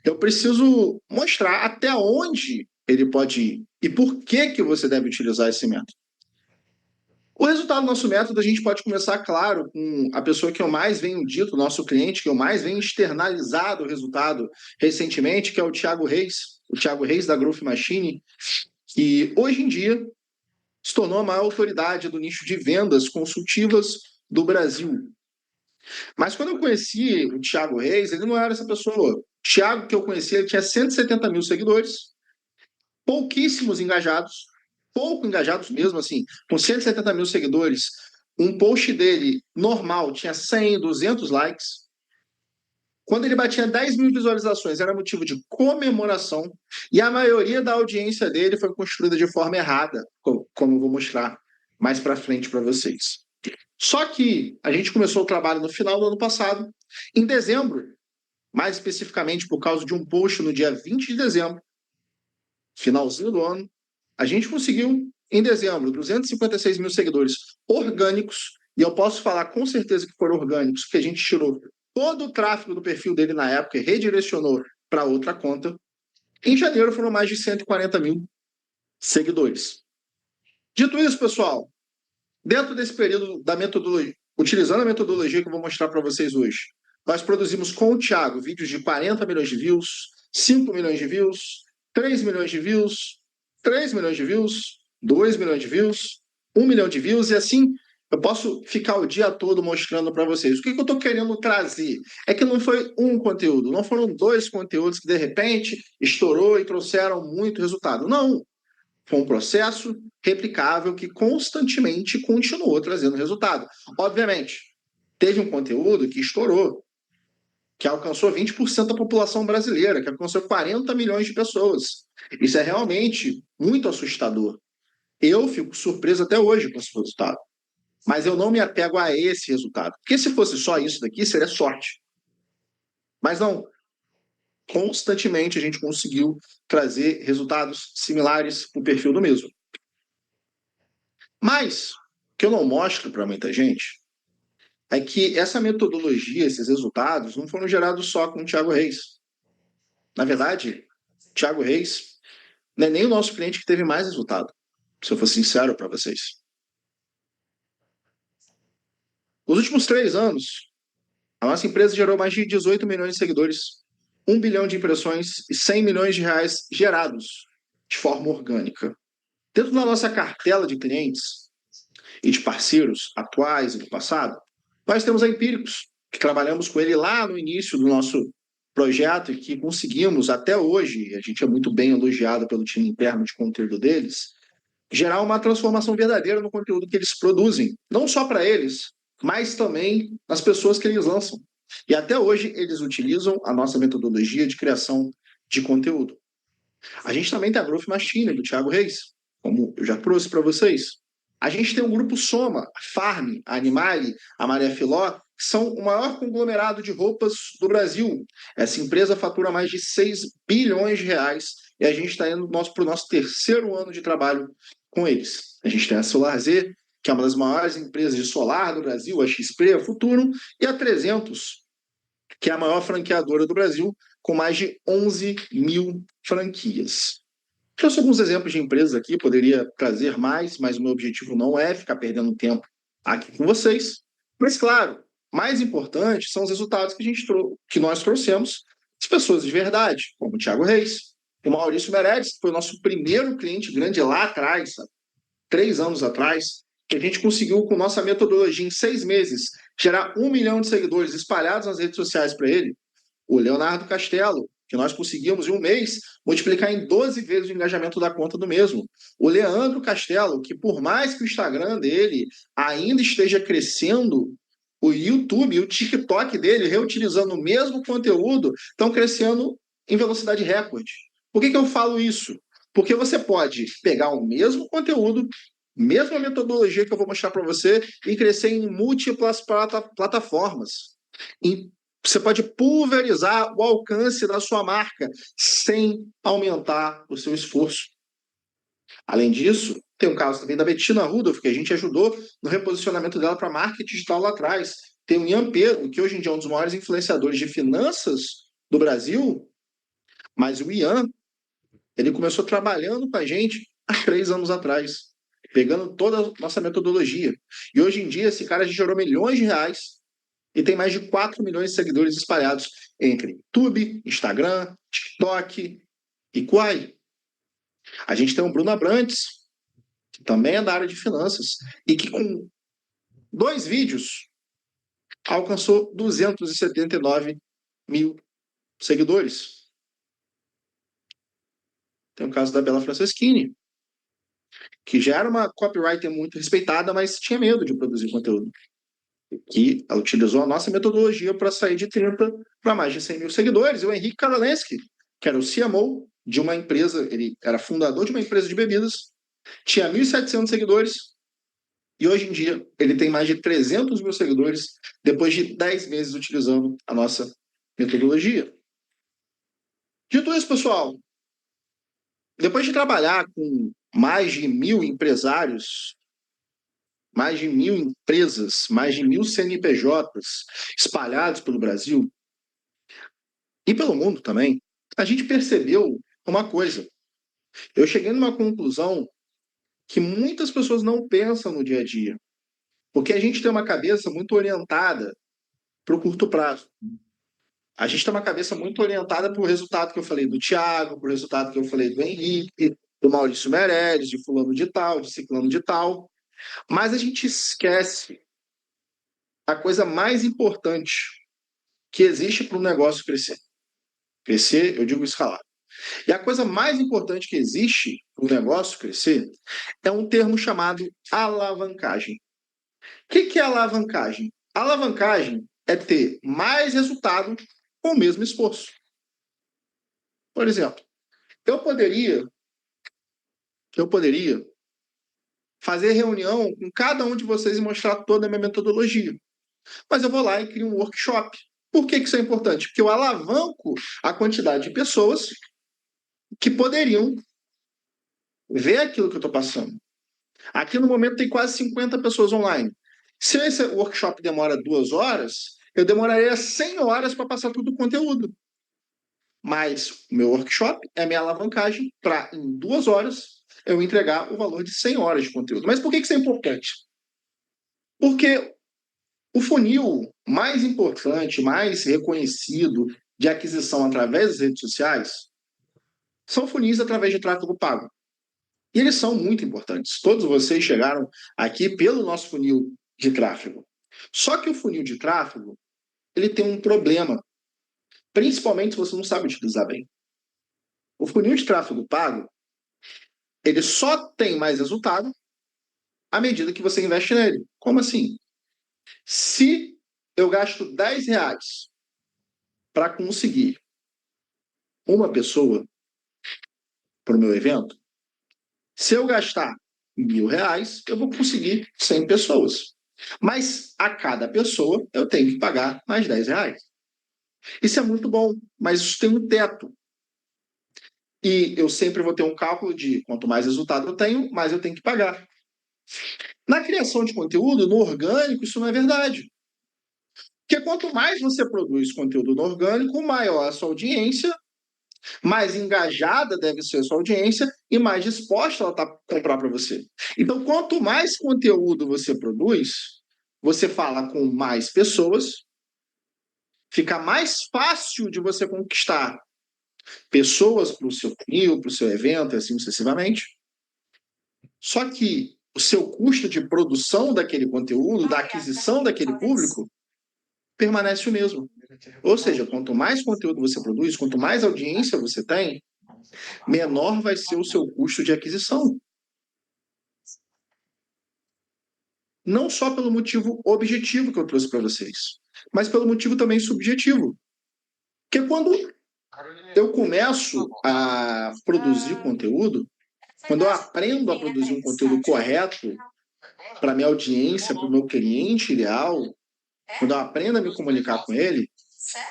Eu preciso mostrar até onde ele pode ir e por que você deve utilizar esse método. O resultado do nosso método, a gente pode começar, claro, com a pessoa que eu mais venho dito, nosso cliente, que eu mais venho externalizado o resultado recentemente, que é o Thiago Reis, da Growth Machine, que hoje em dia se tornou a maior autoridade do nicho de vendas consultivas do Brasil. Mas quando eu conheci o Thiago Reis, ele não era essa pessoa. O Thiago que eu conheci, ele tinha 170 mil seguidores, pouquíssimos engajados, pouco engajados mesmo, assim, com 170 mil seguidores. Um post dele normal tinha 100, 200 likes. Quando ele batia 10 mil visualizações, era motivo de comemoração, e a maioria da audiência dele foi construída de forma errada, como eu vou mostrar mais para frente para vocês. Só que a gente começou o trabalho no final do ano passado, em dezembro, mais especificamente por causa de um post no dia 20 de dezembro, finalzinho do ano, a gente conseguiu, em dezembro, 256 mil seguidores orgânicos, e eu posso falar com certeza que foram orgânicos, porque a gente tirou todo o tráfego do perfil dele na época e redirecionou para outra conta. Em janeiro foram mais de 140 mil seguidores. Dito isso, pessoal, dentro desse período da metodologia, utilizando a metodologia que eu vou mostrar para vocês hoje, nós produzimos com o Thiago vídeos de 40 milhões de views, 5 milhões de views, 3 milhões de views, 3 milhões de views, 2 milhões de views, 1 milhão de views, e assim eu posso ficar o dia todo mostrando para vocês. O que eu estou querendo trazer é que não foi um conteúdo, não foram dois conteúdos que de repente estourou e trouxeram muito resultado. Não, foi um processo replicável que constantemente continuou trazendo resultado. Obviamente, teve um conteúdo que estourou, que alcançou 20% da população brasileira, que alcançou 40 milhões de pessoas. Isso é realmente muito assustador. Eu fico surpreso até hoje com esse resultado. Mas eu não me apego a esse resultado. Porque se fosse só isso daqui, seria sorte. Mas não. Constantemente a gente conseguiu trazer resultados similares para o perfil do mesmo. Mas, o que eu não mostro para muita gente é que essa metodologia, esses resultados, não foram gerados só com o Thiago Reis. Na verdade, o Thiago Reis não é nem o nosso cliente que teve mais resultado, se eu for sincero para vocês. Nos últimos 3 anos, a nossa empresa gerou mais de 18 milhões de seguidores, 1 bilhão de impressões e 100 milhões de reais gerados de forma orgânica. Dentro da nossa cartela de clientes e de parceiros atuais e do passado, nós temos a Empíricos, que trabalhamos com ele lá no início do nosso projeto e que conseguimos até hoje, a gente é muito bem elogiado pelo time interno de conteúdo deles, gerar uma transformação verdadeira no conteúdo que eles produzem, não só para eles, mas também nas pessoas que eles lançam. E até hoje eles utilizam a nossa metodologia de criação de conteúdo. A gente também tem a Growth Machine, do Thiago Reis, como eu já trouxe para vocês. A gente tem o grupo Soma, a Farm, a Animale, a Maria Filó, que são o maior conglomerado de roupas do Brasil. Essa empresa fatura mais de 6 bilhões de reais e a gente está indo para o nosso terceiro ano de trabalho com eles. A gente tem a Solar Z, que é uma das maiores empresas de solar do Brasil, a XP, a Futurum, e a 300, que é a maior franqueadora do Brasil, com mais de 11 mil franquias. Trouxe alguns exemplos de empresas aqui, poderia trazer mais, mas o meu objetivo não é ficar perdendo tempo aqui com vocês. Mas, claro, mais importante são os resultados que nós trouxemos de pessoas de verdade, como o Thiago Reis, o Maurício Meirelles, que foi o nosso primeiro cliente grande lá atrás, 3 anos atrás, que a gente conseguiu, com nossa metodologia, em 6 meses, gerar 1 milhão de seguidores espalhados nas redes sociais para ele. O Leonardo Castelo, que nós conseguimos em um mês multiplicar em 12 vezes o engajamento da conta do mesmo. O Leandro Castelo, que por mais que o Instagram dele ainda esteja crescendo, o YouTube e o TikTok dele, reutilizando o mesmo conteúdo, estão crescendo em velocidade recorde. Por que eu falo isso? Porque você pode pegar o mesmo conteúdo, mesma metodologia que eu vou mostrar para você, e crescer em múltiplas plataformas. Você pode pulverizar o alcance da sua marca sem aumentar o seu esforço. Além disso, tem um caso também da Bettina Rudolph, que a gente ajudou no reposicionamento dela para marketing digital lá atrás. Tem o Ian Pedro, que hoje em dia é um dos maiores influenciadores de finanças do Brasil, Mas o Ian, ele começou trabalhando com a gente há 3 anos atrás, pegando toda a nossa metodologia. E hoje em dia, esse cara já gerou milhões de reais e tem mais de 4 milhões de seguidores espalhados entre YouTube, Instagram, TikTok e Quai. A gente tem o Bruno Abrantes, que também é da área de finanças, e que com 2 vídeos alcançou 279 mil seguidores. Tem o caso da Bela Franceschini, que já era uma copywriter muito respeitada, mas tinha medo de produzir conteúdo. Que ela utilizou a nossa metodologia para sair de 30 para mais de 100 mil seguidores. E o Henrique Karolensky, que era o CMO de uma empresa, ele era fundador de uma empresa de bebidas, tinha 1.700 seguidores, e hoje em dia ele tem mais de 300 mil seguidores, depois de 10 meses utilizando a nossa metodologia. Dito isso, pessoal, depois de trabalhar com mais de 1.000 empresários, mais de 1.000 empresas, mais de 1.000 CNPJs espalhados pelo Brasil e pelo mundo também, a gente percebeu uma coisa. Eu cheguei numa conclusão que muitas pessoas não pensam no dia a dia, porque a gente tem uma cabeça muito orientada para o curto prazo. A gente tem uma cabeça muito orientada para o resultado que eu falei do Thiago, para o resultado que eu falei do Henrique, do Maurício Meirelles, de fulano de tal, de ciclano de tal. Mas a gente esquece a coisa mais importante que existe para um negócio crescer. Crescer, eu digo escalar. E a coisa mais importante que existe para o negócio crescer é um termo chamado alavancagem. O que é alavancagem? Alavancagem é ter mais resultado com o mesmo esforço. Por exemplo, eu poderia fazer reunião com cada um de vocês e mostrar toda a minha metodologia. Mas eu vou lá e crio um workshop. Por que isso é importante? Porque eu alavanco a quantidade de pessoas que poderiam ver aquilo que eu estou passando. Aqui no momento tem quase 50 pessoas online. Se esse workshop demora 2 horas, eu demoraria 100 horas para passar todo o conteúdo. Mas o meu workshop é a minha alavancagem para, em 2 horas, eu entregar o valor de 100 horas de conteúdo. Mas por que isso é importante? Porque o funil mais importante, mais reconhecido de aquisição através das redes sociais são funis através de tráfego pago. E eles são muito importantes. Todos vocês chegaram aqui pelo nosso funil de tráfego. Só que o funil de tráfego, ele tem um problema, principalmente se você não sabe utilizar bem. O funil de tráfego pago, ele só tem mais resultado à medida que você investe nele. Como assim? Se eu gasto R$10 para conseguir uma pessoa para o meu evento, se eu gastar R$1.000, eu vou conseguir 100 pessoas. Mas a cada pessoa eu tenho que pagar mais R$10. Isso é muito bom, mas isso tem um teto. E eu sempre vou ter um cálculo de quanto mais resultado eu tenho, mais eu tenho que pagar. Na criação de conteúdo, no orgânico, isso não é verdade. Porque quanto mais você produz conteúdo no orgânico, maior a sua audiência, mais engajada deve ser a sua audiência e mais disposta ela está a comprar para você. Então, quanto mais conteúdo você produz, você fala com mais pessoas, fica mais fácil de você conquistar pessoas para o seu funil, para o seu evento, e assim sucessivamente. Só que o seu custo de produção daquele conteúdo, da aquisição daquele público, permanece o mesmo. Ou seja, quanto mais conteúdo você produz, quanto mais audiência você tem, menor vai ser o seu custo de aquisição. Não só pelo motivo objetivo que eu trouxe para vocês, mas pelo motivo também subjetivo. Porque quando eu começo a produzir conteúdo, quando eu aprendo a produzir um conteúdo correto para a minha audiência, para o meu cliente ideal, quando eu aprendo a me comunicar com ele,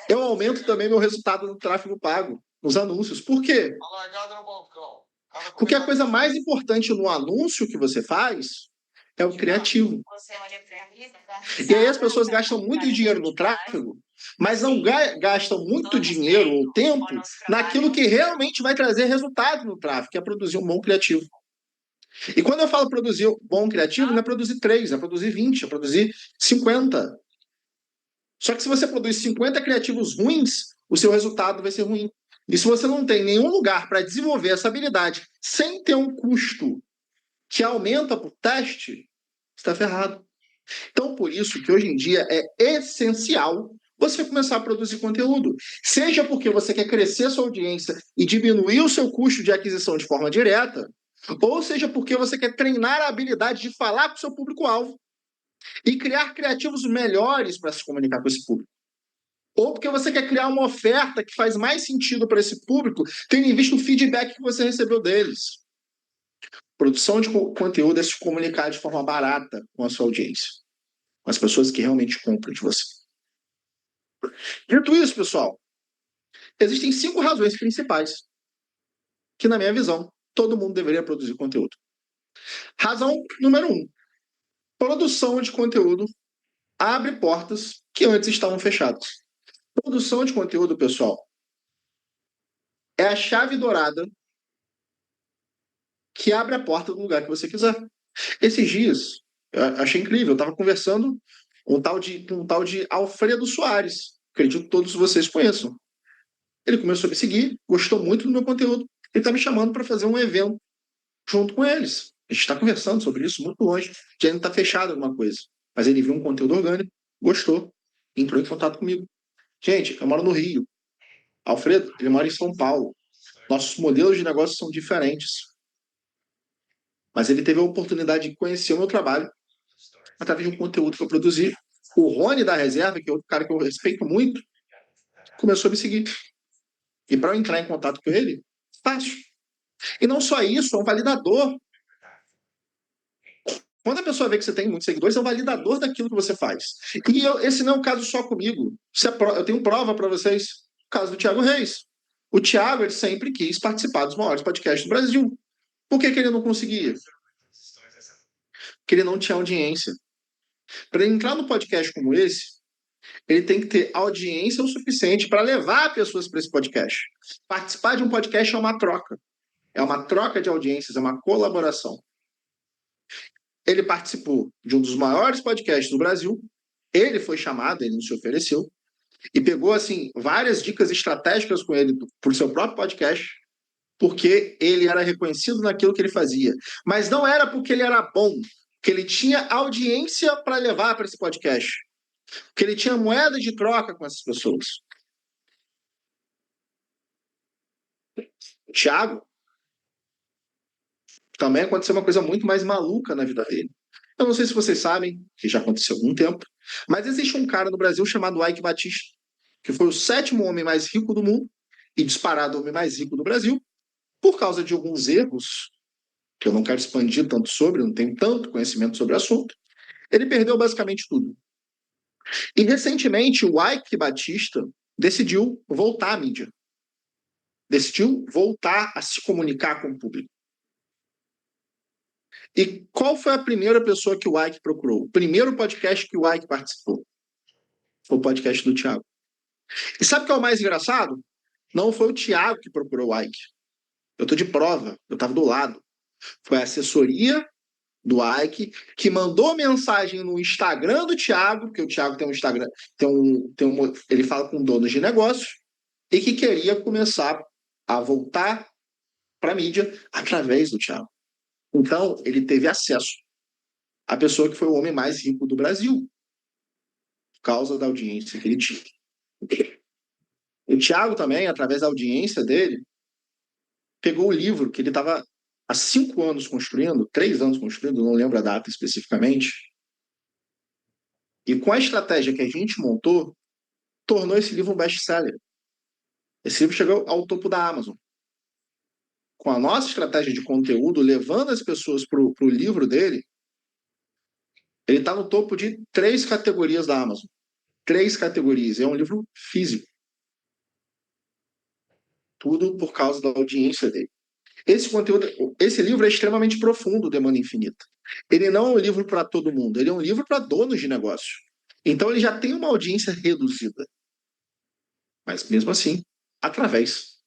eu aumento também meu resultado no tráfego pago, nos anúncios. Por quê? Porque a coisa mais importante no anúncio que você faz é o criativo. E aí as pessoas gastam muito dinheiro no tráfego mas não gastam muito dinheiro ou tempo naquilo que realmente vai trazer resultado no tráfego, que é produzir um bom criativo. E quando eu falo produzir bom criativo, não é produzir 3, é produzir 20, é produzir 50. Só que se você produz 50 criativos ruins, o seu resultado vai ser ruim. E se você não tem nenhum lugar para desenvolver essa habilidade sem ter um custo que aumenta por teste, está ferrado. Então, por isso que hoje em dia é essencial você começar a produzir conteúdo. Seja porque você quer crescer sua audiência e diminuir o seu custo de aquisição de forma direta, ou seja porque você quer treinar a habilidade de falar com o seu público-alvo e criar criativos melhores para se comunicar com esse público. Ou porque você quer criar uma oferta que faz mais sentido para esse público, tendo em vista o feedback que você recebeu deles. Produção de conteúdo é se comunicar de forma barata com a sua audiência, com as pessoas que realmente compram de você. Dito isso, pessoal, existem 5 razões principais que, na minha visão, todo mundo deveria produzir conteúdo. Razão número 1. Produção de conteúdo abre portas que antes estavam fechadas. Produção de conteúdo, pessoal, é a chave dourada que abre a porta do lugar que você quiser. Esses dias, eu achei incrível, eu estava conversando com um tal de Alfredo Soares. Acredito que todos vocês conheçam. Ele começou a me seguir, gostou muito do meu conteúdo. Ele está me chamando para fazer um evento junto com eles. A gente está conversando sobre isso muito longe, já ainda está fechado alguma coisa. Mas ele viu um conteúdo orgânico, gostou, entrou em contato comigo. Gente, eu moro no Rio. Alfredo, ele mora em São Paulo. Nossos modelos de negócio são diferentes. Mas ele teve a oportunidade de conhecer o meu trabalho através de um conteúdo que eu produzi. O Rony da Reserva, que é outro cara que eu respeito muito, começou a me seguir. E para eu entrar em contato com ele, fácil. E não só isso, é um validador. Quando a pessoa vê que você tem muitos seguidores, é um validador daquilo que você faz. E esse não é um caso só comigo. Eu tenho prova para vocês. O caso do Thiago Reis. O Thiago, ele sempre quis participar dos maiores podcasts do Brasil. Por que ele não conseguia? Porque ele não tinha audiência. Para ele entrar no podcast como esse, ele tem que ter audiência o suficiente para levar pessoas para esse podcast. Participar de um podcast é uma troca. É uma troca de audiências, é uma colaboração. Ele participou de um dos maiores podcasts do Brasil. Ele foi chamado, ele não se ofereceu. E pegou, assim, várias dicas estratégicas com ele para o seu próprio podcast, porque ele era reconhecido naquilo que ele fazia. Mas não era porque ele era bom, que ele tinha audiência para levar para esse podcast. Porque ele tinha moeda de troca com essas pessoas. O Thiago também aconteceu uma coisa muito mais maluca na vida dele. Eu não sei se vocês sabem, que já aconteceu há algum tempo, mas existe um cara no Brasil chamado Ike Batista, que foi o 7º homem mais rico do mundo e disparado o homem mais rico do Brasil, por causa de alguns erros, que eu não quero expandir tanto sobre, eu não tenho tanto conhecimento sobre o assunto. Ele perdeu basicamente tudo. E recentemente o Ike Batista decidiu voltar à mídia. Decidiu voltar a se comunicar com o público. E qual foi a primeira pessoa que o Ike procurou? O primeiro podcast que o Ike participou foi o podcast do Thiago. E sabe o que é o mais engraçado? Não foi o Thiago que procurou o Ike. Eu estou de prova, eu estava do lado. Foi a assessoria do Ike que mandou mensagem no Instagram do Thiago, porque o Thiago tem um Instagram, ele fala com donos de negócio, e que queria começar a voltar para a mídia através do Thiago. Então, ele teve acesso à pessoa que foi o homem mais rico do Brasil, por causa da audiência que ele tinha. O Thiago também, através da audiência dele, pegou o livro que ele estava há 5 anos construindo, 3 anos construindo, não lembro a data especificamente, e com a estratégia que a gente montou, tornou esse livro um best-seller. Esse livro chegou ao topo da Amazon. Com a nossa estratégia de conteúdo, levando as pessoas para o livro dele, ele está no topo de 3 categorias da Amazon. 3 categorias. É um livro físico. Tudo por causa da audiência dele. Esse livro é extremamente profundo, Demanda Infinita. Ele não é um livro para todo mundo, ele é um livro para donos de negócio. Então ele já tem uma audiência reduzida. Mas, mesmo assim, através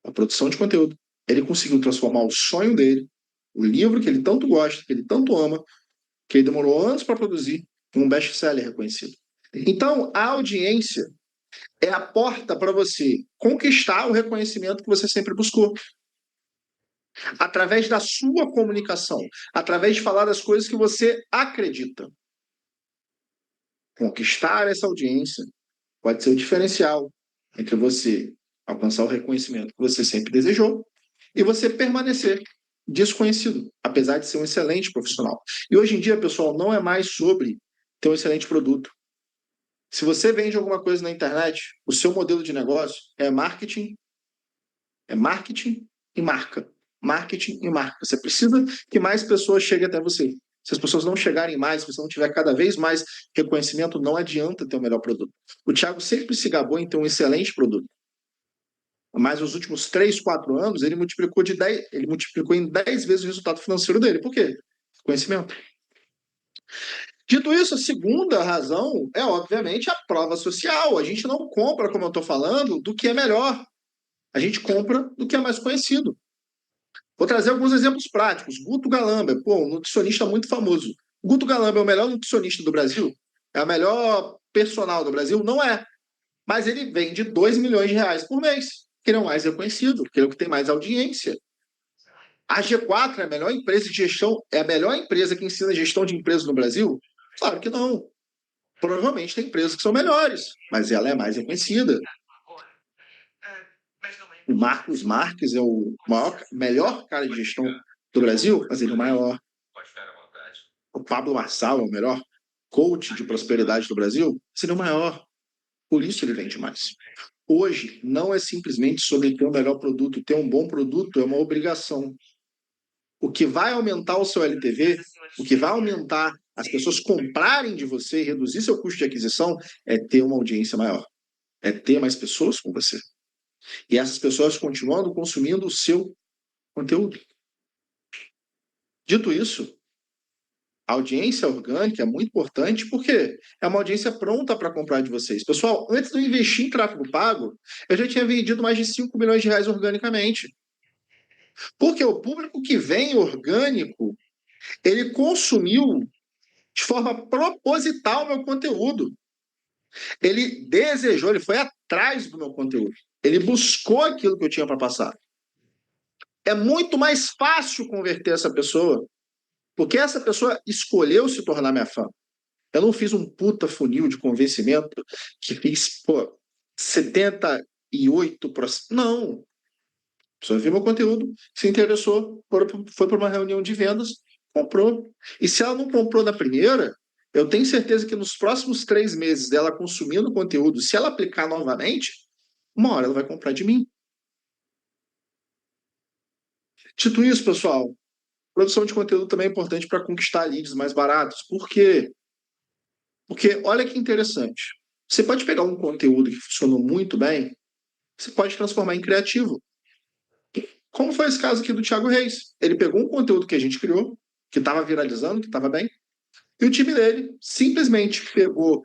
da produção de conteúdo, ele conseguiu transformar o sonho dele, o livro que ele tanto gosta, que ele tanto ama, que ele demorou anos para produzir, em um best-seller reconhecido. Então, a audiência é a porta para você conquistar o reconhecimento que você sempre buscou. Através da sua comunicação, através de falar das coisas que você acredita. Conquistar essa audiência pode ser o diferencial entre você alcançar o reconhecimento que você sempre desejou e você permanecer desconhecido, apesar de ser um excelente profissional. E hoje em dia, pessoal, não é mais sobre ter um excelente produto. Se você vende alguma coisa na internet, o seu modelo de negócio é marketing e marca. Marketing e marca. Você precisa que mais pessoas cheguem até você. Se as pessoas não chegarem mais, se você não tiver cada vez mais reconhecimento, não adianta ter o melhor produto. O Thiago sempre se gabou em ter um excelente produto. Mas nos últimos 3, 4 anos, ele multiplicou em 10 vezes o resultado financeiro dele. Por quê? Conhecimento. Dito isso, a segunda razão é, obviamente, a prova social. A gente não compra, como eu estou falando, do que é melhor. A gente compra do que é mais conhecido. Vou trazer alguns exemplos práticos. Guto Galamba, um nutricionista muito famoso. Guto Galamba é o melhor nutricionista do Brasil? É o melhor personal do Brasil? Não é. Mas ele vende 2 milhões de reais por mês, que ele é o mais reconhecido, que é o que tem mais audiência. A G4 é a melhor empresa de gestão, é a melhor empresa que ensina gestão de empresas no Brasil? Claro que não. Provavelmente tem empresas que são melhores, mas ela é mais reconhecida. O Marcos Marques é o melhor cara de gestão do Brasil, mas ele é o maior. O Pablo Marçal é o melhor coach de prosperidade do Brasil, mas ele é o maior. Por isso ele vende mais. Hoje, não é simplesmente sobre ter o melhor produto. Ter um bom produto é uma obrigação. O que vai aumentar o seu LTV, o que vai aumentar as pessoas comprarem de você e reduzir seu custo de aquisição é ter uma audiência maior. É ter mais pessoas com você. E essas pessoas continuando consumindo o seu conteúdo. Dito isso, a audiência orgânica é muito importante porque é uma audiência pronta para comprar de vocês. Pessoal, antes de eu investir em tráfego pago, eu já tinha vendido mais de 5 milhões de reais organicamente. Porque o público que vem orgânico, ele consumiu de forma proposital o meu conteúdo. Ele desejou, ele foi atrás do meu conteúdo. Ele buscou aquilo que eu tinha para passar. É muito mais fácil converter essa pessoa, porque essa pessoa escolheu se tornar minha fã. Eu não fiz um puta funil de convencimento que fiz, 78%. Não. A pessoa viu meu conteúdo, se interessou, foi para uma reunião de vendas, comprou. E se ela não comprou na primeira, eu tenho certeza que nos próximos 3 meses dela consumindo o conteúdo, se ela aplicar novamente, uma hora ela vai comprar de mim. Dito isso, pessoal, produção de conteúdo também é importante para conquistar leads mais baratos. Por quê? Porque olha que interessante. Você pode pegar um conteúdo que funcionou muito bem, você pode transformar em criativo. Como foi esse caso aqui do Thiago Reis. Ele pegou um conteúdo que a gente criou, que estava viralizando, que estava bem, e o time dele simplesmente pegou,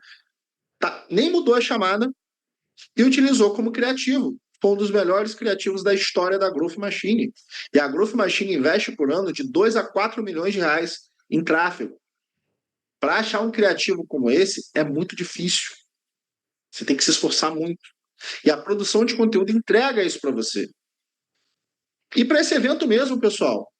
nem mudou a chamada e utilizou como criativo. Foi um dos melhores criativos da história da Growth Machine. E a Growth Machine investe por ano de 2 a 4 milhões de reais em tráfego. Para achar um criativo como esse é muito difícil. Você tem que se esforçar muito. E a produção de conteúdo entrega isso para você. E para esse evento mesmo, pessoal,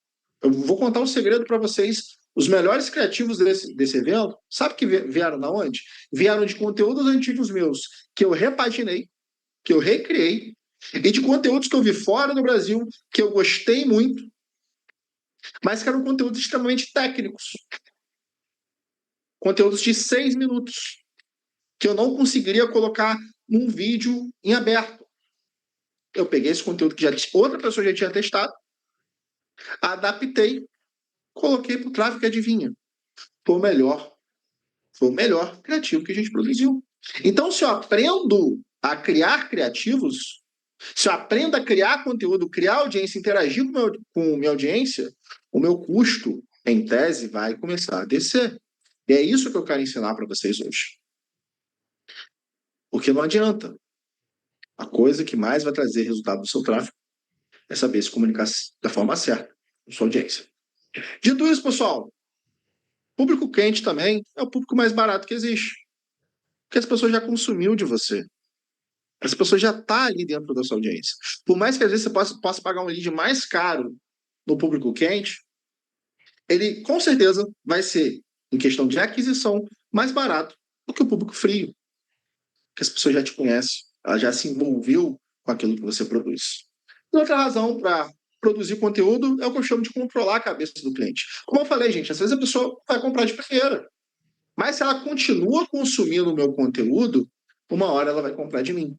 eu vou contar um segredo para vocês. Os melhores criativos desse evento, sabe que vieram da onde? Vieram de conteúdos antigos meus, que eu repaginei, que eu recriei, e de conteúdos que eu vi fora do Brasil, que eu gostei muito, mas que eram conteúdos extremamente técnicos. Conteúdos de 6 minutos, que eu não conseguiria colocar num vídeo em aberto. Eu peguei esse conteúdo que outra pessoa já tinha testado, adaptei, coloquei para o tráfego e adivinha. Foi o melhor. Foi o melhor criativo que a gente produziu. Então, se eu aprendo a criar criativos, se eu aprendo a criar conteúdo, criar audiência, interagir com minha audiência, o meu custo, em tese, vai começar a descer. E é isso que eu quero ensinar para vocês hoje. Porque não adianta. A coisa que mais vai trazer resultado do seu tráfego é saber se comunicar da forma certa com sua audiência. Dito isso, pessoal, público quente também é o público mais barato que existe. Porque as pessoas já consumiu de você. Essa pessoa já está ali dentro da sua audiência. Por mais que às vezes você possa pagar um lead mais caro no público quente, ele com certeza vai ser, em questão de aquisição, mais barato do que o público frio. Porque as pessoas já te conhecem, ela já se envolveu com aquilo que você produz. E outra razão para produzir conteúdo é o que eu chamo de controlar a cabeça do cliente. Como eu falei, gente, às vezes a pessoa vai comprar de primeira, mas se ela continua consumindo o meu conteúdo, uma hora ela vai comprar de mim.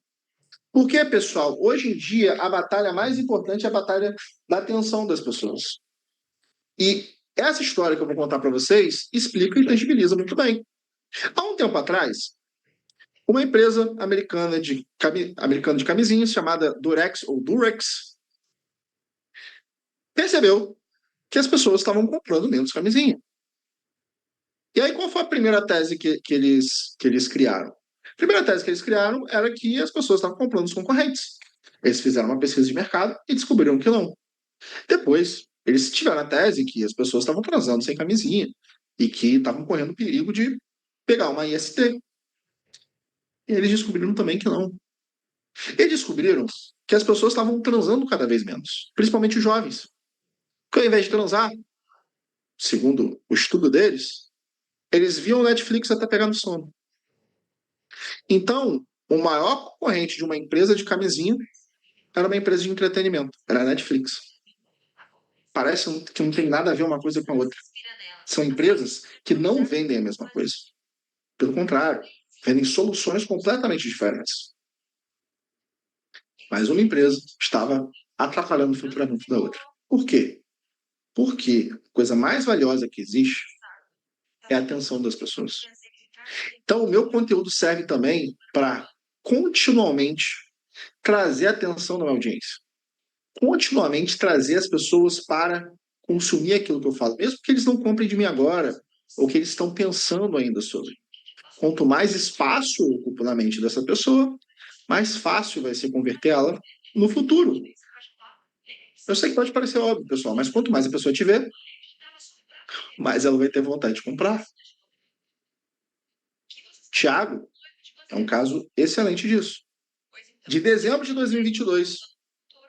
Porque, pessoal, hoje em dia, a batalha mais importante é a batalha da atenção das pessoas. E essa história que eu vou contar para vocês explica e tangibiliza muito bem. Há um tempo atrás, uma empresa americana de camisinhas chamada Durex ou Durex percebeu que as pessoas estavam comprando menos camisinha. E aí, qual foi a primeira tese que eles criaram? A primeira tese que eles criaram era que as pessoas estavam comprando os concorrentes. Eles fizeram uma pesquisa de mercado e descobriram que não. Depois, eles tiveram a tese que as pessoas estavam transando sem camisinha e que estavam correndo perigo de pegar uma IST. E eles descobriram também que não. E descobriram que as pessoas estavam transando cada vez menos, principalmente os jovens. Que ao invés de transar, segundo o estudo deles, eles viam Netflix até pegar no sono. Então, o maior concorrente de uma empresa de camisinha era uma empresa de entretenimento, era a Netflix. Parece que não tem nada a ver uma coisa com a outra. São empresas que não vendem a mesma coisa. Pelo contrário, vendem soluções completamente diferentes. Mas uma empresa estava atrapalhando o faturamento da outra. Por quê? Porque a coisa mais valiosa que existe é a atenção das pessoas. Então, o meu conteúdo serve também para continuamente trazer atenção da minha audiência. Continuamente trazer as pessoas para consumir aquilo que eu falo, mesmo que eles não comprem de mim agora, ou que eles estão pensando ainda sobre. Quanto mais espaço eu ocupo na mente dessa pessoa, mais fácil vai ser converter ela no futuro. Eu sei que pode parecer óbvio, pessoal, mas quanto mais a pessoa te ver, mais ela vai ter vontade de comprar. Tiago é um caso excelente disso. De dezembro de 2022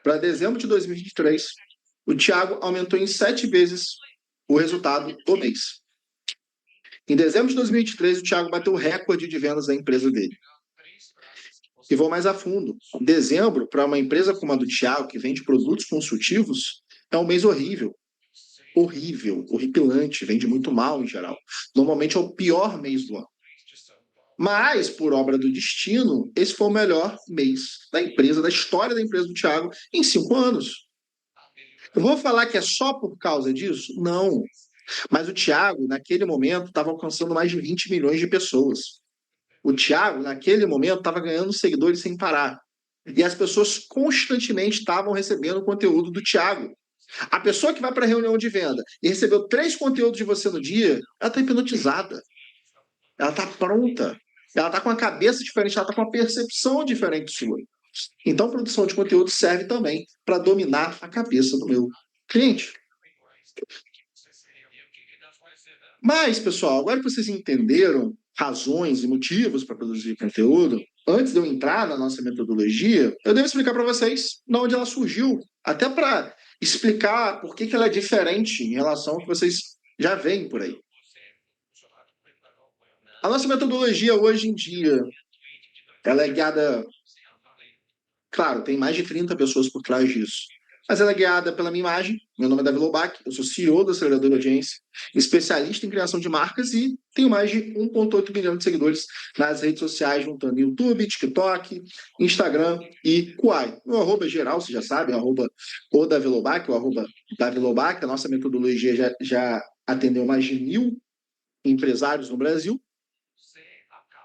para dezembro de 2023, o Tiago aumentou em 7 vezes o resultado do mês. Em dezembro de 2023, o Tiago bateu o recorde de vendas da empresa dele. E vou mais a fundo. Dezembro, para uma empresa como a do Tiago, que vende produtos consultivos, é um mês horrível. Horrível, horripilante, vende muito mal em geral. Normalmente é o pior mês do ano. Mas, por obra do destino, esse foi o melhor mês da empresa, da história da empresa do Tiago, em 5 anos. Eu vou falar que é só por causa disso? Não. Mas o Tiago, naquele momento, estava alcançando mais de 20 milhões de pessoas. O Tiago, naquele momento, estava ganhando seguidores sem parar. E as pessoas constantemente estavam recebendo o conteúdo do Tiago. A pessoa que vai para a reunião de venda e recebeu 3 conteúdos de você no dia, ela está hipnotizada. Ela está pronta. Ela está com a cabeça diferente, ela está com uma percepção diferente sua. Então, produção de conteúdo serve também para dominar a cabeça do meu cliente. Mas, pessoal, agora que vocês entenderam razões e motivos para produzir conteúdo, antes de eu entrar na nossa metodologia, eu devo explicar para vocês de onde ela surgiu, até para explicar por que ela é diferente em relação ao que vocês já veem por aí. A nossa metodologia hoje em dia, ela é guiada, claro, tem mais de 30 pessoas por trás disso, mas ela é guiada pela minha imagem. Meu nome é Davi Lobac, eu sou CEO do Acelerador de Audiência, especialista em criação de marcas e tenho mais de 1,8 milhão de seguidores nas redes sociais, juntando YouTube, TikTok, Instagram e Kuai. O arroba é geral, você já sabe, arroba o Davi Lobac, o arroba Davi Lobac. A nossa metodologia já atendeu mais de 1.000 empresários no Brasil,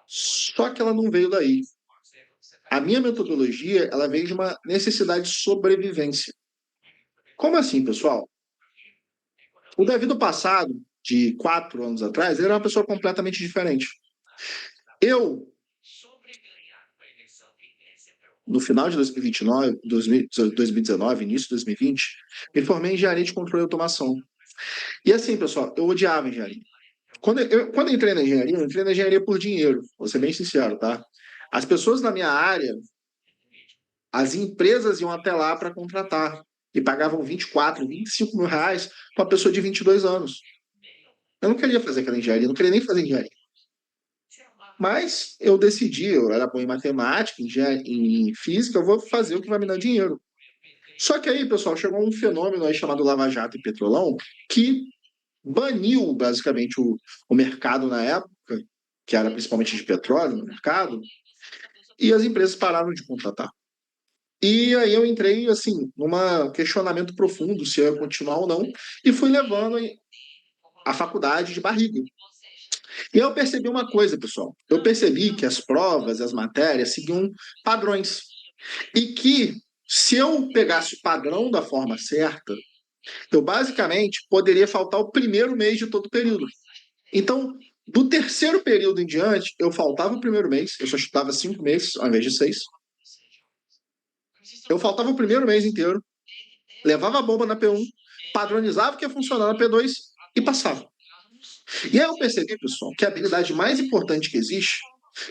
só que ela não veio daí. A minha metodologia, ela veio de uma necessidade de sobrevivência. Como assim, pessoal? O Davi do passado, de 4 anos atrás, ele era uma pessoa completamente diferente. Eu no final de 2029, 2019, início de 2020, me formei em engenharia de controle e automação. E assim, pessoal, eu odiava engenharia. Quando eu entrei na engenharia, eu entrei na engenharia por dinheiro, vou ser bem sincero, tá? As pessoas na minha área, as empresas iam até lá para contratar e pagavam 24, 25 mil reais para uma pessoa de 22 anos. Eu não queria fazer aquela engenharia, não queria nem fazer engenharia. Mas eu decidi, eu era bom em matemática, em física, eu vou fazer o que vai me dar dinheiro. Só que aí, pessoal, chegou um fenômeno aí chamado Lava Jato e Petrolão, que baniu basicamente o mercado na época, que era principalmente de petróleo no mercado, e as empresas pararam de contratar. E aí eu entrei, assim, num questionamento profundo se eu ia continuar ou não, e fui levando a faculdade de barriga. E eu percebi uma coisa, pessoal. Eu percebi que as provas, as matérias seguiam padrões. E que se eu pegasse o padrão da forma certa, eu basicamente poderia faltar o primeiro mês de todo o período. Então, do terceiro período em diante, eu faltava o primeiro mês, eu só estudava 5 meses ao invés de 6. Eu faltava o primeiro mês inteiro, levava a bomba na P1, padronizava o que ia funcionar na P2 e passava. E aí eu percebi, pessoal, que a habilidade mais importante que existe,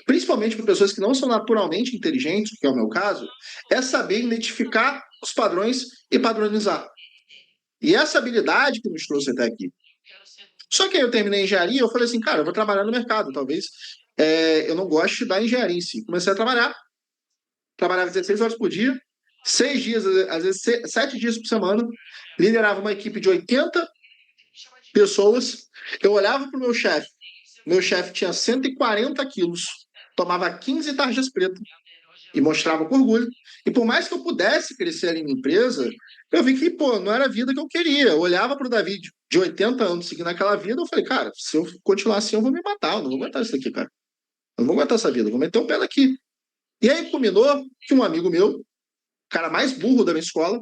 principalmente para pessoas que não são naturalmente inteligentes, que é o meu caso, é saber identificar os padrões e padronizar. E essa habilidade que nos trouxe até aqui. Só que aí eu terminei a engenharia, eu falei assim, cara, eu vou trabalhar no mercado, talvez eu não goste da engenharia em si. Comecei a trabalhar, trabalhava 16 horas por dia, 6 dias, às vezes 7 dias por semana, liderava uma equipe de 80 pessoas. Eu olhava para o meu chefe tinha 140 quilos, tomava 15 tarjas pretas e mostrava com orgulho. E por mais que eu pudesse crescer ali na empresa, eu vi que, pô, não era a vida que eu queria. Eu olhava para o David de 80 anos seguindo aquela vida, eu falei, cara, se eu continuar assim, eu vou me matar, eu não vou aguentar isso aqui, cara. Eu não vou aguentar essa vida, eu vou meter o pé aqui. E aí culminou que um amigo meu, cara mais burro da minha escola,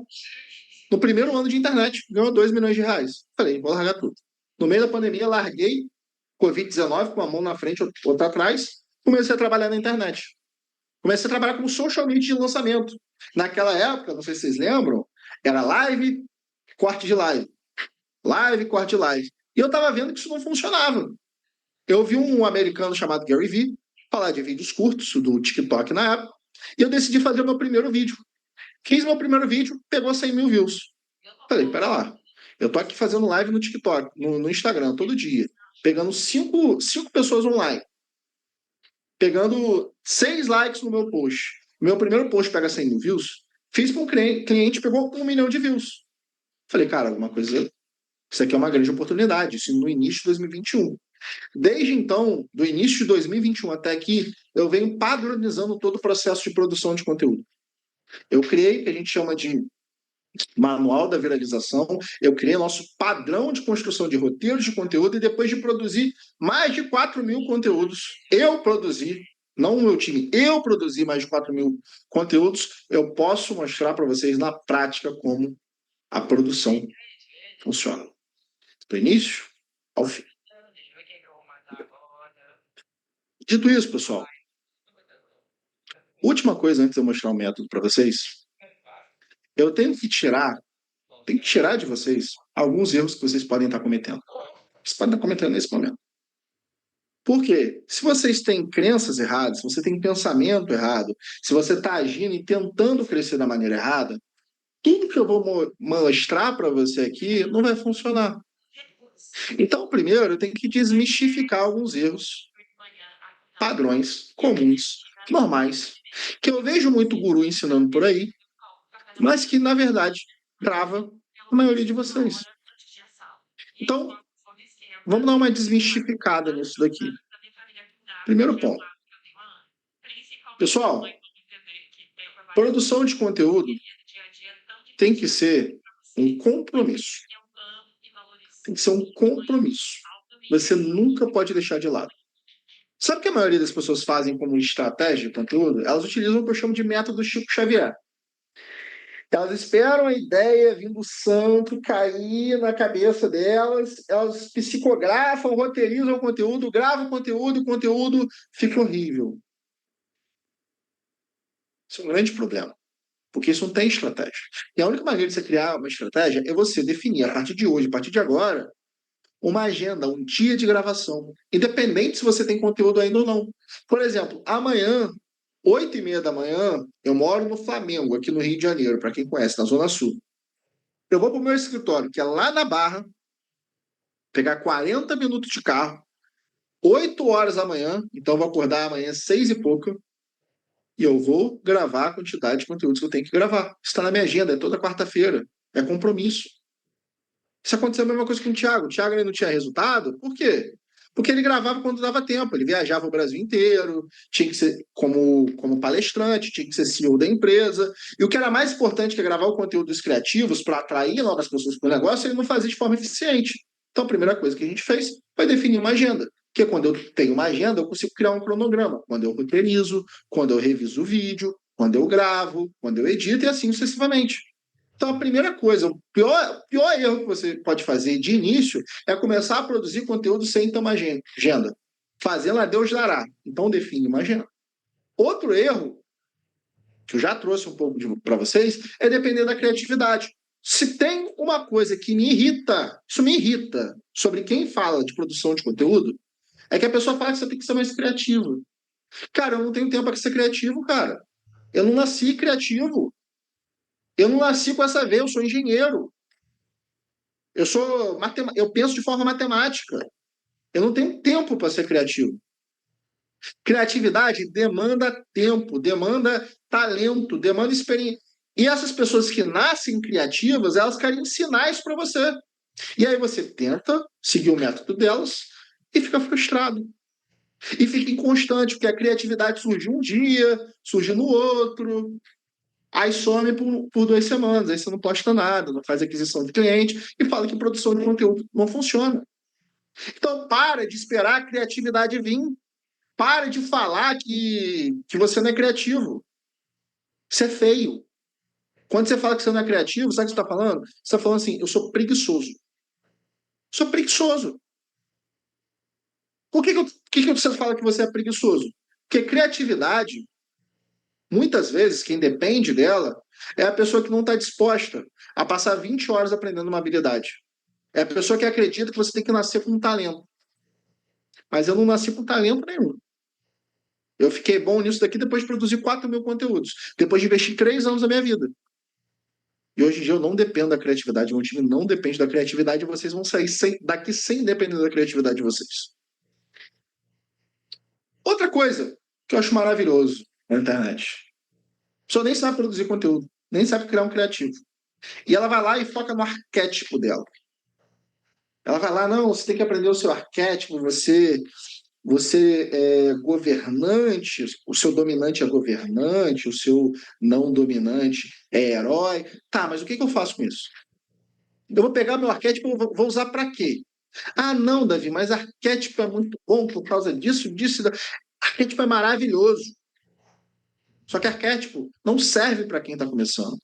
no primeiro ano de internet, ganhou 2 milhões de reais. Falei, vou largar tudo. No meio da pandemia, larguei Covid-19 com uma mão na frente, outra atrás, comecei a trabalhar na internet. Comecei a trabalhar como social media de lançamento. Naquela época, não sei se vocês lembram, era live, corte de live. Live, corte de live. E eu estava vendo que isso não funcionava. Eu vi um americano chamado Gary Vee falar de vídeos curtos do TikTok na época, e eu decidi fazer o meu primeiro vídeo. Fiz meu primeiro vídeo, pegou 100 mil views. Falei, pera lá, eu tô aqui fazendo live no TikTok, no Instagram, todo dia, pegando cinco pessoas online, pegando 6 likes no meu post. Meu primeiro post pega 100 mil views, fiz com um cliente, pegou 1 milhão de views. Falei, cara, alguma coisa, isso aqui é uma grande oportunidade, isso no início de 2021. Desde então, do início de 2021 até aqui, eu venho padronizando todo o processo de produção de conteúdo. Eu criei o que a gente chama de manual da viralização, eu criei nosso padrão de construção de roteiros de conteúdo e depois de produzir mais de 4 mil conteúdos, eu produzi, não o meu time, eu produzi mais de 4 mil conteúdos, eu posso mostrar para vocês na prática como a produção funciona. Do início ao fim. Dito isso, pessoal, última coisa antes de eu mostrar o método para vocês, eu tenho que tirar de vocês alguns erros que vocês podem estar cometendo. Vocês podem estar cometendo nesse momento. Por quê? Se vocês têm crenças erradas, se você tem pensamento errado, se você está agindo e tentando crescer da maneira errada, tudo que eu vou mostrar para você aqui não vai funcionar. Então, primeiro, eu tenho que desmistificar alguns erros, padrões comuns, normais, que eu vejo muito guru ensinando por aí, mas que, na verdade, trava a maioria de vocês. Então, vamos dar uma desmistificada nisso daqui. Primeiro ponto. Pessoal, produção de conteúdo tem que ser um compromisso. Tem que ser um compromisso. Você nunca pode deixar de lado. Sabe o que a maioria das pessoas fazem como estratégia de conteúdo? Elas utilizam o que eu chamo de método Chico Xavier. Elas esperam a ideia vir do santo cair na cabeça delas, elas psicografam, roteirizam o conteúdo, gravam o conteúdo fica horrível. Isso é um grande problema, porque isso não tem estratégia. E a única maneira de você criar uma estratégia é você definir, a partir de hoje, a partir de agora, uma agenda, um dia de gravação, independente se você tem conteúdo ainda ou não. Por exemplo, amanhã, 8h30 da manhã, eu moro no Flamengo, aqui no Rio de Janeiro, para quem conhece, na Zona Sul. Eu vou para o meu escritório, que é lá na Barra, pegar 40 minutos de carro, 8 horas da manhã, então eu vou acordar amanhã 6 e pouca, e eu vou gravar a quantidade de conteúdos que eu tenho que gravar. Está na minha agenda, é toda quarta-feira, é compromisso. Isso aconteceu a mesma coisa com o Thiago. O Thiago ele não tinha resultado, por quê? Porque ele gravava quando dava tempo, ele viajava o Brasil inteiro, tinha que ser como palestrante, tinha que ser CEO da empresa. E o que era mais importante que gravar o conteúdo dos criativos para atrair novas pessoas para o negócio, ele não fazia de forma eficiente. Então, a primeira coisa que a gente fez foi definir uma agenda. Porque quando eu tenho uma agenda, eu consigo criar um cronograma. Quando eu roteirizo, quando eu reviso o vídeo, quando eu gravo, quando eu edito e assim sucessivamente. Então, a primeira coisa, o pior erro que você pode fazer de início é começar a produzir conteúdo sem ter uma agenda. Fazendo a Deus dará. Então, define uma agenda. Outro erro, que eu já trouxe um pouco para vocês, é depender da criatividade. Se tem uma coisa que me irrita, isso me irrita, sobre quem fala de produção de conteúdo, é que a pessoa fala que você tem que ser mais criativo. Cara, eu não tenho tempo para ser criativo, cara. Eu não nasci criativo. Eu não nasci com essa veia, eu sou engenheiro. Eu penso de forma matemática. Eu não tenho tempo para ser criativo. Criatividade demanda tempo, demanda talento, demanda experiência. E essas pessoas que nascem criativas, elas querem sinais para você. E aí você tenta seguir o método delas e fica frustrado. E fica inconstante, porque a criatividade surge um dia, surge no outro, aí some por 2 semanas, aí você não posta nada, não faz aquisição de cliente e fala que produção de conteúdo não funciona. Então, para de esperar a criatividade vir. Para de falar que você não é criativo. Isso é feio. Quando você fala que você não é criativo, sabe o que você está falando? Você está falando assim, eu sou preguiçoso. Sou preguiçoso. Por que você fala que você é preguiçoso? Porque criatividade, muitas vezes, quem depende dela é a pessoa que não está disposta a passar 20 horas aprendendo uma habilidade. É a pessoa que acredita que você tem que nascer com um talento. Mas eu não nasci com talento nenhum. Eu fiquei bom nisso daqui depois de produzir 4.000 conteúdos. Depois de investir 3 anos da minha vida. E hoje em dia eu não dependo da criatividade. Meu time não depende da criatividade. E vocês vão sair daqui sem depender da criatividade de vocês. Outra coisa que eu acho maravilhoso na internet. A pessoa nem sabe produzir conteúdo. Nem sabe criar um criativo. E ela vai lá e foca no arquétipo dela. Ela vai lá, não, você tem que aprender o seu arquétipo, você é governante, o seu dominante é governante, o seu não dominante é herói. Tá, mas o que eu faço com isso? Eu vou pegar meu arquétipo e vou usar para quê? Ah, não, Davi, mas arquétipo é muito bom por causa disso, disso. Arquétipo é maravilhoso. Só que arquétipo não serve para quem está começando.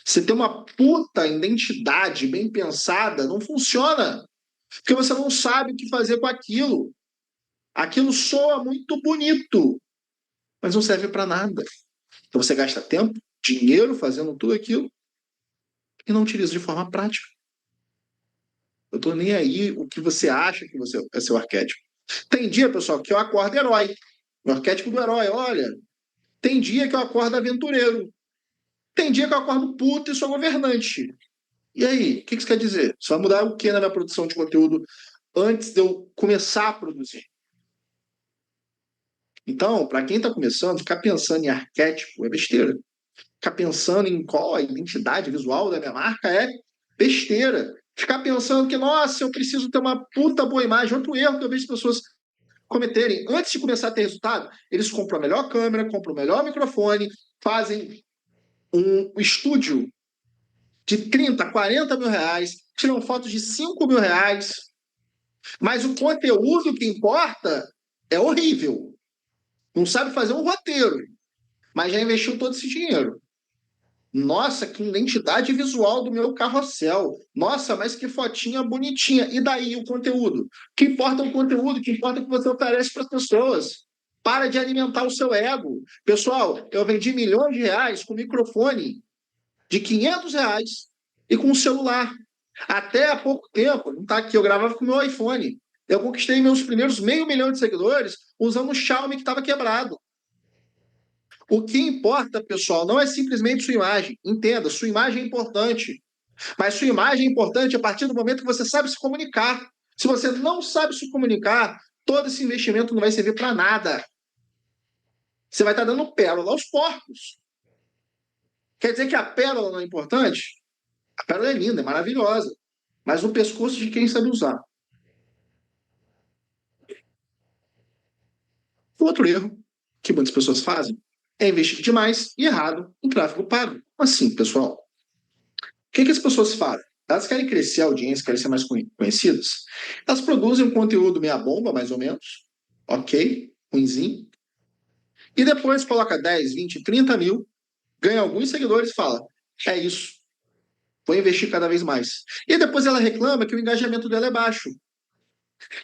Você ter uma puta identidade bem pensada não funciona. Porque você não sabe o que fazer com aquilo. Aquilo soa muito bonito, mas não serve para nada. Então você gasta tempo, dinheiro fazendo tudo aquilo e não utiliza de forma prática. Eu estou nem aí o que você acha que você é seu arquétipo. Tem dia, pessoal, que eu acordo herói. O arquétipo do herói, olha. Tem dia que eu acordo aventureiro. Tem dia que eu acordo puto e sou governante. E aí, o que isso quer dizer? Isso vai mudar o que na minha produção de conteúdo antes de eu começar a produzir? Então, para quem está começando, ficar pensando em arquétipo é besteira. Ficar pensando em qual a identidade visual da minha marca é besteira. Ficar pensando que, nossa, eu preciso ter uma puta boa imagem. Outro erro que eu vejo as pessoas cometerem. Antes de começar a ter resultado, eles compram a melhor câmera, compram o melhor microfone, fazem um estúdio de 30, 40 mil reais, tiram fotos de 5 mil reais, mas o conteúdo que importa é horrível. Não sabe fazer um roteiro, mas já investiu todo esse dinheiro. Nossa, que identidade visual do meu carrossel. Nossa, mas que fotinha bonitinha. E daí o conteúdo? O que importa é o conteúdo, o que importa é o que você oferece para as pessoas. Para de alimentar o seu ego. Pessoal, eu vendi milhões de reais com microfone de R$ 500 e com um celular. Até há pouco tempo, não está aqui, eu gravava com o meu iPhone. Eu conquistei meus primeiros 500.000 de seguidores usando um Xiaomi que estava quebrado. O que importa, pessoal, não é simplesmente sua imagem. Entenda, sua imagem é importante. Mas sua imagem é importante a partir do momento que você sabe se comunicar. Se você não sabe se comunicar, todo esse investimento não vai servir para nada. Você vai estar dando pérola aos porcos. Quer dizer que a pérola não é importante? A pérola é linda, é maravilhosa. Mas no pescoço de quem sabe usar. O outro erro que muitas pessoas fazem é investir demais e errado em tráfego pago. Assim, pessoal, o que as pessoas fazem? Elas querem crescer a audiência, querem ser mais conhecidas. Elas produzem um conteúdo meia bomba, mais ou menos. Ok, ruimzinho. E depois coloca 10, 20, 30 mil, ganha alguns seguidores e fala, é isso, vou investir cada vez mais. E depois ela reclama que o engajamento dela é baixo.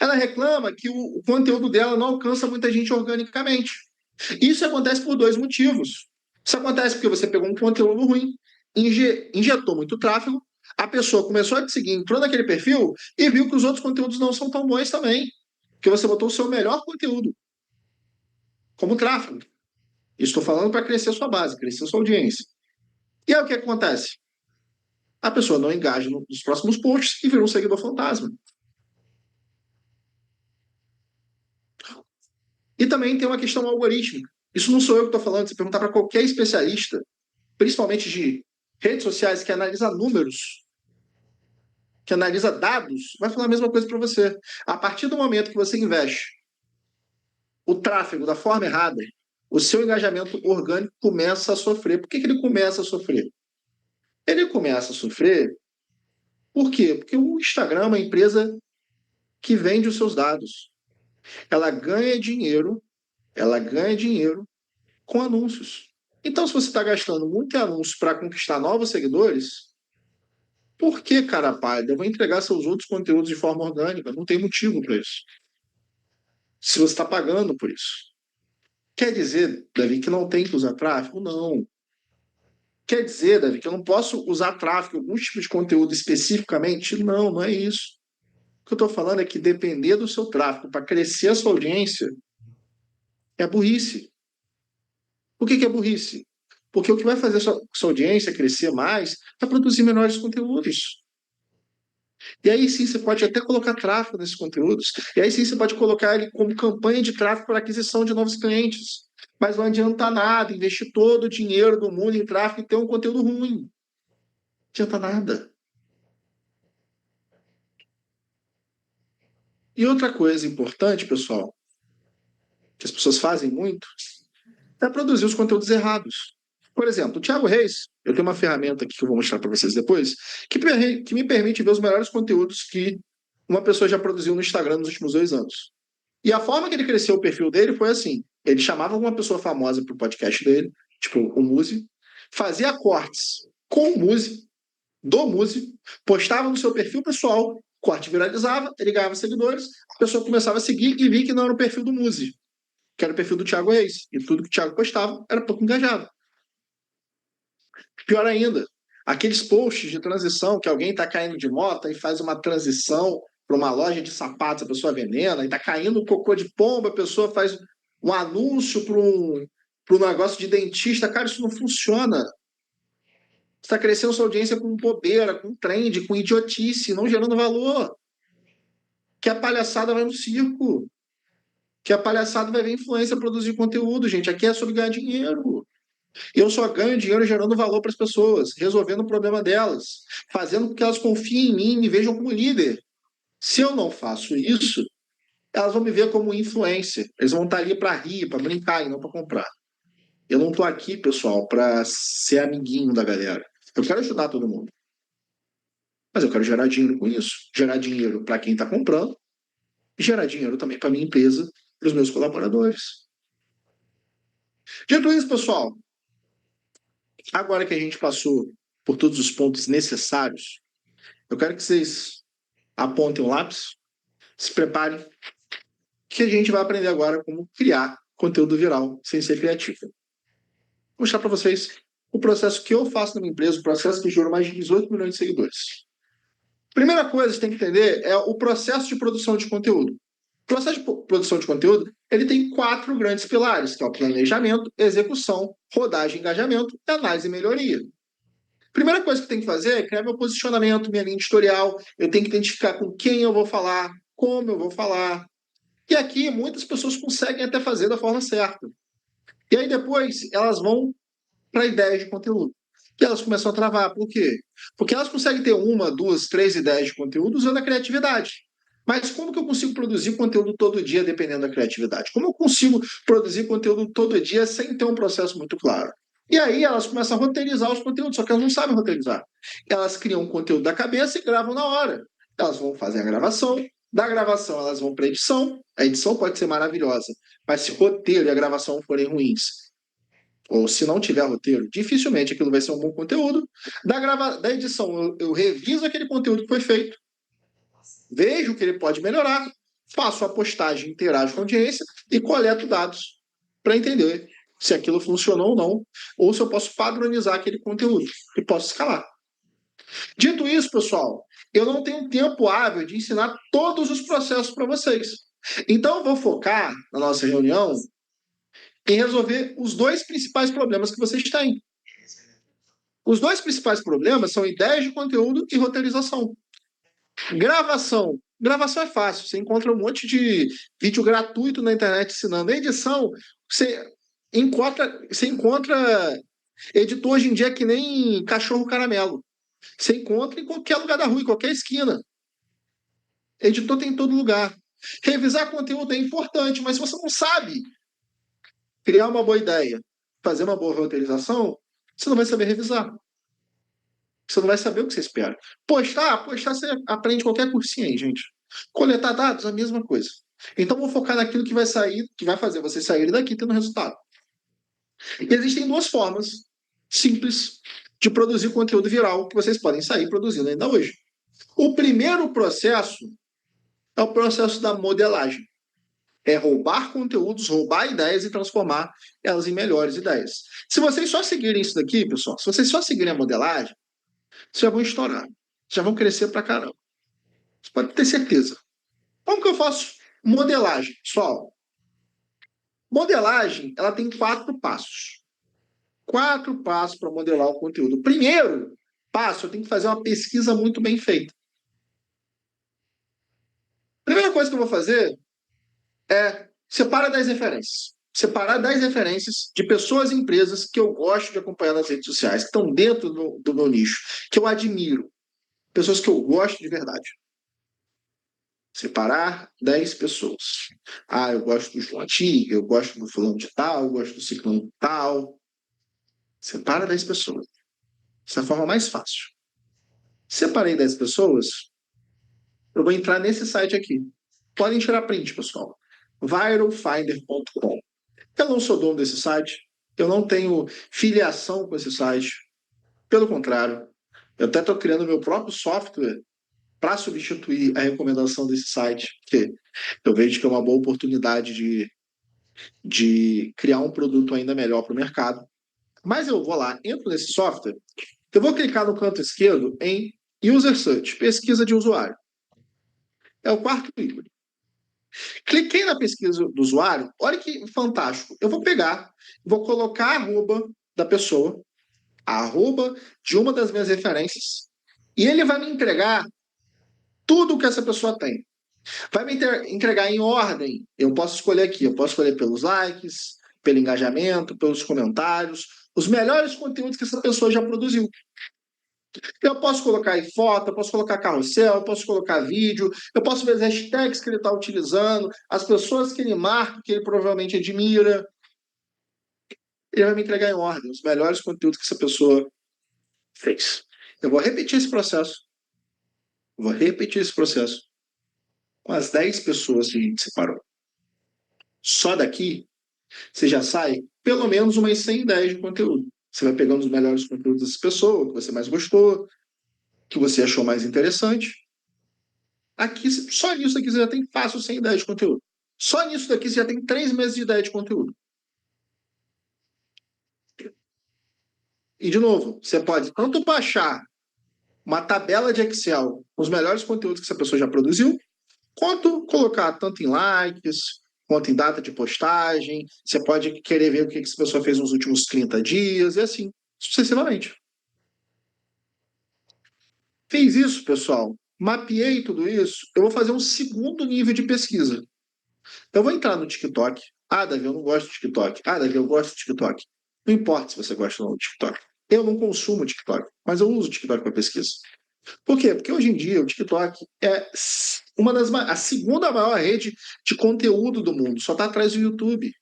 Ela reclama que o conteúdo dela não alcança muita gente organicamente. Isso acontece por dois motivos. Isso acontece porque você pegou um conteúdo ruim, injetou muito tráfego, a pessoa começou a te seguir, entrou naquele perfil e viu que os outros conteúdos não são tão bons também. Porque você botou o seu melhor conteúdo como tráfego. Estou falando para crescer a sua base, crescer a sua audiência. E aí o que acontece? A pessoa não engaja nos próximos posts e vira um seguidor fantasma. E também tem uma questão algorítmica. Isso não sou eu que estou falando, se perguntar para qualquer especialista, principalmente de redes sociais que analisa números, que analisa dados, vai falar a mesma coisa para você. A partir do momento que você investe o tráfego da forma errada, o seu engajamento orgânico começa a sofrer. Por que ele começa a sofrer? Ele começa a sofrer por quê? Porque o Instagram é uma empresa que vende os seus dados. Ela ganha dinheiro, ela ganha dinheiro com anúncios. Então, se você está gastando muito em anúncios para conquistar novos seguidores, por que, cara pálida? Eu vou entregar seus outros conteúdos de forma orgânica. Não tem motivo para isso. Se você está pagando por isso. Quer dizer, Davi, que não tem que usar tráfego? Não. Quer dizer, Davi, que eu não posso usar tráfego, algum tipo de conteúdo especificamente? Não, não é isso. O que eu estou falando é que depender do seu tráfego para crescer a sua audiência é burrice. Por que é burrice? Porque o que vai fazer a sua audiência crescer mais é produzir melhores conteúdos. E aí sim você pode até colocar tráfego nesses conteúdos. E aí sim você pode colocar ele como campanha de tráfego para aquisição de novos clientes. Mas não adianta nada investir todo o dinheiro do mundo em tráfego e ter um conteúdo ruim. Não adianta nada. E outra coisa importante, pessoal, que as pessoas fazem muito, é produzir os conteúdos errados. Por exemplo, o Thiago Reis, eu tenho uma ferramenta aqui que eu vou mostrar para vocês depois, que me permite ver os melhores conteúdos que uma pessoa já produziu no Instagram nos últimos 2 anos. E a forma que ele cresceu o perfil dele foi assim: ele chamava uma pessoa famosa para o podcast dele, tipo o Muzi, fazia cortes com o Muzi, do Muzi, postava no seu perfil pessoal, corte viralizava, ele ganhava seguidores, a pessoa começava a seguir e via que não era o perfil do Muzi, que era o perfil do Thiago Reis. E tudo que o Thiago postava era pouco engajado. Pior ainda, aqueles posts de transição que alguém está caindo de moto e faz uma transição para uma loja de sapatos, a pessoa vendendo, e está caindo um cocô de pomba, a pessoa faz um anúncio para um negócio de dentista. Cara, isso não funciona. Você está crescendo sua audiência com bobeira, com trend, com idiotice, não gerando valor. Que a palhaçada vai no circo. Que a palhaçada vai ver influência produzir conteúdo, gente. Aqui é sobre ganhar dinheiro. Eu só ganho dinheiro gerando valor para as pessoas, resolvendo o problema delas, fazendo com que elas confiem em mim e me vejam como líder. Se eu não faço isso, elas vão me ver como influencer. Eles vão estar ali para rir, para brincar e não para comprar. Eu não estou aqui, pessoal, para ser amiguinho da galera. Eu quero ajudar todo mundo. Mas eu quero gerar dinheiro com isso. Gerar dinheiro para quem está comprando e gerar dinheiro também para a minha empresa, para os meus colaboradores. Dito isso, pessoal, agora que a gente passou por todos os pontos necessários, eu quero que vocês apontem o lápis, se preparem, que a gente vai aprender agora como criar conteúdo viral sem ser criativo. Vou mostrar para vocês o processo que eu faço na minha empresa, o processo que gera mais de 18 milhões de seguidores. Primeira coisa que você tem que entender é o processo de produção de conteúdo. O processo de produção de conteúdo ele tem 4 grandes pilares, que é o planejamento, execução, rodagem, engajamento e análise e melhoria. Primeira coisa que eu tenho que fazer é criar meu posicionamento, minha linha editorial. Eu tenho que identificar com quem eu vou falar, como eu vou falar. E aqui muitas pessoas conseguem até fazer da forma certa. E aí depois elas vão para ideias de conteúdo. E elas começam a travar. Por quê? Porque elas conseguem ter 1, 2, 3 ideias de conteúdo usando a criatividade. Mas como que eu consigo produzir conteúdo todo dia dependendo da criatividade? Como eu consigo produzir conteúdo todo dia sem ter um processo muito claro? E aí elas começam a roteirizar os conteúdos, só que elas não sabem roteirizar. Elas criam um conteúdo da cabeça e gravam na hora. Elas vão fazer a gravação, da gravação elas vão para a edição. A edição pode ser maravilhosa, mas se o roteiro e a gravação forem ruins, ou se não tiver roteiro, dificilmente aquilo vai ser um bom conteúdo. Da edição, eu reviso aquele conteúdo que foi feito, vejo o que ele pode melhorar, faço a postagem, interajo com a audiência e coleto dados para entender se aquilo funcionou ou não, ou se eu posso padronizar aquele conteúdo e posso escalar. Dito isso, pessoal, eu não tenho tempo hábil de ensinar todos os processos para vocês. Então, eu vou focar na nossa reunião em resolver os 2 principais problemas que vocês têm. Os 2 principais problemas são ideias de conteúdo e roteirização. Gravação. Gravação é fácil. Você encontra um monte de vídeo gratuito na internet ensinando. Edição, você encontra editor hoje em dia que nem cachorro caramelo. Você encontra em qualquer lugar da rua, em qualquer esquina. Editor tem em todo lugar. Revisar conteúdo é importante, mas se você não sabe criar uma boa ideia, fazer uma boa roteirização, você não vai saber revisar. Você não vai saber o que você espera. Postar você aprende qualquer cursinho aí, gente. Coletar dados, a mesma coisa. Então, vou focar naquilo que vai sair, que vai fazer você sair daqui tendo resultado. E existem 2 formas simples de produzir conteúdo viral que vocês podem sair produzindo ainda hoje. O primeiro processo é o processo da modelagem. É roubar conteúdos, roubar ideias e transformar elas em melhores ideias. Se vocês só seguirem isso daqui, pessoal, se vocês só seguirem a modelagem, vocês já vão estourar. Já vão crescer pra caramba. Você pode ter certeza. Como que eu faço modelagem, pessoal? Modelagem, ela tem 4 passos. 4 passos para modelar o conteúdo. Primeiro passo, eu tenho que fazer uma pesquisa muito bem feita. Primeira coisa que eu vou fazer é separar 10 referências. Separar 10 referências de pessoas e empresas que eu gosto de acompanhar nas redes sociais, que estão dentro do meu nicho, que eu admiro. Pessoas que eu gosto de verdade. Separar 10 pessoas. Ah, eu gosto do João Antiga, eu gosto do fulano de tal, eu gosto do ciclano de tal. Separa 10 pessoas. Essa é a forma mais fácil. Separei 10 pessoas, eu vou entrar nesse site aqui. Podem tirar print, pessoal. viralfinder.com. Eu não sou dono desse site, eu não tenho filiação com esse site. Pelo contrário, eu até estou criando meu próprio software para substituir a recomendação desse site, porque eu vejo que é uma boa oportunidade de criar um produto ainda melhor para o mercado. Mas eu vou lá, entro nesse software, eu vou clicar no canto esquerdo em User Search, pesquisa de usuário. É o 4º ícone. Cliquei na pesquisa do usuário, olha que fantástico. Eu vou pegar, vou colocar a arroba da pessoa, a arroba de uma das minhas referências, e ele vai me entregar tudo que essa pessoa tem. Vai me entregar em ordem. Eu posso escolher aqui, eu posso escolher pelos likes, pelo engajamento, pelos comentários, os melhores conteúdos que essa pessoa já produziu. Eu posso colocar aí foto, eu posso colocar carrossel, eu posso colocar vídeo, eu posso ver as hashtags que ele está utilizando, as pessoas que ele marca, que ele provavelmente admira. Ele vai me entregar em ordem os melhores conteúdos que essa pessoa fez. Eu vou repetir esse processo. Vou repetir esse processo com as 10 pessoas que a gente separou. Só daqui, você já sai pelo menos umas 100 ideias de conteúdo. Você vai pegando os melhores conteúdos dessa pessoa, que você mais gostou, que você achou mais interessante. Aqui, só nisso aqui você já tem fácil 100 ideias de conteúdo. Só nisso daqui você já tem 3 meses de ideia de conteúdo. E, de novo, você pode tanto baixar uma tabela de Excel com os melhores conteúdos que essa pessoa já produziu, quanto colocar tanto em likes, quanto em data de postagem. Você pode querer ver o que essa pessoa fez nos últimos 30 dias, e assim, sucessivamente. Fiz isso, pessoal. Mapeei tudo isso. Eu vou fazer um segundo nível de pesquisa. Eu vou entrar no TikTok. Ah, Davi, eu não gosto do TikTok. Ah, Davi, eu gosto do TikTok. Não importa se você gosta ou não do TikTok. Eu não consumo TikTok, mas eu uso o TikTok para pesquisa. Por quê? Porque hoje em dia o TikTok é a segunda maior rede de conteúdo do mundo, só está atrás do YouTube.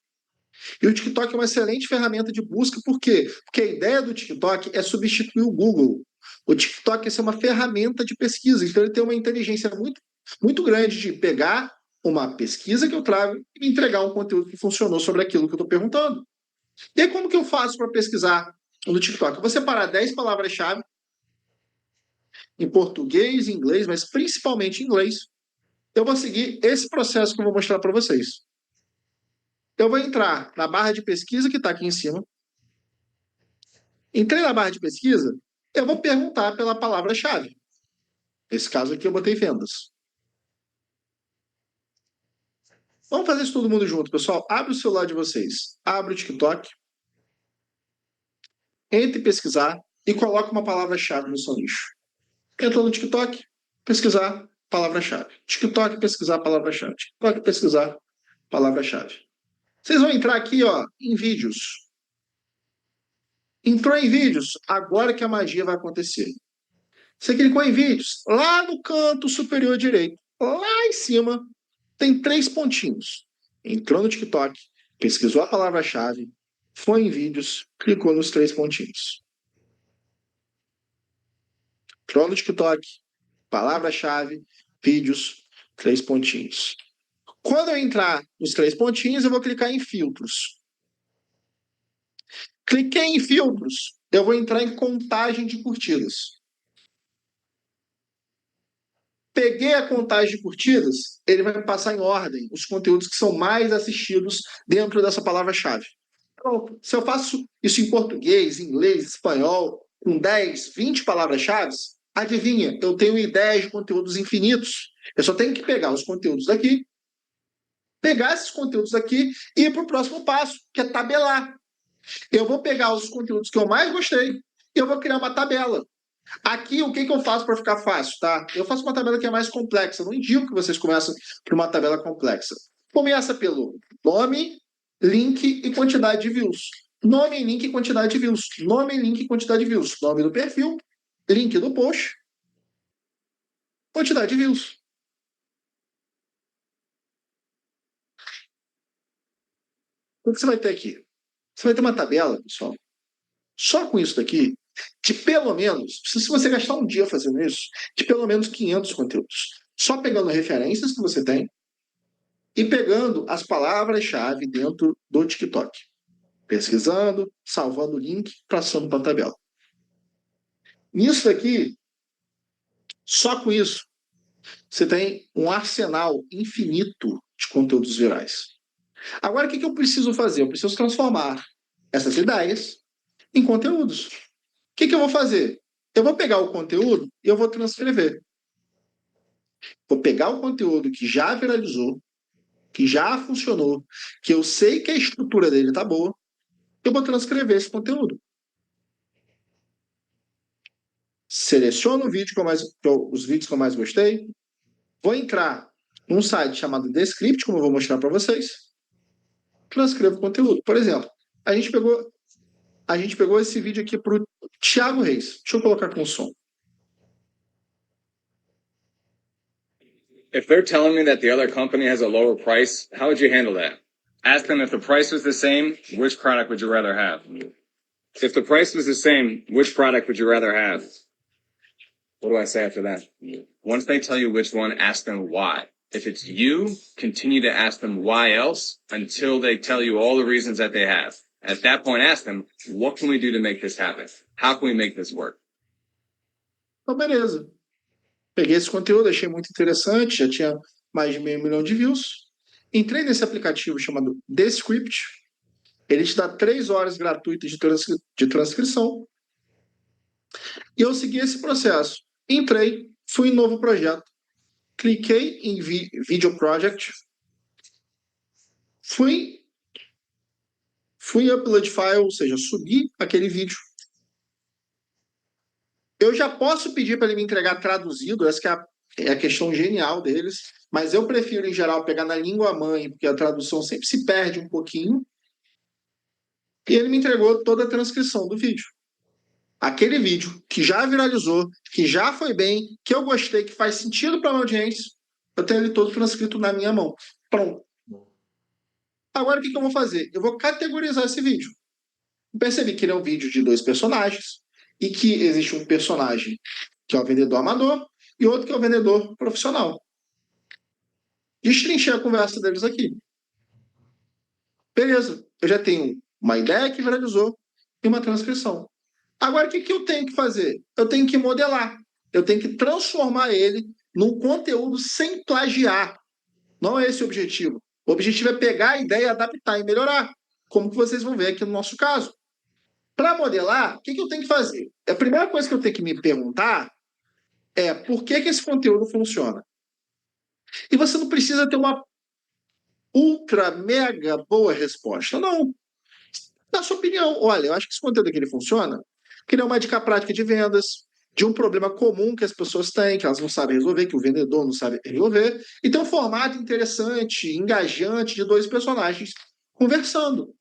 E o TikTok é uma excelente ferramenta de busca, por quê? Porque a ideia do TikTok é substituir o Google. O TikTok é ser uma ferramenta de pesquisa, então ele tem uma inteligência muito, muito grande de pegar uma pesquisa que eu trago e entregar um conteúdo que funcionou sobre aquilo que eu estou perguntando. E aí, como que eu faço para pesquisar no TikTok? Eu vou separar 10 palavras-chave em português, em inglês, mas principalmente em inglês. Eu vou seguir esse processo que eu vou mostrar para vocês. Eu vou entrar na barra de pesquisa que está aqui em cima. Entrei na barra de pesquisa, eu vou perguntar pela palavra-chave. Nesse caso aqui eu botei vendas. Vamos fazer isso todo mundo junto, pessoal. Abre o celular de vocês, abre o TikTok, entre pesquisar e coloque uma palavra-chave no seu nicho. Entrou no TikTok, pesquisar, palavra-chave. TikTok, pesquisar, palavra-chave. TikTok, pesquisar, palavra-chave. Vocês vão entrar aqui, ó, em vídeos. Entrou em vídeos, agora que a magia vai acontecer. Você clicou em vídeos, lá no canto superior direito, lá em cima, tem 3 pontinhos. Entrou no TikTok, pesquisou a palavra-chave, foi em vídeos, clicou nos 3 pontinhos. Entrou no TikTok, palavra-chave, vídeos, 3 pontinhos. Quando eu entrar nos 3 pontinhos, eu vou clicar em filtros. Cliquei em filtros, eu vou entrar em contagem de curtidas. Peguei a contagem de curtidas, ele vai passar em ordem os conteúdos que são mais assistidos dentro dessa palavra-chave. Então, se eu faço isso em português, inglês, espanhol, com 10, 20 palavras-chave, adivinha, eu tenho ideias de conteúdos infinitos. Eu só tenho que pegar os conteúdos daqui, pegar esses conteúdos aqui e ir para o próximo passo, que é tabelar. Eu vou pegar os conteúdos que eu mais gostei e eu vou criar uma tabela. Aqui, o que eu faço para ficar fácil, tá? Eu faço uma tabela que é mais complexa. Eu não indico que vocês comecem por uma tabela complexa. Começa pelo nome, link e quantidade de views. Nome, link e quantidade de views. Nome, link e quantidade de views. Nome do perfil, link do post, quantidade de views. O que você vai ter aqui? Você vai ter uma tabela, pessoal, só com isso daqui, de pelo menos, se você gastar um dia fazendo isso, de pelo menos 500 conteúdos. Só pegando referências que você tem e pegando as palavras-chave dentro do TikTok. Pesquisando, salvando o link, passando para a tabela. Nisso daqui, só com isso, você tem um arsenal infinito de conteúdos virais. Agora, o que eu preciso fazer? Eu preciso transformar essas ideias em conteúdos. O que eu vou fazer? Eu vou pegar o conteúdo e eu vou transcrever. Vou pegar o conteúdo que já viralizou, que já funcionou, que eu sei que a estrutura dele está boa, eu vou transcrever esse conteúdo. Seleciono o vídeo os vídeos que eu mais gostei, vou entrar num site chamado Descript, como eu vou mostrar para vocês, transcrevo o conteúdo. Por exemplo, a gente pegou esse vídeo aqui para o Thiago Reis. Deixa eu colocar com o som. If they're telling me that the other company has a lower price, how would you handle that? Ask them if the price was the same, which product would you rather have? If the price was the same, which product would you rather have? What do I say after that? Once they tell you which one, ask them why. If it's you, continue to ask them why else until they tell you all the reasons that they have. At that point, ask them, what can we do to make this happen? How can we make this work? Então, beleza. Peguei esse conteúdo, achei muito interessante, já tinha mais de 500 mil de views. Entrei nesse aplicativo chamado Descript. Ele te dá 3 horas gratuitas de transcrição. E eu segui esse processo. Entrei, fui em novo projeto. Cliquei em Video Project. Fui em Upload File, ou seja, subi aquele vídeo. Eu já posso pedir para ele me entregar traduzido, essa que é a questão genial deles, mas eu prefiro, em geral, pegar na língua mãe, porque a tradução sempre se perde um pouquinho. E ele me entregou toda a transcrição do vídeo. Aquele vídeo que já viralizou, que já foi bem, que eu gostei, que faz sentido para a audiência, eu tenho ele todo transcrito na minha mão. Pronto. Agora o que eu vou fazer? Eu vou categorizar esse vídeo. Percebi que ele é um vídeo de 2 personagens e que existe um personagem que é o vendedor amador e outro que é o vendedor profissional. Destrinchei a conversa deles aqui. Beleza, eu já tenho uma ideia que viralizou e uma transcrição. Agora, o que eu tenho que fazer? Eu tenho que modelar. Eu tenho que transformar ele num conteúdo sem plagiar. Não é esse o objetivo. O objetivo é pegar a ideia, adaptar e melhorar, como que vocês vão ver aqui no nosso caso. Para modelar, o que eu tenho que fazer? A primeira coisa que eu tenho que me perguntar é por que esse conteúdo funciona. E você não precisa ter uma ultra, mega boa resposta. Não. Na sua opinião, olha, eu acho que esse conteúdo aqui ele funciona, que ele é uma dica prática de vendas, de um problema comum que as pessoas têm, que elas não sabem resolver, que o vendedor não sabe resolver, e tem um formato interessante, engajante, de 2 personagens conversando.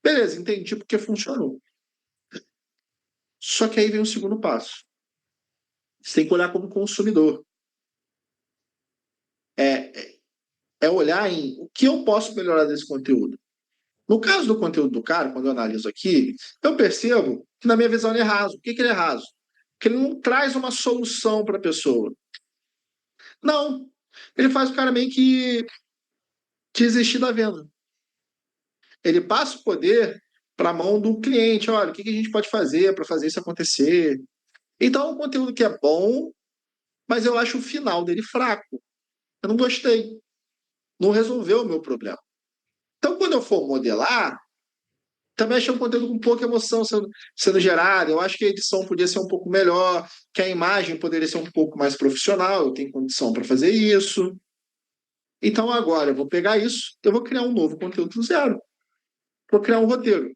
Beleza, entendi porque funcionou. Só que aí vem o segundo passo. Você tem que olhar como consumidor. É olhar em o que eu posso melhorar desse conteúdo. No caso do conteúdo do cara, quando eu analiso aqui, eu percebo que, na minha visão, ele é raso. Por que ele é raso? Porque ele não traz uma solução para a pessoa. Não. Ele faz o cara meio que desistir da venda. Ele passa o poder para a mão do cliente. Olha, o que a gente pode fazer para fazer isso acontecer? Então, é um conteúdo que é bom, mas eu acho o final dele fraco. Eu não gostei. Não resolveu o meu problema. Então, quando eu for modelar, também achei um conteúdo com pouca emoção sendo gerado. Eu acho que a edição podia ser um pouco melhor, que a imagem poderia ser um pouco mais profissional. Eu tenho condição para fazer isso. Então, agora, eu vou pegar isso, eu vou criar um novo conteúdo do zero. Vou criar um roteiro.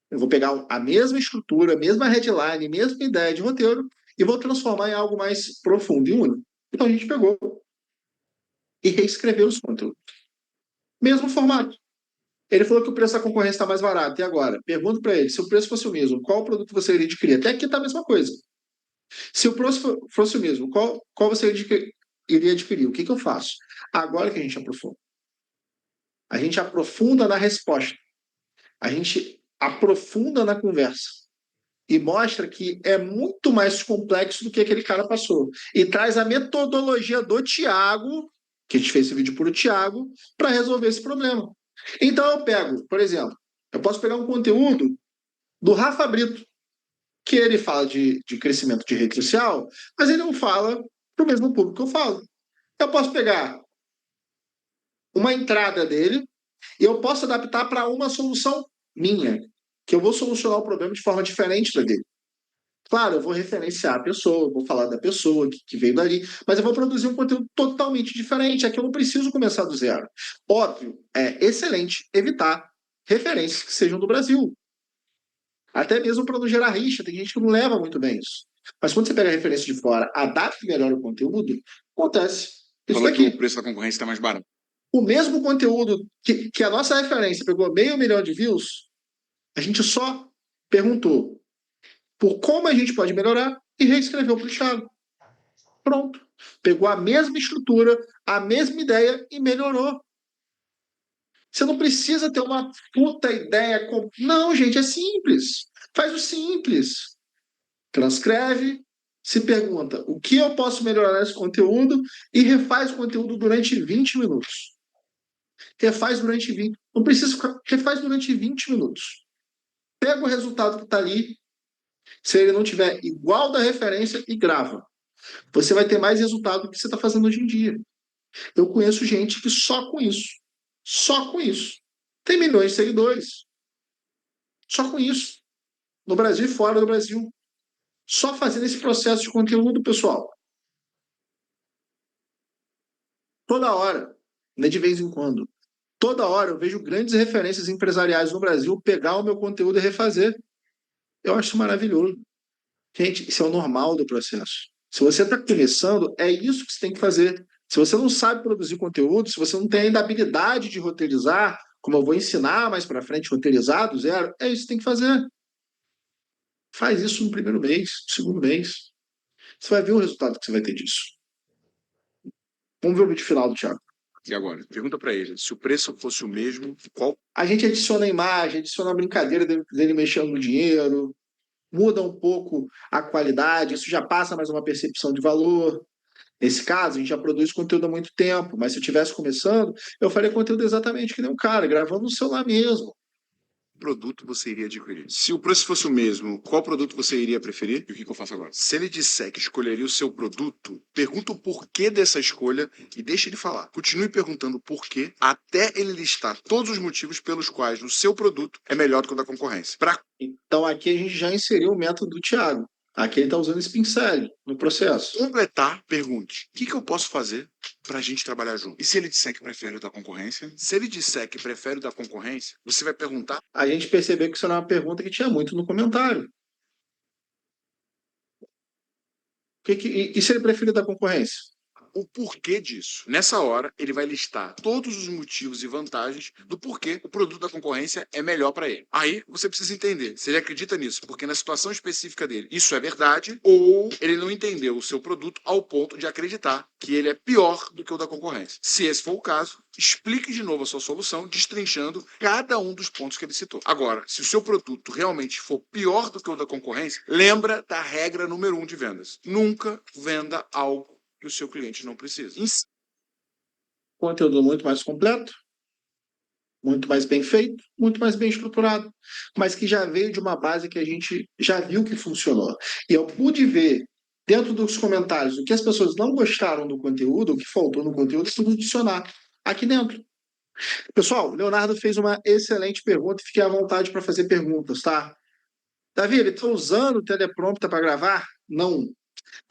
Eu vou pegar a mesma estrutura, a mesma headline, a mesma ideia de roteiro e vou transformar em algo mais profundo e único. Então, a gente pegou e reescreveu os conteúdos. Mesmo formato. Ele falou que o preço da concorrência está mais barato. E agora? Pergunto para ele, se o preço fosse o mesmo, qual produto você iria adquirir? Até aqui está a mesma coisa. Se o preço fosse o mesmo, qual você iria adquirir? O que eu faço? Agora que a gente aprofunda. A gente aprofunda na resposta. A gente aprofunda na conversa. E mostra que é muito mais complexo do que aquele cara passou. E traz a metodologia do Tiago, que a gente fez esse vídeo para o Tiago, para resolver esse problema. Então eu pego, por exemplo, eu posso pegar um conteúdo do Rafa Brito, que ele fala de crescimento de rede social, mas ele não fala para o mesmo público que eu falo. Eu posso pegar uma entrada dele e eu posso adaptar para uma solução minha, que eu vou solucionar o problema de forma diferente da dele. Claro, eu vou referenciar a pessoa, vou falar da pessoa que veio dali, mas eu vou produzir um conteúdo totalmente diferente. Aqui eu não preciso começar do zero. Óbvio, é excelente evitar referências que sejam do Brasil. Até mesmo para não gerar rixa, tem gente que não leva muito bem isso. Mas quando você pega a referência de fora, adapta melhor o conteúdo, acontece isso Falou que daqui. o preço da concorrência está mais barato. O mesmo conteúdo que a nossa referência pegou 500 mil de views, a gente só perguntou por como a gente pode melhorar e reescreveu para o Thiago. Pronto. Pegou a mesma estrutura, a mesma ideia e melhorou. Você não precisa ter uma puta ideia. Não, gente, é simples. Faz o simples. Transcreve, se pergunta o que eu posso melhorar nesse conteúdo e refaz o conteúdo durante 20 minutos. Refaz durante 20. Não precisa ficar. Refaz durante 20 minutos. Pega o resultado que está ali. Se ele não tiver igual da referência, e grava. Você vai ter mais resultado do que você está fazendo hoje em dia. Eu conheço gente que só com isso, tem milhões de seguidores. Só com isso. No Brasil e fora do Brasil. Só fazendo esse processo de conteúdo, pessoal. Toda hora. Não é de vez em quando. Toda hora eu vejo grandes referências empresariais no Brasil pegar o meu conteúdo e refazer. Eu acho isso maravilhoso. Gente, isso é o normal do processo. Se você está começando, é isso que você tem que fazer. Se você não sabe produzir conteúdo, se você não tem ainda a habilidade de roteirizar, como eu vou ensinar mais para frente, roteirizar do zero, é isso que tem que fazer. Faz isso no primeiro mês, no segundo mês. Você vai ver o resultado que você vai ter disso. Vamos ver o vídeo final do Thiago. E agora, pergunta para ele, se o preço fosse o mesmo, qual... A gente adiciona a imagem, adiciona a brincadeira dele mexendo no dinheiro, muda um pouco a qualidade, isso já passa mais uma percepção de valor. Nesse caso, a gente já produz conteúdo há muito tempo, mas se eu estivesse começando, eu faria conteúdo exatamente que nem um cara, gravando no celular mesmo. produto você iria adquirir? Se o preço fosse o mesmo, qual produto você iria preferir? E o que eu faço agora? Se ele disser que escolheria o seu produto, pergunta o porquê dessa escolha e deixe ele falar. Continue perguntando o porquê até ele listar todos os motivos pelos quais o seu produto é melhor do que o da concorrência. Então aqui a gente já inseriu o método do Thiago. Aqui ele está usando esse pincel no processo. Completar, pergunte: o que eu posso fazer para a gente trabalhar junto? E se ele disser que prefere o da concorrência? Se ele disser que prefere o da concorrência, você vai perguntar. A gente percebeu que isso era uma pergunta que tinha muito no comentário. E se ele prefere da concorrência? O porquê disso. Nessa hora, ele vai listar todos os motivos e vantagens do porquê o produto da concorrência é melhor para ele. Aí você precisa entender se ele acredita nisso, porque na situação específica dele isso é verdade, ou ele não entendeu o seu produto ao ponto de acreditar que ele é pior do que o da concorrência. Se esse for o caso, explique de novo a sua solução, destrinchando cada um dos pontos que ele citou. Agora, se o seu produto realmente for pior do que o da concorrência, lembra da regra número 1 de vendas: nunca venda algo que o seu cliente não precisa. Conteúdo muito mais completo, muito mais bem feito, muito mais bem estruturado, mas que já veio de uma base que a gente já viu que funcionou. E eu pude ver dentro dos comentários o que as pessoas não gostaram do conteúdo, o que faltou no conteúdo, tudo adicionar aqui dentro. Pessoal, o Leonardo fez uma excelente pergunta e fiquei à vontade para fazer perguntas, tá? Davi, ele está usando o teleprompter para gravar? Não.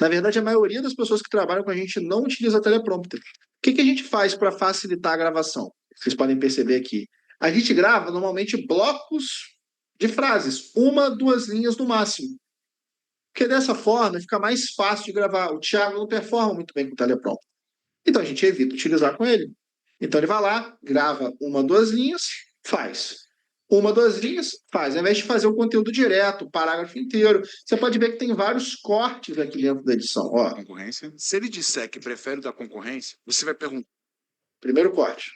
Na verdade, a maioria das pessoas que trabalham com a gente não utiliza teleprompter. O que a gente faz para facilitar a gravação? Vocês podem perceber aqui. A gente grava normalmente blocos de frases, uma, duas linhas no máximo. Porque dessa forma fica mais fácil de gravar. O Thiago não performa muito bem com o teleprompter. Então a gente evita utilizar com ele. Então ele vai lá, grava uma, duas linhas, faz. Uma, duas linhas, faz. Ao invés de fazer o conteúdo direto, o parágrafo inteiro, você pode ver que tem vários cortes aqui dentro da edição. Ó, Concorrência. Se ele disser que prefere o da concorrência, você vai perguntar primeiro corte.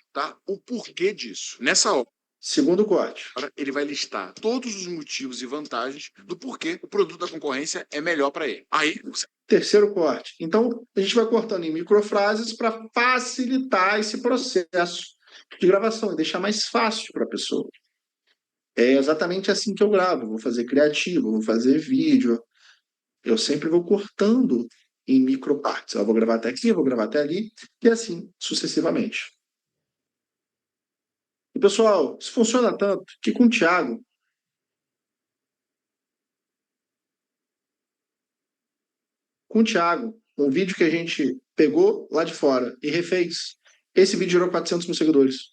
o porquê disso. Nessa hora, Segundo corte. ele vai listar todos os motivos e vantagens do porquê o produto da concorrência é melhor para ele. Aí, Terceiro corte. Então, a gente vai cortando em microfrases para facilitar esse processo de gravação e deixar mais fácil para a pessoa. É exatamente assim que eu gravo. Vou fazer criativo, vou fazer vídeo. Eu sempre vou cortando em micropartes. Eu vou gravar até aqui, eu vou gravar até ali, e assim sucessivamente. E, pessoal, isso funciona tanto que com o Thiago, um vídeo que a gente pegou lá de fora e refez, esse vídeo gerou 400 mil seguidores,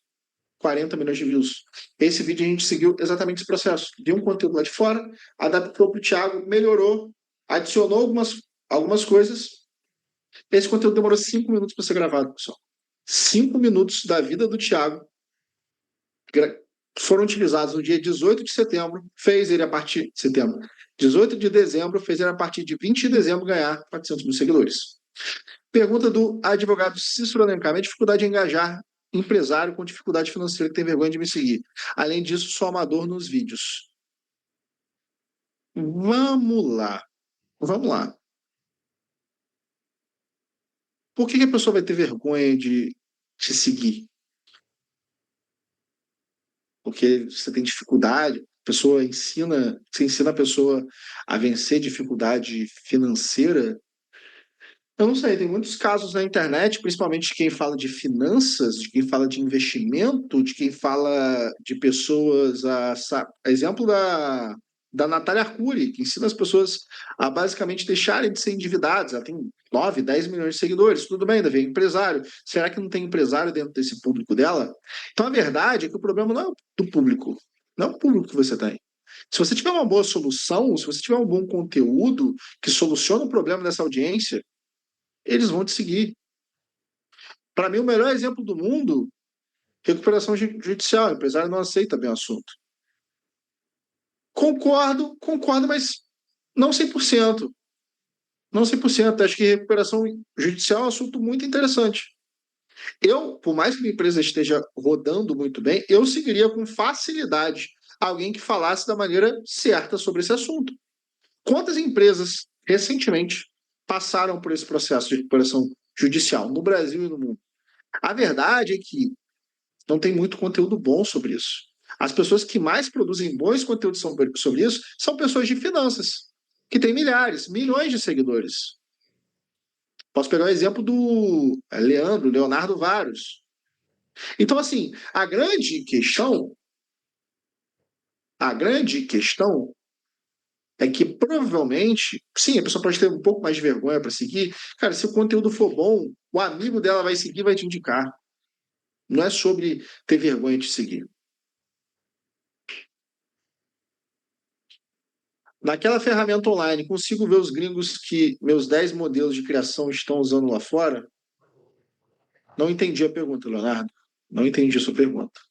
40 milhões de views. Esse vídeo a gente seguiu exatamente esse processo. Deu um conteúdo lá de fora, adaptou para o Thiago, melhorou, adicionou algumas coisas. Esse conteúdo demorou 5 minutos para ser gravado, pessoal. 5 minutos da vida do Thiago foram utilizados no dia 18 de setembro, fez ele a partir de setembro. 18 de dezembro, fez ele a partir de 20 de dezembro ganhar 400 mil seguidores. Pergunta do advogado Cícero Alencar: minha dificuldade de engajar empresário com dificuldade financeira que tem vergonha de me seguir. Além disso, sou amador nos vídeos. Vamos lá. Vamos lá. Por que a pessoa vai ter vergonha de te seguir? Porque você tem dificuldade, você ensina a pessoa a vencer dificuldade financeira. Eu não sei, tem muitos casos na internet, principalmente de quem fala de finanças, de quem fala de investimento, de quem fala de pessoas, exemplo da Natália Arcuri, que ensina as pessoas a basicamente deixarem de ser endividadas. Ela tem 9, 10 milhões de seguidores, tudo bem, Davi, é empresário. Será que não tem empresário dentro desse público dela? Então a verdade é que o problema não é do público, não é o público que você tem. Se você tiver uma boa solução, se você tiver um bom conteúdo que soluciona o problema dessa audiência, eles vão te seguir. Para mim, o melhor exemplo do mundo, recuperação judicial. O empresário não aceita bem o assunto. Concordo, mas não 100%. Não 100%. Acho que recuperação judicial é um assunto muito interessante. Por mais que minha empresa esteja rodando muito bem, eu seguiria com facilidade alguém que falasse da maneira certa sobre esse assunto. Quantas empresas recentemente passaram por esse processo de recuperação judicial no Brasil e no mundo? A verdade é que não tem muito conteúdo bom sobre isso. As pessoas que mais produzem bons conteúdos sobre isso são pessoas de finanças, que têm milhares, milhões de seguidores. Posso pegar o exemplo do Leonardo Varos. Então, assim, a grande questão é que provavelmente, sim, a pessoa pode ter um pouco mais de vergonha para seguir. Cara, se o conteúdo for bom, o amigo dela vai seguir, vai te indicar. Não é sobre ter vergonha de seguir. Naquela ferramenta online, consigo ver os gringos que meus 10 modelos de criação estão usando lá fora? Não entendi a pergunta, Leonardo. Não entendi a sua pergunta.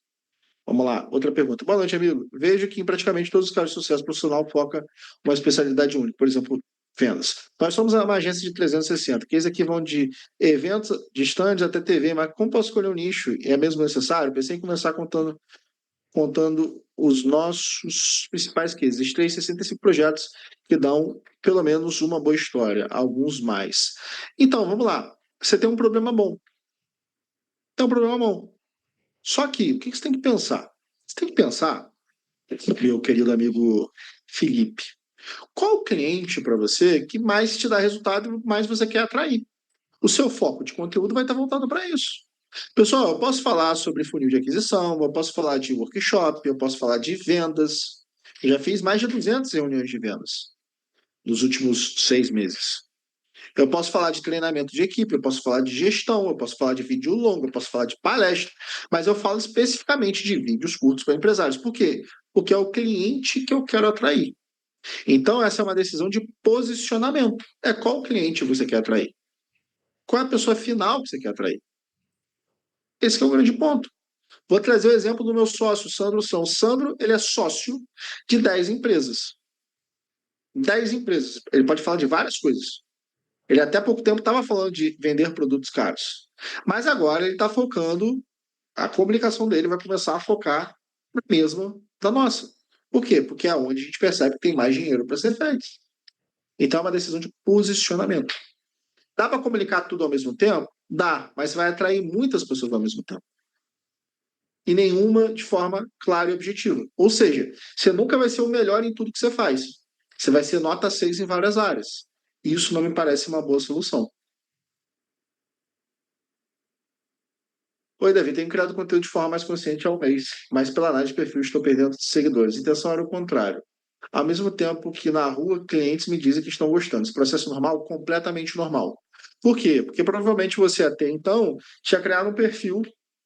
Vamos lá, outra pergunta. Boa noite, amigo. Vejo que em praticamente todos os casos de sucesso profissional foca uma especialidade única, por exemplo, vendas. Nós somos uma agência de 360, que esses aqui vão de eventos, de stands até TV, mas como posso escolher um nicho? É mesmo necessário? Pensei em começar contando os nossos principais cases. Existem 65 projetos que dão pelo menos uma boa história, alguns mais. Então, vamos lá. Você tem um problema bom. Tem um problema bom. Só que, o que você tem que pensar? Você tem que pensar, meu querido amigo Felipe, qual o cliente para você que mais te dá resultado e mais você quer atrair? O seu foco de conteúdo vai estar voltado para isso. Pessoal, eu posso falar sobre funil de aquisição, eu posso falar de workshop, eu posso falar de vendas. Eu já fiz mais de 200 reuniões de vendas nos últimos 6 meses. Eu posso falar de treinamento de equipe, eu posso falar de gestão, eu posso falar de vídeo longo, eu posso falar de palestra, mas eu falo especificamente de vídeos curtos para empresários. Por quê? Porque é o cliente que eu quero atrair. Então, essa é uma decisão de posicionamento. É qual cliente você quer atrair? Qual é a pessoa final que você quer atrair? Esse é o grande ponto. Vou trazer o exemplo do meu sócio, Sandro São. Sandro, ele é sócio de 10 empresas. 10 empresas. Ele pode falar de várias coisas. Ele até pouco tempo estava falando de vender produtos caros. Mas agora ele está focando, a comunicação dele vai começar a focar na mesma da nossa. Por quê? Porque é onde a gente percebe que tem mais dinheiro para ser feito. Então é uma decisão de posicionamento. Dá para comunicar tudo ao mesmo tempo? Dá, mas vai atrair muitas pessoas ao mesmo tempo. E nenhuma de forma clara e objetiva. Ou seja, você nunca vai ser o melhor em tudo que você faz. Você vai ser nota 6 em várias áreas. Isso não me parece uma boa solução. Oi, Davi, tenho criado conteúdo de forma mais consciente ao mês, mas pela análise de perfil estou perdendo seguidores. A intenção era o contrário. Ao mesmo tempo que na rua clientes me dizem que estão gostando. Esse processo normal? Completamente normal. Por quê? Porque provavelmente você até então tinha criado um perfil.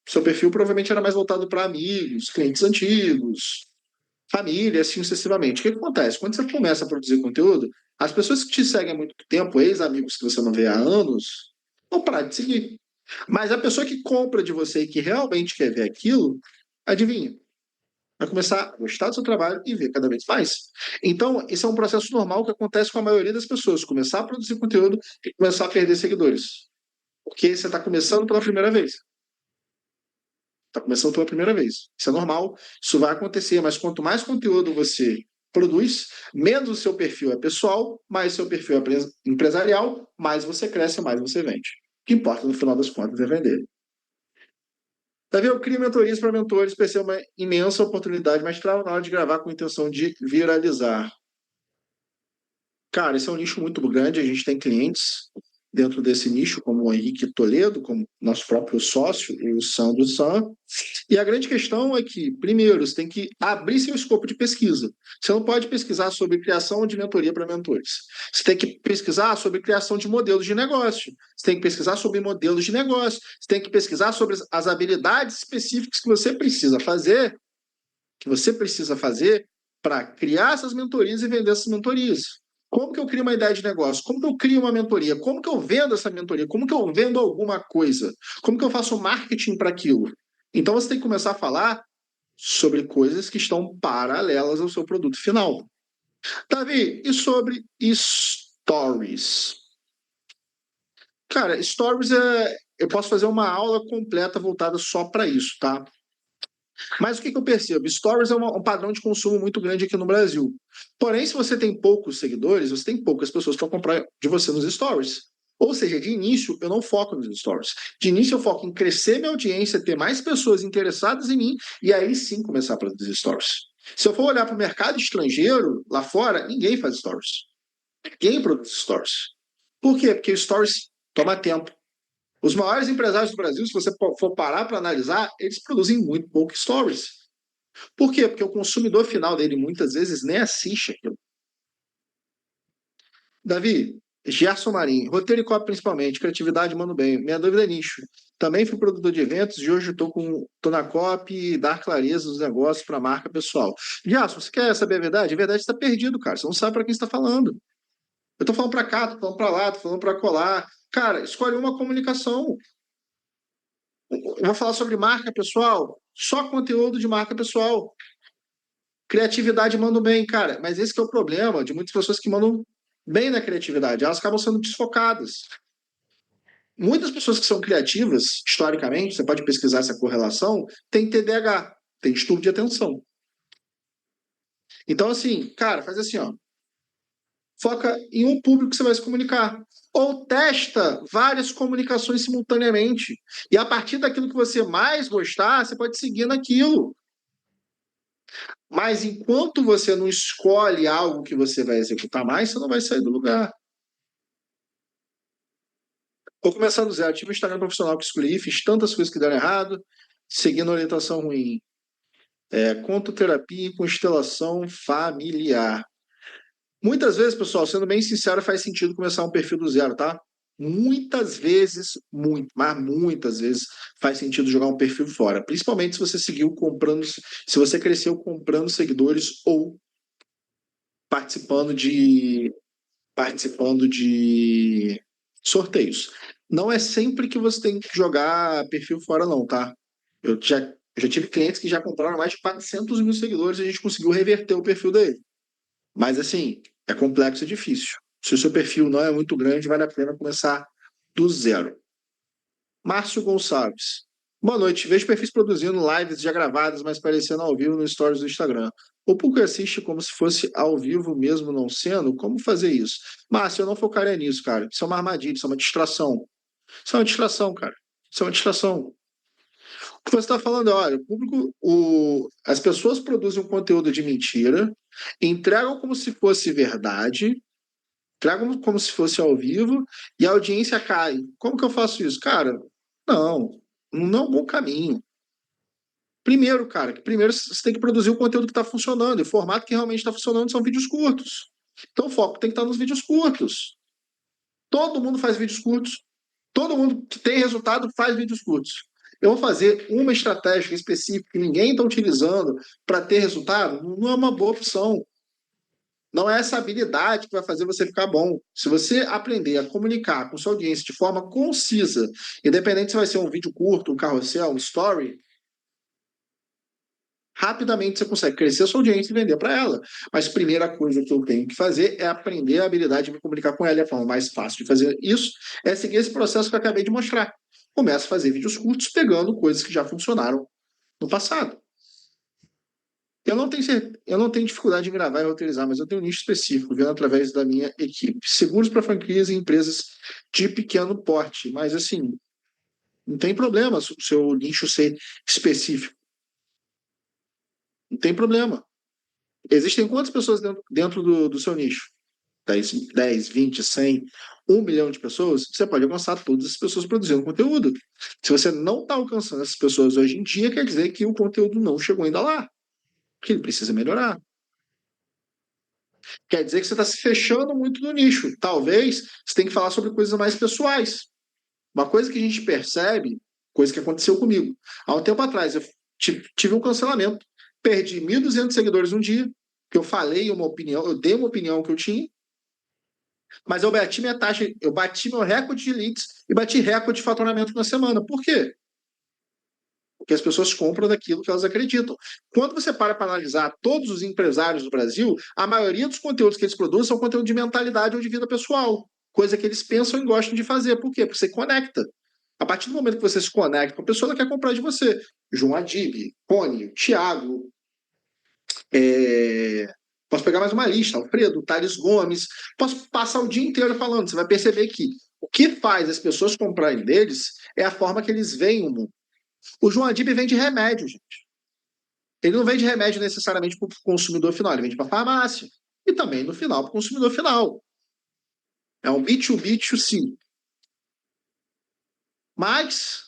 Seu perfil provavelmente era mais voltado para amigos, clientes antigos, família, assim sucessivamente. O que acontece? Quando você começa a produzir conteúdo, as pessoas que te seguem há muito tempo, ex-amigos que você não vê há anos, vão parar de seguir. Mas a pessoa que compra de você e que realmente quer ver aquilo, adivinha? Vai começar a gostar do seu trabalho e ver cada vez mais. Então, isso é um processo normal que acontece com a maioria das pessoas. Começar a produzir conteúdo e começar a perder seguidores. Porque você está começando pela primeira vez. Está começando pela primeira vez. Isso é normal, isso vai acontecer, mas quanto mais conteúdo você produz, menos o seu perfil é pessoal, mais o seu perfil é empresarial, mais você cresce, mais você vende. O que importa no final das contas é vender. Davi, eu crio mentorias para mentores, percebo uma imensa oportunidade, mas trava na hora de gravar com a intenção de viralizar. Cara, esse é um nicho muito grande, a gente tem clientes. dentro desse nicho, como o Henrique Toledo, como nosso próprio sócio, e o Sandro San. E a grande questão é que, primeiro, você tem que abrir seu escopo de pesquisa. Você não pode pesquisar sobre criação de mentoria para mentores. Você tem que pesquisar sobre criação de modelos de negócio. Você tem que pesquisar sobre modelos de negócio. Você tem que pesquisar sobre as habilidades específicas que você precisa fazer para criar essas mentorias e vender essas mentorias. Como que eu crio uma ideia de negócio? Como que eu crio uma mentoria? Como que eu vendo essa mentoria? Como que eu vendo alguma coisa? Como que eu faço marketing para aquilo? Então você tem que começar a falar sobre coisas que estão paralelas ao seu produto final. Davi, e sobre stories? Cara, stories eu posso fazer uma aula completa voltada só para isso, tá? Mas o que eu percebo? Stories é um padrão de consumo muito grande aqui no Brasil. Porém, se você tem poucos seguidores, você tem poucas pessoas para comprar de você nos stories. Ou seja, de início, eu não foco nos stories. De início, eu foco em crescer minha audiência, ter mais pessoas interessadas em mim, e aí sim começar a produzir stories. Se eu for olhar para o mercado estrangeiro, lá fora, ninguém faz stories. Ninguém produz stories. Por quê? Porque stories toma tempo. Os maiores empresários do Brasil, se você for parar para analisar, eles produzem muito pouco stories. Por quê? Porque o consumidor final dele muitas vezes nem assiste aquilo. Davi, Gerson Marinho, roteiro e copy principalmente, criatividade, mando bem. Minha dúvida é nicho. Também fui produtor de eventos e hoje tô na copy e dar clareza dos negócios para a marca pessoal. Gerson, você quer saber a verdade? A verdade está perdido, cara. Você não sabe para quem está falando. Eu tô falando para cá, tô falando para lá, tô falando para colar. Cara, escolhe uma comunicação. Eu vou falar sobre marca pessoal, só conteúdo de marca pessoal. Criatividade manda bem, cara, mas esse que é o problema de muitas pessoas que mandam bem na criatividade, elas acabam sendo desfocadas. Muitas pessoas que são criativas, historicamente, você pode pesquisar essa correlação, tem TDAH, tem distúrbio de atenção. Então, assim, cara, faz assim, ó. Foca em um público que você vai se comunicar. Ou testa várias comunicações simultaneamente. E a partir daquilo que você mais gostar, você pode seguir naquilo. Mas enquanto você não escolhe algo que você vai executar mais, você não vai sair do lugar. Vou começar do zero. Tive um Instagram profissional que escolhi, fiz tantas coisas que deram errado, seguindo orientação ruim. Contoterapia e constelação familiar. Muitas vezes, pessoal, sendo bem sincero, faz sentido começar um perfil do zero, tá? Muitas vezes, mas muitas vezes faz sentido jogar um perfil fora. Principalmente se você seguiu comprando, se você cresceu comprando seguidores ou participando de sorteios. Não é sempre que você tem que jogar perfil fora, não, tá? Eu já tive clientes que já compraram mais de 400 mil seguidores e a gente conseguiu reverter o perfil dele. Mas, assim, é complexo e difícil. Se o seu perfil não é muito grande, vale a pena começar do zero. Márcio Gonçalves. Boa noite. Vejo perfis produzindo lives já gravadas, mas parecendo ao vivo no Stories do Instagram. O público assiste como se fosse ao vivo mesmo não sendo? Como fazer isso? Márcio, eu não focaria nisso, cara. Isso é uma armadilha, isso é uma distração. Isso é uma distração, cara. Isso é uma distração. O que você está falando é, olha, as pessoas produzem um conteúdo de mentira, entregam como se fosse verdade, entregam como se fosse ao vivo, e a audiência cai. Como que eu faço isso? Cara, não é um bom caminho. Primeiro, cara, primeiro você tem que produzir o conteúdo que está funcionando, e o formato que realmente está funcionando são vídeos curtos. Então o foco tem que estar nos vídeos curtos. Todo mundo faz vídeos curtos. Todo mundo que tem resultado faz vídeos curtos. Eu vou fazer uma estratégia específica que ninguém está utilizando para ter resultado? Não é uma boa opção. Não é essa habilidade que vai fazer você ficar bom. Se você aprender a comunicar com sua audiência de forma concisa, independente se vai ser um vídeo curto, um carrossel, um story, rapidamente você consegue crescer a sua audiência e vender para ela. Mas a primeira coisa que eu tenho que fazer é aprender a habilidade de me comunicar com ela. E a forma mais fácil de fazer isso é seguir esse processo que eu acabei de mostrar. Começa a fazer vídeos curtos pegando coisas que já funcionaram no passado. Eu não tenho dificuldade em gravar e roteirizar, mas eu tenho um nicho específico, vendo através da minha equipe. Seguros para franquias e empresas de pequeno porte. Mas, assim, não tem problema o seu nicho ser específico. Não tem problema. Existem quantas pessoas dentro do seu nicho? 10, 20, 100, 1 milhão de pessoas, você pode alcançar todas as pessoas produzindo conteúdo. Se você não está alcançando essas pessoas hoje em dia, quer dizer que o conteúdo não chegou ainda lá, que ele precisa melhorar. Quer dizer que você está se fechando muito no nicho. Talvez você tenha que falar sobre coisas mais pessoais. Uma coisa que a gente percebe, coisa que aconteceu comigo. Há um tempo atrás, eu tive um cancelamento. Perdi 1.200 seguidores um dia, que eu falei uma opinião, eu dei uma opinião que eu tinha, mas eu bati minha taxa, eu bati meu recorde de leads e bati recorde de faturamento na semana. Por quê? Porque as pessoas compram daquilo que elas acreditam. Quando você para analisar todos os empresários do Brasil, a maioria dos conteúdos que eles produzem são conteúdo de mentalidade ou de vida pessoal, coisa que eles pensam e gostam de fazer. Por quê? Porque você conecta. A partir do momento que você se conecta com a pessoa, ela quer comprar de você. João Adib, Cone, Thiago, posso pegar mais uma lista, Alfredo, Thales Gomes, posso passar o dia inteiro falando. Você vai perceber que o que faz as pessoas comprarem deles é a forma que eles veem o mundo. O João Adib vende remédio, gente. Ele não vende remédio necessariamente para o consumidor final, ele vende para a farmácia. E também, no final, para o consumidor final. É um B2B2C. Mas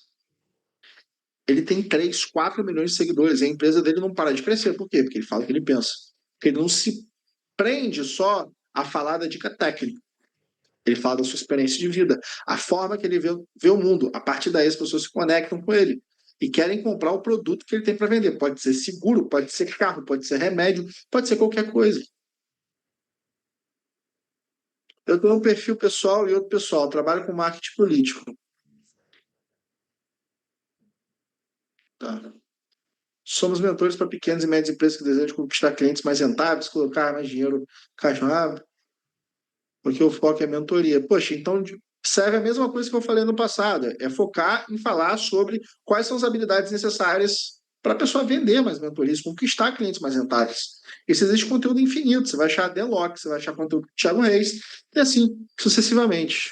ele tem 3, 4 milhões de seguidores e a empresa dele não para de crescer. Por quê? Porque ele fala o que ele pensa. Porque ele não se prende só a falar da dica técnica. Ele fala da sua experiência de vida, a forma que ele vê o mundo. A partir daí, as pessoas se conectam com ele e querem comprar o produto que ele tem para vender. Pode ser seguro, pode ser carro, pode ser remédio, pode ser qualquer coisa. Eu tenho um perfil pessoal e outro pessoal. Trabalho com marketing político. Tá? Somos mentores para pequenas e médias empresas que desejam conquistar clientes mais rentáveis, colocar mais dinheiro no caixa rápido, porque o foco é mentoria. Poxa, então serve a mesma coisa que eu falei no passado. É focar em falar sobre quais são as habilidades necessárias para a pessoa vender mais mentorias, conquistar clientes mais rentáveis. Isso existe conteúdo infinito. Você vai achar Deloc, você vai achar conteúdo do Thiago Reis, e assim sucessivamente.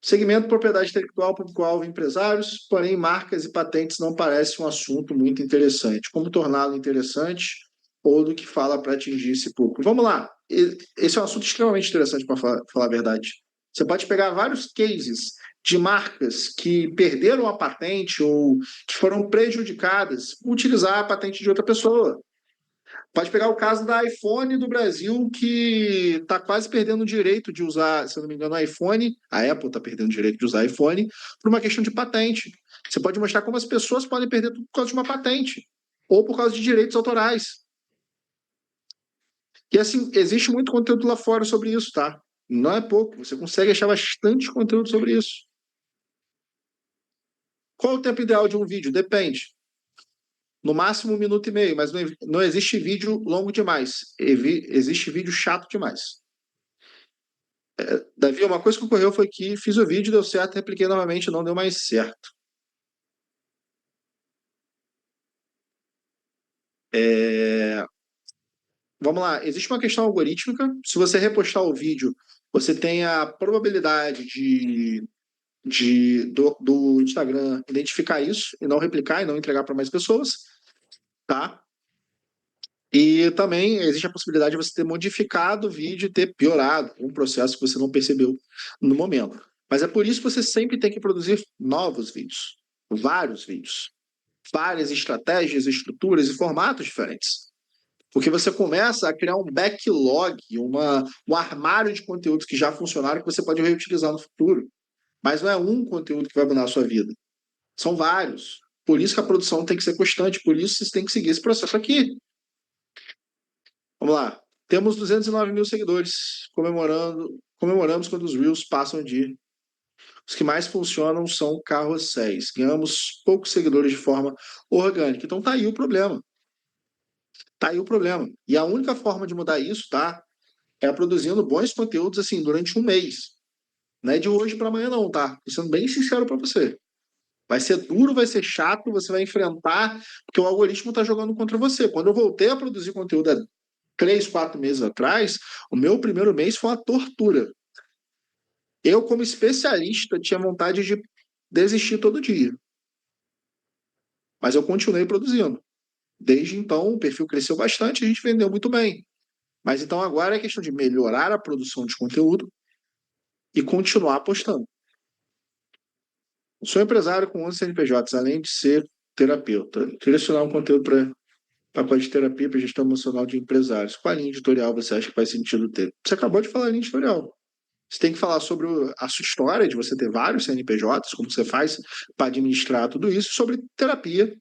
Segmento propriedade intelectual, público-alvo, empresários, porém marcas e patentes não parece um assunto muito interessante. Como torná-lo interessante ou do que fala para atingir esse público? Vamos lá. Esse é um assunto extremamente interessante para falar a verdade. Você pode pegar vários cases de marcas que perderam a patente ou que foram prejudicadas por utilizar a patente de outra pessoa. Pode pegar o caso da iPhone do Brasil, que está quase perdendo o direito de usar, se eu não me engano, o iPhone, a Apple está perdendo o direito de usar iPhone, por uma questão de patente. Você pode mostrar como as pessoas podem perder tudo por causa de uma patente, ou por causa de direitos autorais. E assim, existe muito conteúdo lá fora sobre isso, tá? Não é pouco, você consegue achar bastante conteúdo sobre isso. Qual o tempo ideal de um vídeo? Depende. No máximo 1 minuto e meio, mas não existe vídeo longo demais. Existe vídeo chato demais. Davi, uma coisa que ocorreu foi que fiz o vídeo, deu certo, repliquei novamente, não deu mais certo. Vamos lá, existe uma questão algorítmica. Se você repostar o vídeo, você tem a probabilidade do Instagram identificar isso e não replicar e não entregar para mais pessoas, tá? E também existe a possibilidade de você ter modificado o vídeo e ter piorado um processo que você não percebeu no momento. Mas é por isso que você sempre tem que produzir novos vídeos, vários vídeos, várias estratégias, estruturas e formatos diferentes. Porque você começa a criar um backlog, um armário de conteúdos que já funcionaram que você pode reutilizar no futuro. Mas não é um conteúdo que vai mudar a sua vida. São vários. Por isso que a produção tem que ser constante, por isso você tem que seguir esse processo aqui. Vamos lá. Temos 209 mil seguidores. Comemoramos quando os Reels passam de. Os que mais funcionam são carrosséis. Ganhamos poucos seguidores de forma orgânica. Então tá aí o problema. Tá aí o problema. E a única forma de mudar isso, tá? É produzindo bons conteúdos assim durante um mês. Não é de hoje para amanhã, não, tá? Tô sendo bem sincero para você. Vai ser duro, vai ser chato, você vai enfrentar, porque o algoritmo está jogando contra você. Quando eu voltei a produzir conteúdo há 3, 4 meses atrás, o meu primeiro mês foi uma tortura. Eu, como especialista, tinha vontade de desistir todo dia. Mas eu continuei produzindo. Desde então, o perfil cresceu bastante, a gente vendeu muito bem. Mas então agora é questão de melhorar a produção de conteúdo e continuar apostando. Sou empresário com 11 CNPJs, além de ser terapeuta. Direcionar um conteúdo para pacote de terapia para gestão emocional de empresários. Qual linha editorial você acha que faz sentido ter? Você acabou de falar a linha editorial. Você tem que falar sobre a sua história de você ter vários CNPJs, como você faz para administrar tudo isso, sobre terapia,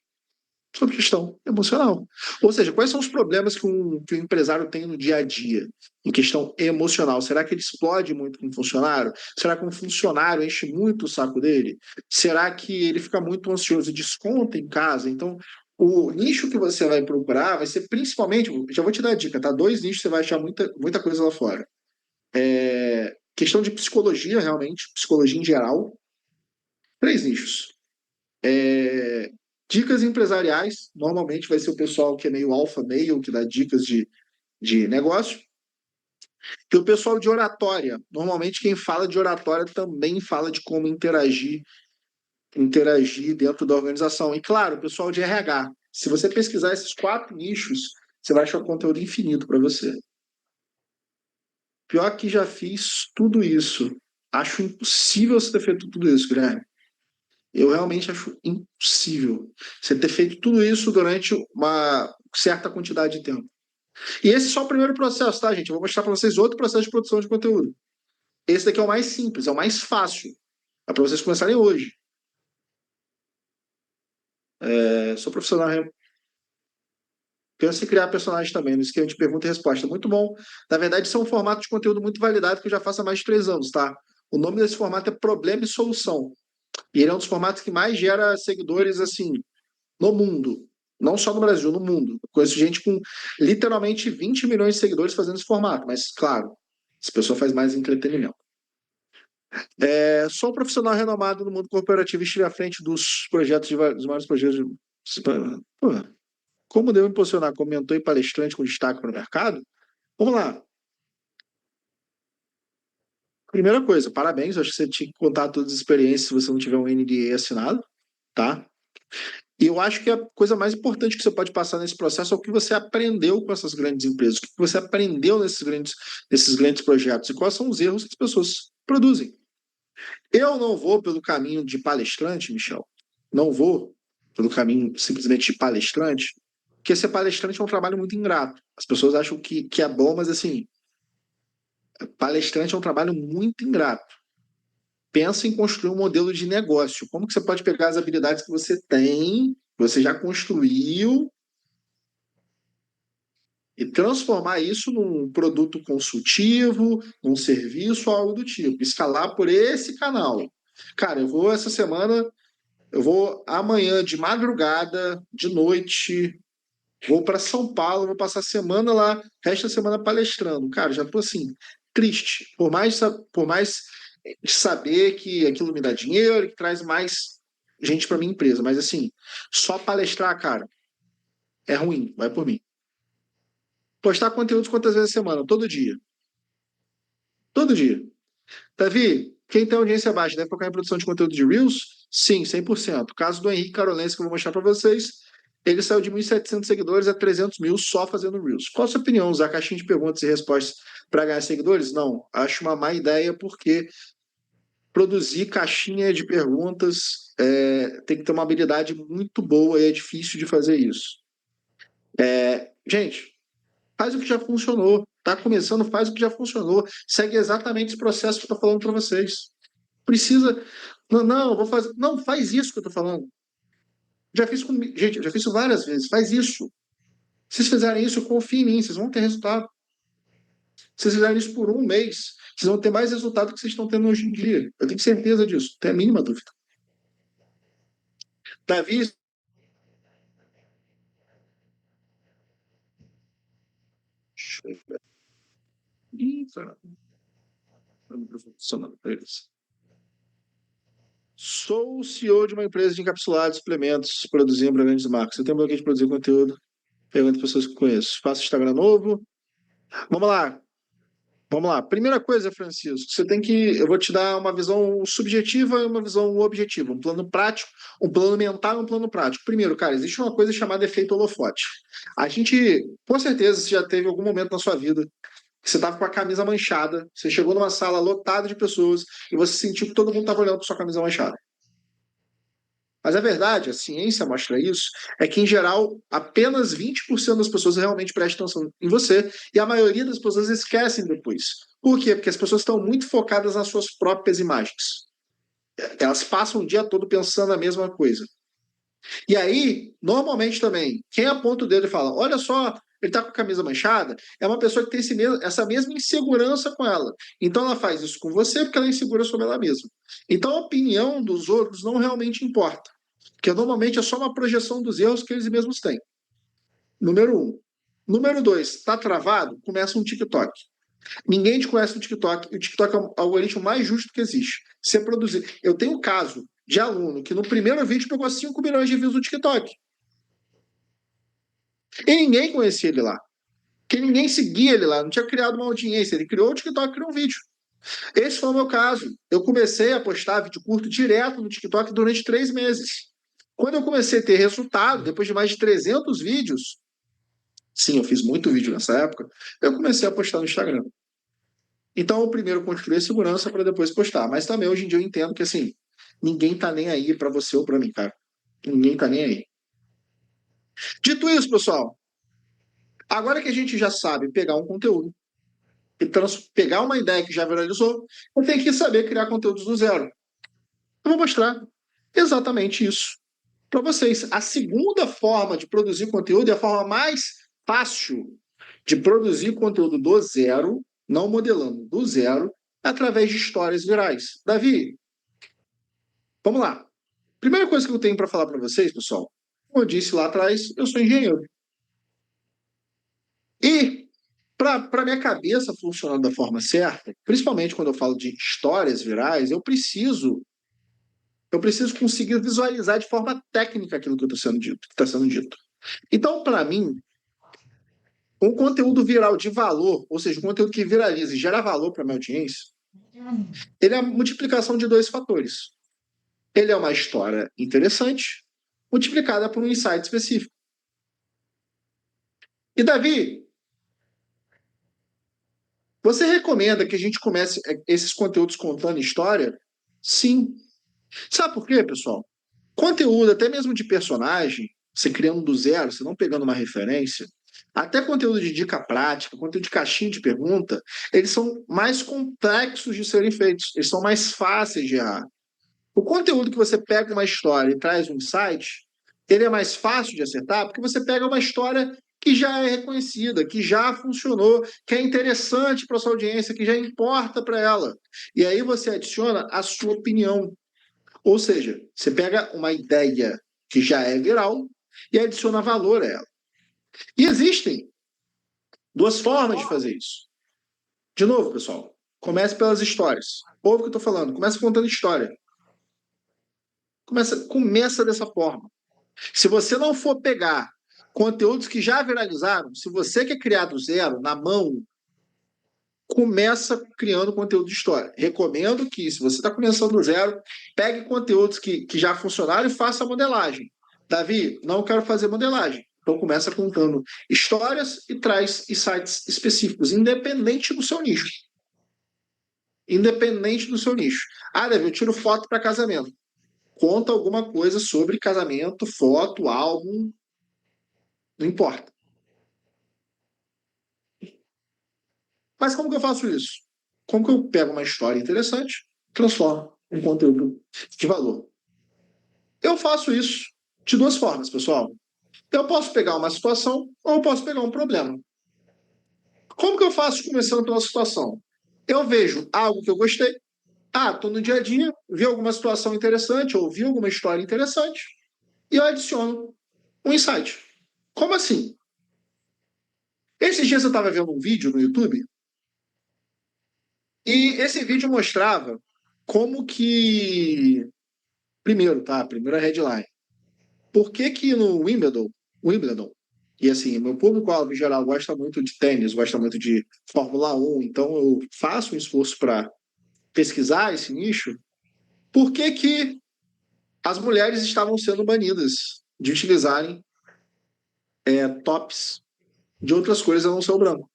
sobre gestão emocional. Ou seja, quais são os problemas que o empresário tem no dia a dia, em questão emocional? Será que ele explode muito com o funcionário? Será que um funcionário enche muito o saco dele? Será que ele fica muito ansioso e desconta em casa? Então, o nicho que você vai procurar vai ser principalmente, já vou te dar a dica, tá? 2 nichos você vai achar muita coisa lá fora. Questão de psicologia, realmente, psicologia em geral. 3 nichos. Dicas empresariais, normalmente vai ser o pessoal que é meio alfa male, que dá dicas de negócio. E o pessoal de oratória, normalmente quem fala de oratória também fala de como interagir dentro da organização. E claro, o pessoal de RH. Se você pesquisar esses 4 nichos, você vai achar conteúdo infinito para você. Pior que já fiz tudo isso. Acho impossível você ter feito tudo isso, Guilherme. Eu realmente acho impossível você ter feito tudo isso durante uma certa quantidade de tempo. E esse é só o primeiro processo, tá, gente? Eu vou mostrar para vocês outro processo de produção de conteúdo. Esse daqui é o mais simples, é o mais fácil. É para vocês começarem hoje. Sou profissional. Penso em criar personagens também, no esquema de pergunta e resposta. Muito bom. Na verdade, isso é um formato de conteúdo muito validado que eu já faço há mais de 3 anos, tá? O nome desse formato é Problema e Solução. E ele é um dos formatos que mais gera seguidores, assim, no mundo. Não só no Brasil, no mundo. Eu conheço gente com literalmente 20 milhões de seguidores fazendo esse formato. Mas, claro, essa pessoa faz mais entretenimento. Sou um profissional renomado no mundo corporativo e estive à frente dos projetos dos maiores projetos. Pô, como devo me posicionar como mentor e palestrante com destaque para o mercado? Vamos lá. Primeira coisa, parabéns. Acho que você tinha que contar todas as experiências se você não tiver um NDA assinado, tá? E eu acho que a coisa mais importante que você pode passar nesse processo é o que você aprendeu com essas grandes empresas, o que você aprendeu nesses grandes projetos e quais são os erros que as pessoas produzem. Eu não vou pelo caminho de palestrante, Michel. Não vou pelo caminho simplesmente de palestrante, porque ser palestrante é um trabalho muito ingrato. As pessoas acham que é bom, mas assim, palestrante é um trabalho muito ingrato. Pensa em construir um modelo de negócio. Como que você pode pegar as habilidades que você tem, que você já construiu, e transformar isso num produto consultivo, num serviço, algo do tipo. Escalar por esse canal. Cara, eu vou amanhã de madrugada, de noite, vou para São Paulo, vou passar a semana lá, resto da semana palestrando. Cara, já tô assim, triste. Por mais saber que aquilo me dá dinheiro, que traz mais gente para minha empresa, mas assim, só palestrar, cara, é ruim, vai por mim. Postar conteúdos quantas vezes a semana? Todo dia. Todo dia. Davi, quem tem audiência baixa deve focar em produção de conteúdo de Reels? Sim, 100%. O caso do Henrique Carolense, que eu vou mostrar para vocês, ele saiu de 1.700 seguidores a 300 mil só fazendo Reels. Qual a sua opinião? Usar caixinha de perguntas e respostas para ganhar seguidores? Não, acho uma má ideia, porque produzir caixinha de perguntas tem que ter uma habilidade muito boa e é difícil de fazer isso. Gente, faz o que já funcionou. Está começando, faz o que já funcionou. Segue exatamente esse processo que eu estou falando para vocês. Precisa. Não, não, vou fazer. Não, faz isso que eu estou falando. Já fiz com. Gente, eu já fiz isso várias vezes. Faz isso. Se vocês fizerem isso, confiem em mim, vocês vão ter resultado. Se vocês fizerem isso por 1 mês, vocês vão ter mais resultado que vocês estão tendo hoje em dia. Eu tenho certeza disso, não tenho a mínima dúvida. Davi. Ih, cara. Sou o CEO de uma empresa de encapsulados, suplementos, produzindo para grandes marcas. Eu tenho um bloqueio de produzir conteúdo, pergunto pessoas que conheço. Faço Instagram novo. Vamos lá. Vamos lá. Primeira coisa, Francisco, você tem que. Eu vou te dar uma visão subjetiva e uma visão objetiva, um plano prático, um plano mental e um plano prático. Primeiro, cara, existe uma coisa chamada efeito holofote. A gente, com certeza, você já teve algum momento na sua vida que você estava com a camisa manchada, você chegou numa sala lotada de pessoas e você sentiu que todo mundo estava olhando para sua camisa manchada. Mas a verdade, a ciência mostra isso, é que, em geral, apenas 20% das pessoas realmente prestam atenção em você e a maioria das pessoas esquecem depois. Por quê? Porque as pessoas estão muito focadas nas suas próprias imagens. Elas passam o dia todo pensando a mesma coisa. E aí, normalmente também, quem aponta o dedo e fala, olha só, ele está com a camisa manchada, é uma pessoa que tem essa mesma insegurança com ela. Então ela faz isso com você porque ela é insegura sobre ela mesma. Então a opinião dos outros não realmente importa. Porque normalmente é só uma projeção dos erros que eles mesmos têm. Número 1. Número 2, está travado? Começa um TikTok. Ninguém te conhece no TikTok, e o TikTok é o algoritmo mais justo que existe. Você produzir. Eu tenho um caso de aluno que no primeiro vídeo pegou 5 milhões de views no TikTok. E ninguém conhecia ele lá. Porque ninguém seguia ele lá, não tinha criado uma audiência. Ele criou o TikTok, criou um vídeo. Esse foi o meu caso. Eu comecei a postar vídeo curto direto no TikTok durante 3 meses. Quando eu comecei a ter resultado, depois de mais de 300 vídeos, sim, eu fiz muito vídeo nessa época, eu comecei a postar no Instagram. Então, eu primeiro construí a segurança para depois postar. Mas também, hoje em dia, eu entendo que, assim, ninguém tá nem aí para você ou para mim, cara. Ninguém tá nem aí. Dito isso, pessoal, agora que a gente já sabe pegar um conteúdo e pegar uma ideia que já viralizou, eu tenho que saber criar conteúdos do zero. Eu vou mostrar exatamente isso para vocês. A segunda forma de produzir conteúdo é a forma mais fácil de produzir conteúdo do zero, não modelando, do zero, através de histórias virais. Davi, vamos lá. Primeira coisa que eu tenho para falar para vocês, pessoal, como eu disse lá atrás, eu sou engenheiro. E para minha cabeça funcionar da forma certa, principalmente quando eu falo de histórias virais, eu preciso conseguir visualizar de forma técnica aquilo que está sendo dito, que está sendo dito. Então, para mim, um conteúdo viral de valor, ou seja, um conteúdo que viraliza e gera valor para a minha audiência, ele é a multiplicação de 2 fatores. Ele é uma história interessante, multiplicada por um insight específico. E, Davi, você recomenda que a gente comece esses conteúdos contando história? Sim. Sabe por quê, pessoal? Conteúdo, até mesmo de personagem, você criando do zero, você não pegando uma referência, até conteúdo de dica prática, conteúdo de caixinha de pergunta, eles são mais complexos de serem feitos, eles são mais fáceis de errar. O conteúdo que você pega uma história e traz um insight, ele é mais fácil de acertar porque você pega uma história que já é reconhecida, que já funcionou, que é interessante para sua audiência, que já importa para ela. E aí você adiciona a sua opinião. Ou seja, você pega uma ideia que já é viral e adiciona valor a ela. E existem 2 formas de fazer isso. De novo, pessoal, comece pelas histórias. Ouve o que eu estou falando, comece contando história. Começa dessa forma. Se você não for pegar conteúdos que já viralizaram, se você quer criar do zero, na mão, começa criando conteúdo de história. Recomendo que, se você está começando do zero, pegue conteúdos que já funcionaram e faça a modelagem. Davi, não quero fazer modelagem. Então começa contando histórias e traz insights específicos, independente do seu nicho. Independente do seu nicho. Ah, Davi, eu tiro foto para casamento. Conta alguma coisa sobre casamento, foto, álbum, não importa. Mas como que eu faço isso? Como que eu pego uma história interessante, transformo em conteúdo de valor? Eu faço isso de 2 formas, pessoal. Eu posso pegar uma situação ou eu posso pegar um problema. Como que eu faço começando pela situação? Eu vejo algo que eu gostei. Ah, estou no dia a dia, vi alguma situação interessante, ou vi alguma história interessante, e eu adiciono um insight. Como assim? Esses dias eu estava vendo um vídeo no YouTube, e esse vídeo mostrava como que... Primeiro, tá? Primeira headline. Por que que no Wimbledon E assim, meu público-alvo em geral gosta muito de tênis, gosta muito de Fórmula 1, então eu faço um esforço para pesquisar esse nicho. Por que que as mulheres estavam sendo banidas de utilizarem tops de outras cores a não ser o branco?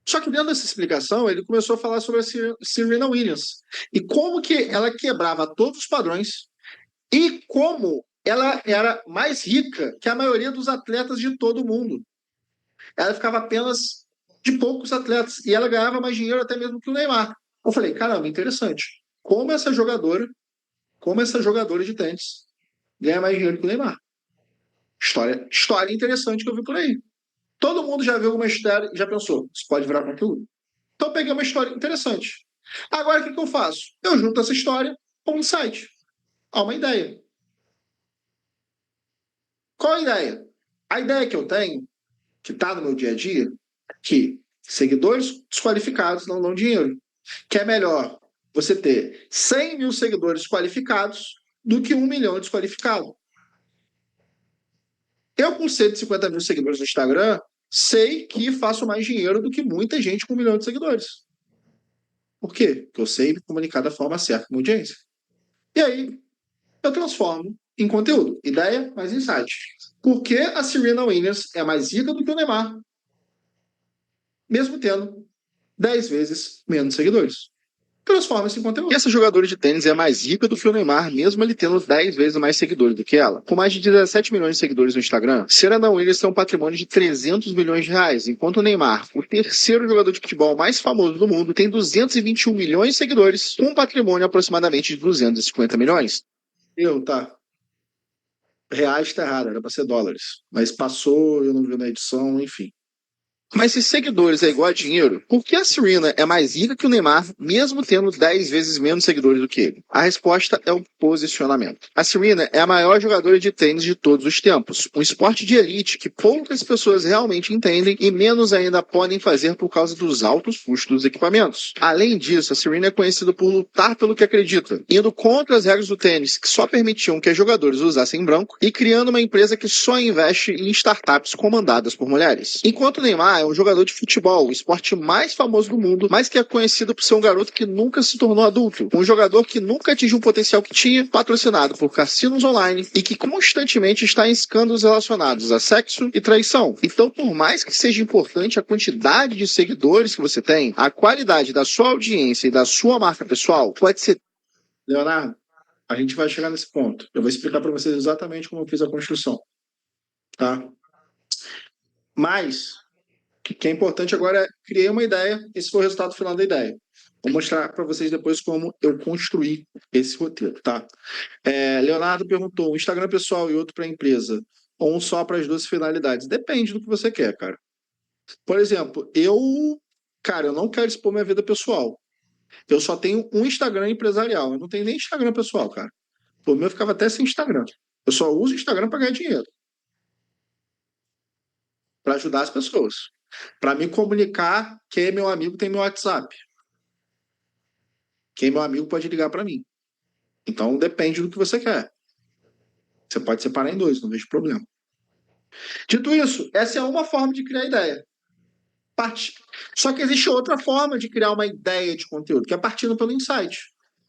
Só que dentro dessa explicação, ele começou a falar sobre a Serena Williams e como que ela quebrava todos os padrões e como ela era mais rica que a maioria dos atletas de todo o mundo. Ela ficava apenas de poucos atletas e ela ganhava mais dinheiro até mesmo que o Neymar. Eu falei, caramba, interessante. Como essa jogadora de tênis ganha mais dinheiro que o Neymar? História interessante que eu vi por aí. Todo mundo já viu alguma história e já pensou, isso pode virar conteúdo. Então eu peguei uma história interessante. Agora o que eu faço? Eu junto essa história com um insight, a uma ideia. Qual a ideia? A ideia que eu tenho, que está no meu dia a dia, é que seguidores desqualificados não dão dinheiro. Que é melhor você ter 100 mil seguidores qualificados do que 1 milhão desqualificado. Eu, com 150 mil seguidores no Instagram, sei que faço mais dinheiro do que muita gente com 1 milhão de seguidores. Por quê? Porque eu sei me comunicar da forma certa com a audiência. E aí, eu transformo em conteúdo. Ideia mais insight. Por que a Serena Williams é mais rica do que o Neymar, mesmo tendo 10 vezes menos seguidores? Transforma isso em conteúdo. E essa jogadora de tênis é mais rica do que o Neymar, mesmo ele tendo 10 vezes mais seguidores do que ela. Com mais de 17 milhões de seguidores no Instagram, Serena Williams tem um patrimônio de 300 milhões de reais, enquanto o Neymar, o terceiro jogador de futebol mais famoso do mundo, tem 221 milhões de seguidores, com um patrimônio aproximadamente de 250 milhões. Tá. Reais tá errado, era para ser dólares. Mas passou, eu não vi na edição, enfim. Mas se seguidores é igual a dinheiro, por que a Serena é mais rica que o Neymar, mesmo tendo 10 vezes menos seguidores do que ele? A resposta é o posicionamento. A Serena é a maior jogadora de tênis de todos os tempos, um esporte de elite que poucas pessoas realmente entendem e menos ainda podem fazer por causa dos altos custos dos equipamentos. Além disso, a Serena é conhecida por lutar pelo que acredita, indo contra as regras do tênis que só permitiam que os jogadores usassem branco e criando uma empresa que só investe em startups comandadas por mulheres. Enquanto o Neymar é um jogador de futebol, o esporte mais famoso do mundo, mas que é conhecido por ser um garoto que nunca se tornou adulto. Um jogador que nunca atingiu o potencial que tinha, patrocinado por cassinos online e que constantemente está em escândalos relacionados a sexo e traição. Então, por mais que seja importante a quantidade de seguidores que você tem, a qualidade da sua audiência e da sua marca pessoal pode ser... Leonardo, a gente vai chegar nesse ponto. Eu vou explicar para vocês exatamente como eu fiz a construção. Tá? Mas... o que é importante agora é criei uma ideia, esse foi o resultado final da ideia. Vou mostrar para vocês depois como eu construí esse roteiro, tá? Leonardo perguntou, um Instagram pessoal e outro para a empresa, ou um só para as duas finalidades? Depende do que você quer, cara. Por exemplo, eu não quero expor minha vida pessoal. Eu só tenho um Instagram empresarial, eu não tenho nem Instagram pessoal, cara. Por mim, eu ficava até sem Instagram. Eu só uso o Instagram para ganhar dinheiro. Para ajudar as pessoas. Para me comunicar, quem é meu amigo tem meu WhatsApp. Quem é meu amigo pode ligar para mim. Então depende do que você quer. Você pode separar em dois, não vejo problema. Dito isso, essa é uma forma de criar ideia. Só que existe outra forma de criar uma ideia de conteúdo, que é partindo pelo insight.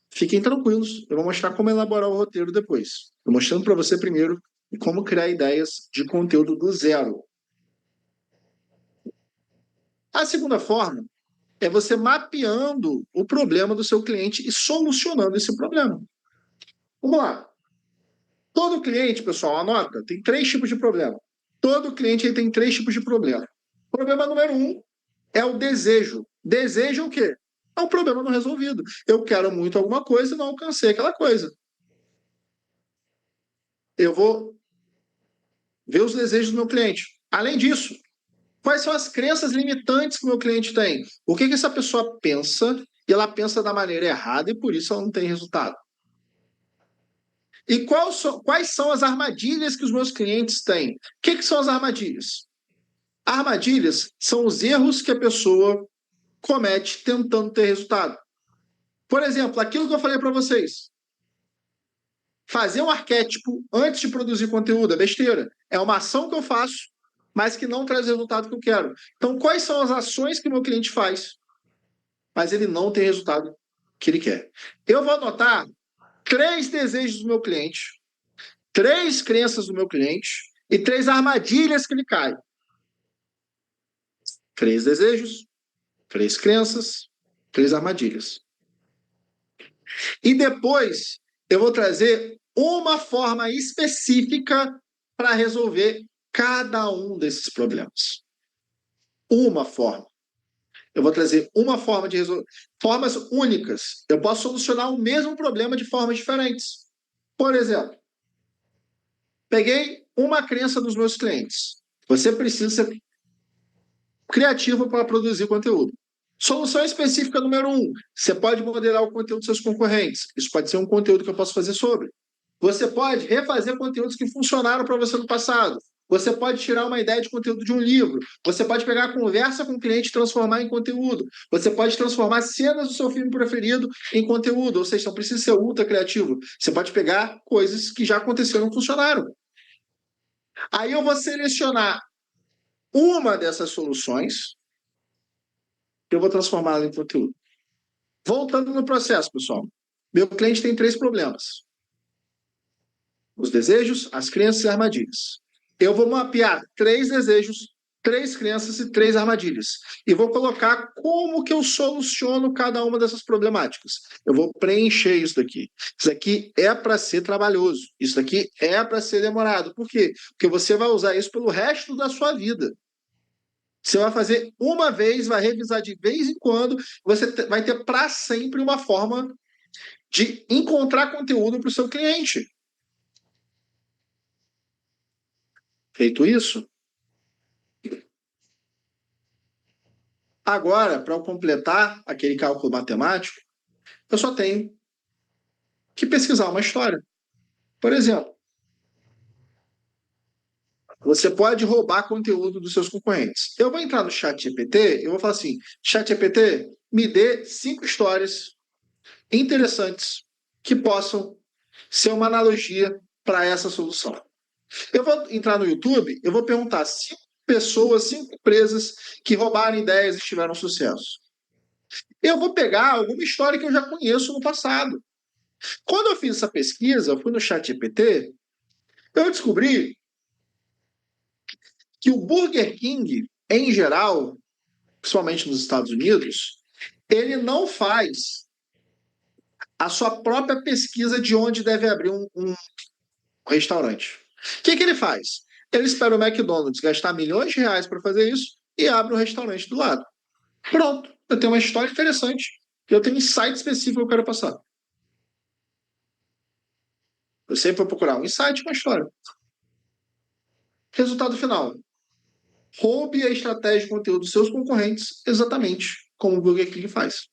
Fiquem tranquilos, eu vou mostrar como elaborar o roteiro depois. Estou mostrando para você primeiro como criar ideias de conteúdo do zero. A segunda forma é você mapeando o problema do seu cliente e solucionando esse problema. Vamos lá. Todo cliente, pessoal, anota, tem 3 tipos de problema. Todo cliente tem 3 tipos de problema. Problema número 1 é o desejo. Desejo o quê? É um problema não resolvido. Eu quero muito alguma coisa e não alcancei aquela coisa. Eu vou ver os desejos do meu cliente. Além disso, quais são as crenças limitantes que o meu cliente tem? O que essa pessoa pensa e ela pensa da maneira errada e por isso ela não tem resultado? E quais são as armadilhas que os meus clientes têm? O que são as armadilhas? Armadilhas são os erros que a pessoa comete tentando ter resultado. Por exemplo, aquilo que eu falei para vocês. Fazer um arquétipo antes de produzir conteúdo é besteira. É uma ação que eu faço mas que não traz o resultado que eu quero. Então, quais são as ações que o meu cliente faz, mas ele não tem o resultado que ele quer? Eu vou anotar 3 desejos do meu cliente, 3 crenças do meu cliente e 3 armadilhas que ele cai. 3 desejos, 3 crenças, 3 armadilhas. E depois eu vou trazer uma forma específica para resolver cada um desses problemas. Uma forma. Eu vou trazer uma forma de resolver. Formas únicas. Eu posso solucionar o mesmo problema de formas diferentes. Por exemplo, peguei uma crença dos meus clientes. Você precisa ser criativo para produzir conteúdo. Solução específica número 1. Você pode modelar o conteúdo dos seus concorrentes. Isso pode ser um conteúdo que eu posso fazer sobre. Você pode refazer conteúdos que funcionaram para você no passado. Você pode tirar uma ideia de conteúdo de um livro. Você pode pegar a conversa com o cliente e transformar em conteúdo. Você pode transformar cenas do seu filme preferido em conteúdo. Ou seja, não precisa ser ultra criativo. Você pode pegar coisas que já aconteceram e funcionaram. Aí eu vou selecionar uma dessas soluções que eu vou transformá-la em conteúdo. Voltando no processo, pessoal. Meu cliente tem 3 problemas: os desejos, as crenças e as armadilhas. Eu vou mapear 3 desejos, 3 crenças e 3 armadilhas. E vou colocar como que eu soluciono cada uma dessas problemáticas. Eu vou preencher isso daqui. Isso aqui é para ser trabalhoso. Isso daqui é para ser demorado. Por quê? Porque você vai usar isso pelo resto da sua vida. Você vai fazer uma vez, vai revisar de vez em quando, você vai ter para sempre uma forma de encontrar conteúdo para o seu cliente. Feito isso, agora, para eu completar aquele cálculo matemático, eu só tenho que pesquisar uma história. Por exemplo, você pode roubar conteúdo dos seus concorrentes. Eu vou entrar no ChatGPT, eu vou falar assim: ChatGPT, me dê 5 histórias interessantes que possam ser uma analogia para essa solução. Eu vou entrar no YouTube, eu vou perguntar 5 pessoas, 5 empresas que roubaram ideias e tiveram sucesso. Eu vou pegar alguma história que eu já conheço no passado. Quando eu fiz essa pesquisa, eu fui no ChatGPT, eu descobri que o Burger King, em geral, principalmente nos Estados Unidos, ele não faz a sua própria pesquisa de onde deve abrir um restaurante. O que ele faz? Ele espera o McDonald's gastar milhões de reais para fazer isso e abre um restaurante do lado. Pronto, eu tenho uma história interessante. Eu tenho um insight específico que eu quero passar. Eu sempre vou procurar um insight, uma história. Resultado final: roube a estratégia de conteúdo dos seus concorrentes, exatamente como o Burger King faz.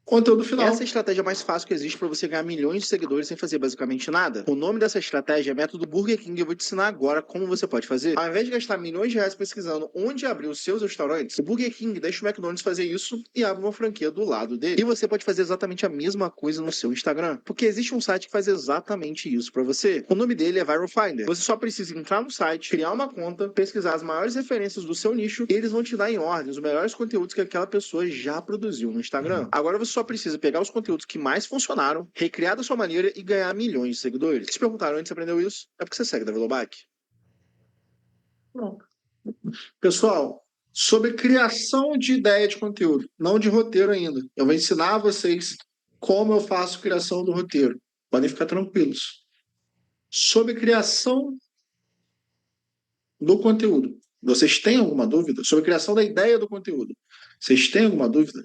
Conteúdo final. Essa é a estratégia mais fácil que existe para você ganhar milhões de seguidores sem fazer basicamente nada. O nome dessa estratégia é Método Burger King e eu vou te ensinar agora como você pode fazer. Ao invés de gastar milhões de reais pesquisando onde abrir os seus restaurantes, o Burger King deixa o McDonald's fazer isso e abre uma franquia do lado dele. E você pode fazer exatamente a mesma coisa no seu Instagram, porque existe um site que faz exatamente isso para você. O nome dele é Viral Finder. Você só precisa entrar no site, criar uma conta, pesquisar as maiores referências do seu nicho e eles vão te dar em ordem os melhores conteúdos que aquela pessoa já produziu no Instagram. Agora você só precisa pegar os conteúdos que mais funcionaram, recriar da sua maneira e ganhar milhões de seguidores. Se perguntaram onde você aprendeu isso, é porque você segue da Veloback. Pessoal, sobre criação de ideia de conteúdo, não de roteiro ainda. Eu vou ensinar a vocês como eu faço criação do roteiro. Podem ficar tranquilos. Sobre criação do conteúdo, vocês têm alguma dúvida? Sobre a criação da ideia do conteúdo, vocês têm alguma dúvida?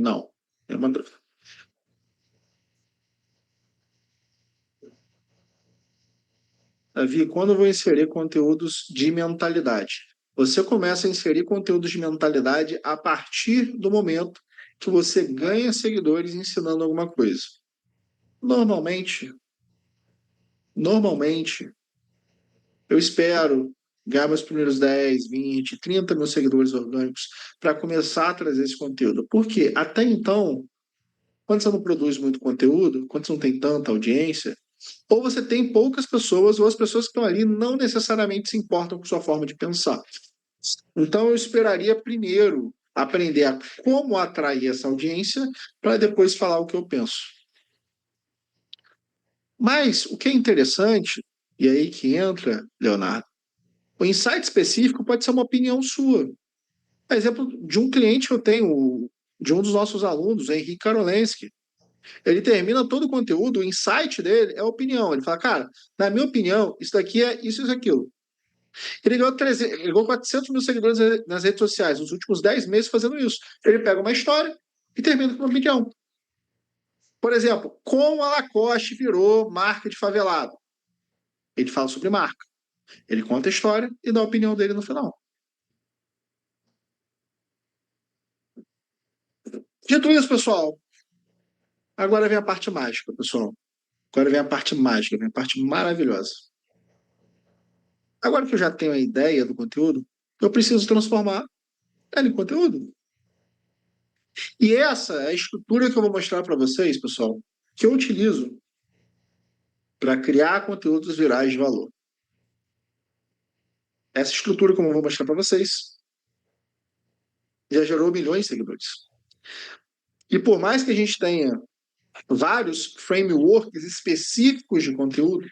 Não. É uma dúvida. Davi, quando eu vou inserir conteúdos de mentalidade? Você começa a inserir conteúdos de mentalidade a partir do momento que você ganha seguidores ensinando alguma coisa. Normalmente, eu espero ganhar meus primeiros 10, 20, 30 mil seguidores orgânicos para começar a trazer esse conteúdo. Porque até então, quando você não produz muito conteúdo, quando você não tem tanta audiência, ou você tem poucas pessoas, ou as pessoas que estão ali não necessariamente se importam com sua forma de pensar. Então, eu esperaria primeiro aprender a como atrair essa audiência para depois falar o que eu penso. Mas o que é interessante, e aí que entra, Leonardo, o insight específico pode ser uma opinião sua. Exemplo de um cliente que eu tenho, de um dos nossos alunos, o Henrique Karolensky. Ele termina todo o conteúdo, o insight dele é a opinião. Ele fala, cara, na minha opinião, isso daqui é isso e aquilo. Ele ganhou 400 mil seguidores nas redes sociais nos últimos 10 meses fazendo isso. Ele pega uma história e termina com uma opinião. Por exemplo, como a Lacoste virou marca de favelado. Ele fala sobre marca. Ele conta a história e dá a opinião dele no final. Dito isso, pessoal, agora vem a parte mágica, pessoal. Agora vem a parte mágica, vem a parte maravilhosa. Agora que eu já tenho a ideia do conteúdo, eu preciso transformar ela em conteúdo. E essa é a estrutura que eu vou mostrar para vocês, pessoal, que eu utilizo para criar conteúdos virais de valor. Essa estrutura que eu vou mostrar para vocês já gerou milhões de seguidores. E por mais que a gente tenha vários frameworks específicos de conteúdo,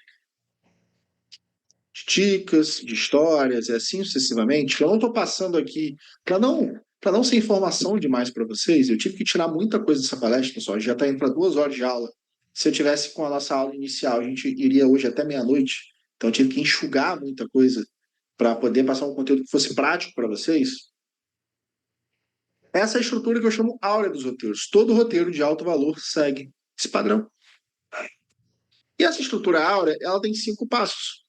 de dicas, de histórias e assim sucessivamente, que eu não estou passando aqui para não ser informação demais para vocês. Eu tive que tirar muita coisa dessa palestra, pessoal. Já está indo para 2 horas de aula. Se eu tivesse com a nossa aula inicial, a gente iria hoje até meia-noite. Então eu tive que enxugar muita coisa para poder passar um conteúdo que fosse prático para vocês. Essa é a estrutura que eu chamo áurea dos roteiros. Todo roteiro de alto valor segue esse padrão. E essa estrutura áurea, ela tem 5 passos.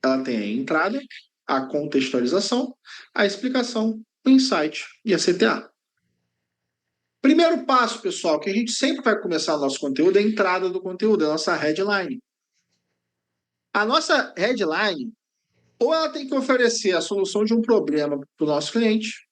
Ela tem a entrada, a contextualização, a explicação, o insight e a CTA. Primeiro passo, pessoal, que a gente sempre vai começar o nosso conteúdo é a entrada do conteúdo, a nossa headline. A nossa headline, ou ela tem que oferecer a solução de um problema para o nosso cliente,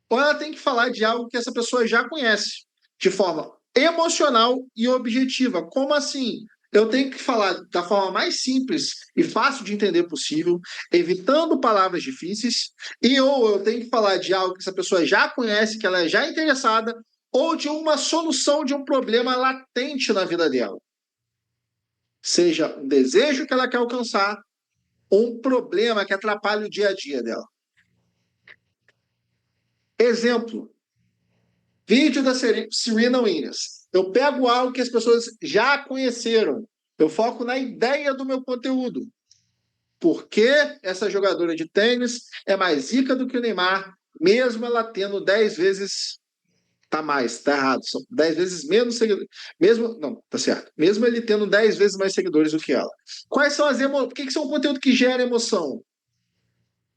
ou ela tem que falar de algo que essa pessoa já conhece, de forma emocional e objetiva. Como assim? Eu tenho que falar da forma mais simples e fácil de entender possível, evitando palavras difíceis, e ou eu tenho que falar de algo que essa pessoa já conhece, que ela é já interessada, ou de uma solução de um problema latente na vida dela. Seja um desejo que ela quer alcançar, ou um problema que atrapalha o dia a dia dela. Exemplo. Vídeo da Serena Williams. Eu pego algo que as pessoas já conheceram. Eu foco na ideia do meu conteúdo. Por que essa jogadora de tênis é mais rica do que o Neymar, mesmo ela tendo 10 vezes... Tá mais, tá errado. São 10 vezes menos seguidores. Não, tá certo. Mesmo ele tendo 10 vezes mais seguidores do que ela. Quais são as emoções? Por que são um conteúdo que gera emoção?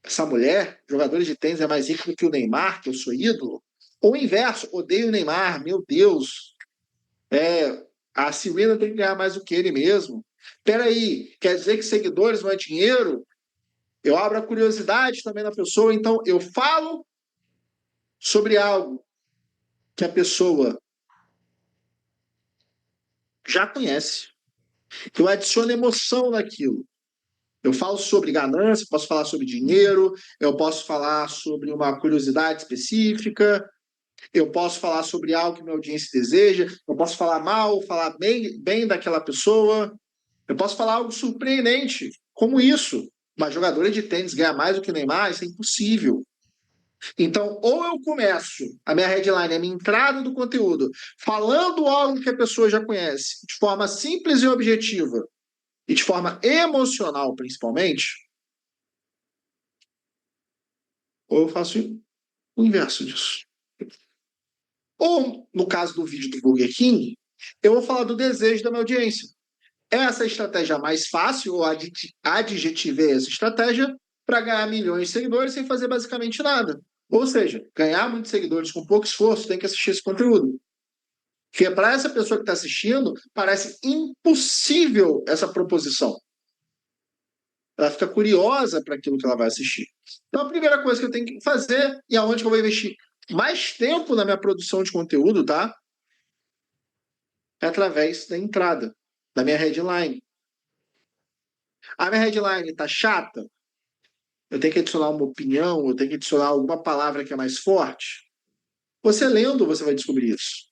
Essa mulher, jogadora de tênis, é mais rica do que o Neymar, que eu sou ídolo? Ou o inverso, odeio o Neymar, meu Deus. A Serena tem que ganhar mais do que ele mesmo. Peraí, quer dizer que seguidores não é dinheiro? Eu abro a curiosidade também na pessoa, então eu falo sobre algo que a pessoa já conhece. Eu adiciono emoção naquilo. Eu falo sobre ganância, posso falar sobre dinheiro, eu posso falar sobre uma curiosidade específica, eu posso falar sobre algo que minha audiência deseja, eu posso falar mal, falar bem daquela pessoa, eu posso falar algo surpreendente, como isso. Uma jogadora de tênis ganhar mais do que o Neymar, isso é impossível. Então, ou eu começo a minha headline, a minha entrada do conteúdo, falando algo que a pessoa já conhece, de forma simples e objetiva, e de forma emocional, principalmente, ou eu faço o inverso disso. Ou, no caso do vídeo do Burger King, eu vou falar do desejo da minha audiência. Essa é a estratégia mais fácil, ou adjetivei essa estratégia, para ganhar milhões de seguidores sem fazer basicamente nada. Ou seja, ganhar muitos seguidores com pouco esforço, tem que assistir esse conteúdo. Porque para essa pessoa que está assistindo, parece impossível essa proposição. Ela fica curiosa para aquilo que ela vai assistir. Então, a primeira coisa que eu tenho que fazer, e aonde que eu vou investir mais tempo na minha produção de conteúdo, tá? É através da entrada, da minha headline. A minha headline está chata? Eu tenho que adicionar uma opinião, eu tenho que adicionar alguma palavra que é mais forte? Você lendo, você vai descobrir isso.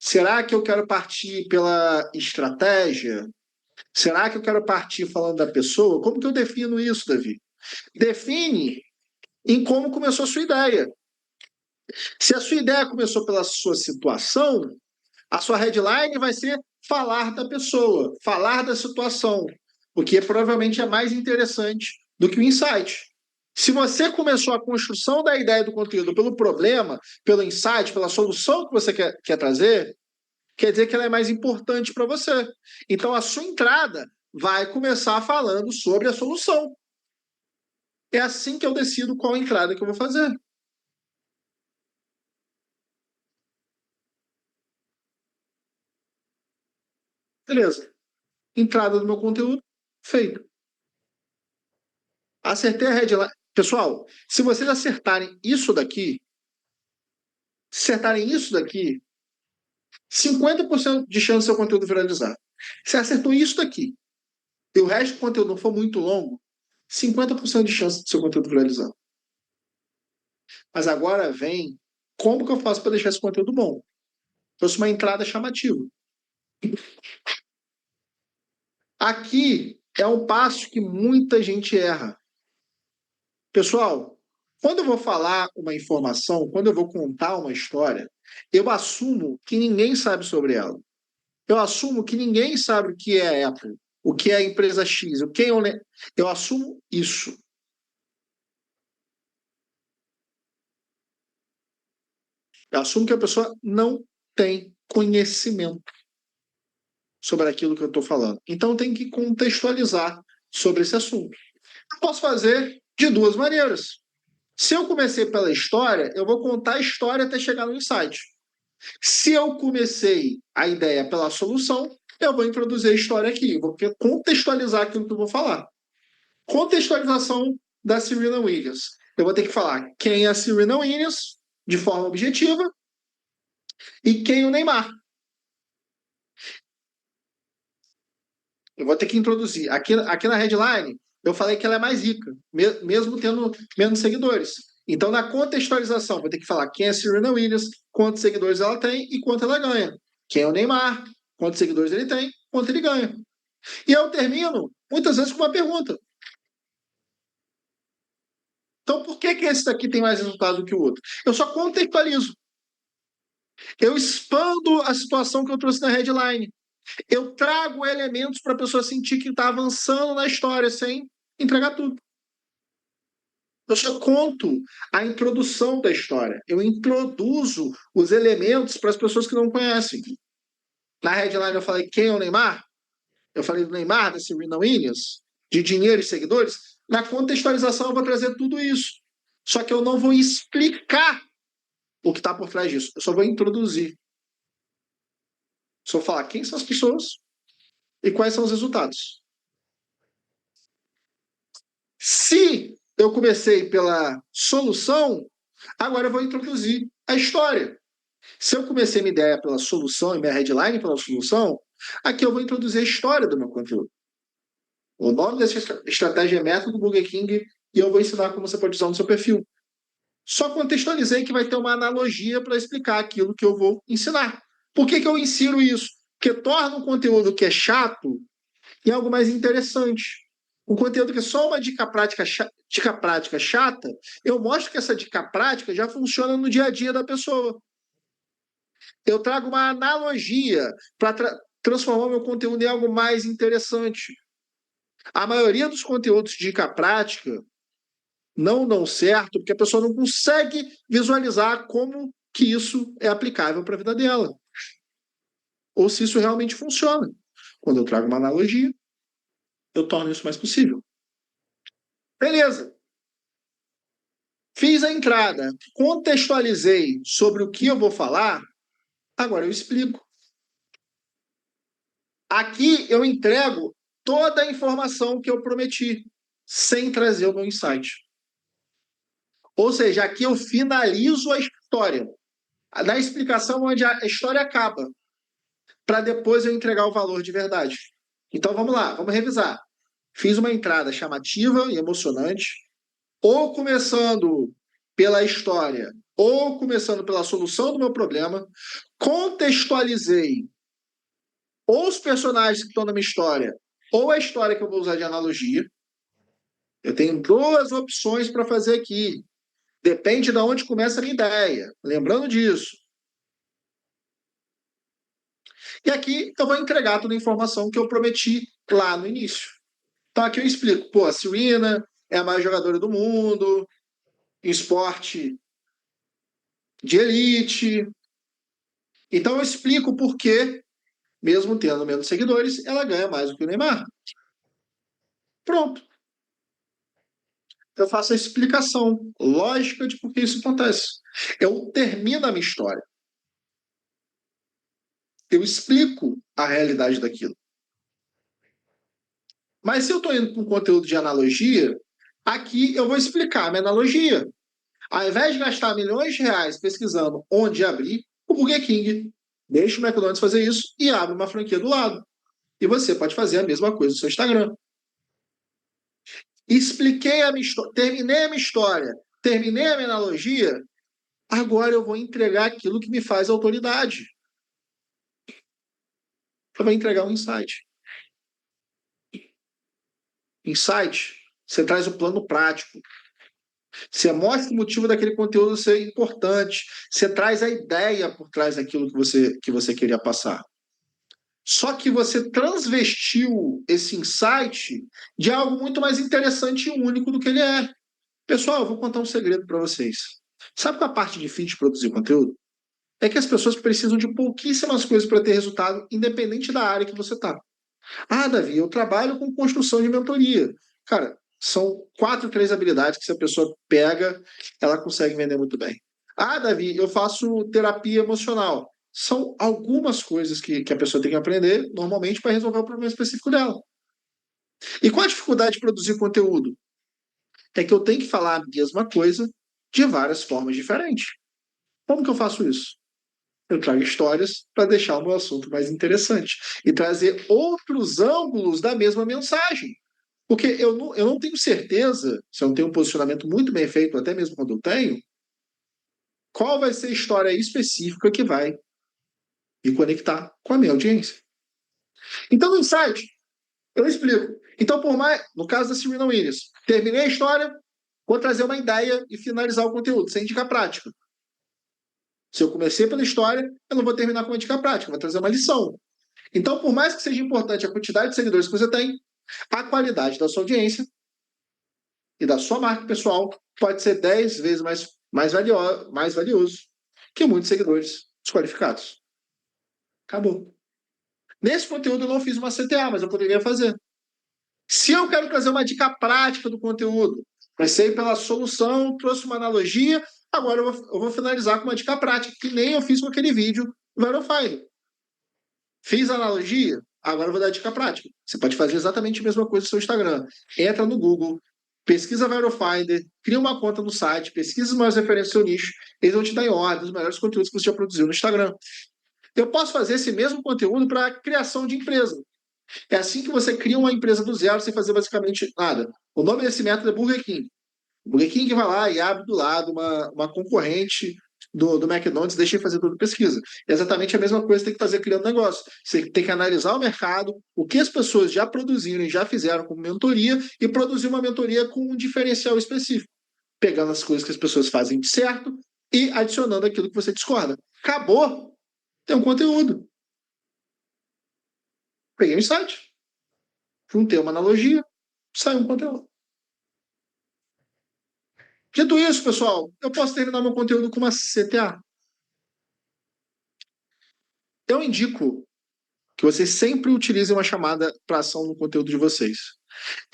Será que eu quero partir pela estratégia? Será que eu quero partir falando da pessoa? Como que eu defino isso, Davi? Define em como começou a sua ideia. Se a sua ideia começou pela sua situação, a sua headline vai ser falar da pessoa, falar da situação, o que provavelmente é mais interessante do que o insight. Se você começou a construção da ideia do conteúdo pelo problema, pelo insight, pela solução que você quer trazer, quer dizer que ela é mais importante para você. Então, a sua entrada vai começar falando sobre a solução. É assim que eu decido qual entrada que eu vou fazer. Beleza. Entrada do meu conteúdo, feito. Acertei a headline. Pessoal, se vocês acertarem isso daqui, 50% de chance do seu conteúdo viralizar. Se acertou isso daqui e o resto do conteúdo não for muito longo, 50% de chance do seu conteúdo viralizar. Mas agora vem como que eu faço para deixar esse conteúdo bom? Fosse uma entrada chamativa. Aqui é um passo que muita gente erra. Pessoal, quando eu vou falar uma informação, quando eu vou contar uma história, eu assumo que ninguém sabe sobre ela. Eu assumo que ninguém sabe o que é a Apple, o que é a empresa X, o que é o... Eu assumo isso. Eu assumo que a pessoa não tem conhecimento sobre aquilo que eu estou falando. Então, tem que contextualizar sobre esse assunto. Eu posso fazer de duas maneiras. Se eu comecei pela história, eu vou contar a história até chegar no insight. Se eu comecei a ideia pela solução, eu vou introduzir a história aqui, eu vou contextualizar aquilo que eu vou falar. Contextualização da Serena Williams. Eu vou ter que falar quem é a Serena Williams, de forma objetiva, e quem é o Neymar. Eu vou ter que introduzir. Aqui na headline, eu falei que ela é mais rica, mesmo tendo menos seguidores. Então, na contextualização, vou ter que falar quem é a Serena Williams, quantos seguidores ela tem e quanto ela ganha. Quem é o Neymar, quantos seguidores ele tem, quanto ele ganha. E eu termino, muitas vezes, com uma pergunta. Então, por que esse daqui tem mais resultado do que o outro? Eu só contextualizo. Eu expando a situação que eu trouxe na headline. Eu trago elementos para a pessoa sentir que está avançando na história sem entregar tudo. Eu só conto a introdução da história. Eu introduzo os elementos para as pessoas que não conhecem. Na headline eu falei quem é o Neymar? Eu falei do Neymar, da Serena Williams, de dinheiro e seguidores. Na contextualização eu vou trazer tudo isso. Só que eu não vou explicar o que está por trás disso. Eu só vou introduzir. Só vou falar quem são as pessoas e quais são os resultados. Se eu comecei pela solução, agora eu vou introduzir a história. Se eu comecei minha ideia pela solução e minha headline pela solução, aqui eu vou introduzir a história do meu conteúdo. O nome dessa estratégia é Método Burger King e eu vou ensinar como você pode usar no seu perfil. Só contextualizei que vai ter uma analogia para explicar aquilo que eu vou ensinar. Por que eu insiro isso? Porque torna um conteúdo que é chato em algo mais interessante. Um conteúdo que é só uma dica prática chata, eu mostro que essa dica prática já funciona no dia a dia da pessoa. Eu trago uma analogia para transformar o meu conteúdo em algo mais interessante. A maioria dos conteúdos de dica prática não dão certo porque a pessoa não consegue visualizar como que isso é aplicável para a vida dela. Ou se isso realmente funciona. Quando eu trago uma analogia, eu torno isso mais possível. Beleza. Fiz a entrada, contextualizei sobre o que eu vou falar, agora eu explico. Aqui eu entrego toda a informação que eu prometi, sem trazer o meu insight. Ou seja, aqui eu finalizo a história, na explicação onde a história acaba, para depois eu entregar o valor de verdade. Então vamos lá, vamos revisar. Fiz uma entrada chamativa e emocionante, ou começando pela história, ou começando pela solução do meu problema, contextualizei ou os personagens que estão na minha história, ou a história que eu vou usar de analogia. Eu tenho duas opções para fazer aqui. Depende de onde começa a minha ideia. Lembrando disso. E aqui eu vou entregar toda a informação que eu prometi lá no início. Então aqui eu explico. Pô, a Serena é a maior jogadora do mundo, em esporte de elite. Então eu explico por que, mesmo tendo menos seguidores, ela ganha mais do que o Neymar. Pronto. Eu faço a explicação lógica de por que isso acontece. Eu termino a minha história. Eu explico a realidade daquilo. Mas se eu estou indo para um conteúdo de analogia, aqui eu vou explicar a minha analogia. Ao invés de gastar milhões de reais pesquisando onde abrir, o Burger King deixa o McDonald's fazer isso e abre uma franquia do lado. E você pode fazer a mesma coisa no seu Instagram. Expliquei a minha história, terminei a minha história, terminei a minha analogia, agora eu vou entregar aquilo que me faz autoridade. Eu vou entregar um insight. Insight, você traz o plano prático. Você mostra o motivo daquele conteúdo ser importante. Você traz a ideia por trás daquilo que você queria passar. Só que você transvestiu esse insight de algo muito mais interessante e único do que ele é. Pessoal, eu vou contar um segredo para vocês. Sabe qual é a parte difícil de produzir conteúdo? É que as pessoas precisam de pouquíssimas coisas para ter resultado, independente da área que você está. Ah, Davi, eu trabalho com construção de mentoria. Cara, são 4, 3 habilidades que se a pessoa pega, ela consegue vender muito bem. Ah, Davi, eu faço terapia emocional. São algumas coisas que a pessoa tem que aprender, normalmente, para resolver o problema específico dela. E qual a dificuldade de produzir conteúdo? É que eu tenho que falar a mesma coisa de várias formas diferentes. Como que eu faço isso? Eu trago histórias para deixar o meu assunto mais interessante e trazer outros ângulos da mesma mensagem. Porque eu não tenho certeza, se eu não tenho um posicionamento muito bem feito, até mesmo quando eu tenho, qual vai ser a história específica que vai me conectar com a minha audiência. Então, no insight, eu explico. Então, por mais, no caso da Serena Williams, terminei a história, vou trazer uma ideia e finalizar o conteúdo, sem dica prática. Se eu comecei pela história, eu não vou terminar com uma dica prática, vou trazer uma lição. Então, por mais que seja importante a quantidade de seguidores que você tem, a qualidade da sua audiência e da sua marca pessoal pode ser 10 vezes mais valioso que muitos seguidores desqualificados. Acabou. Nesse conteúdo eu não fiz uma CTA, mas eu poderia fazer. Se eu quero trazer uma dica prática do conteúdo, comecei pela solução, trouxe uma analogia, agora eu vou finalizar com uma dica prática, que nem eu fiz com aquele vídeo do Verify. Fiz a analogia, agora eu vou dar a dica prática. Você pode fazer exatamente a mesma coisa no seu Instagram. Entra no Google, pesquisa Virofinder, cria uma conta no site, pesquisa mais referências do seu nicho, eles vão te dar em ordem os melhores conteúdos que você já produziu no Instagram. Eu posso fazer esse mesmo conteúdo para criação de empresa. É assim que você cria uma empresa do zero sem fazer basicamente nada. O nome desse método é Burger King. O Burger King vai lá e abre do lado uma concorrente do McDonald's, deixa de fazer toda a pesquisa. É exatamente a mesma coisa que tem que fazer criando negócio. Você tem que analisar o mercado, o que as pessoas já produziram e já fizeram como mentoria e produzir uma mentoria com um diferencial específico. Pegando as coisas que as pessoas fazem de certo e adicionando aquilo que você discorda. Acabou. Tem um conteúdo. Peguei um insight. Juntei uma analogia. Saiu um conteúdo. Dito isso, pessoal, eu posso terminar meu conteúdo com uma CTA. Eu indico que vocês sempre utilizem uma chamada para ação no conteúdo de vocês.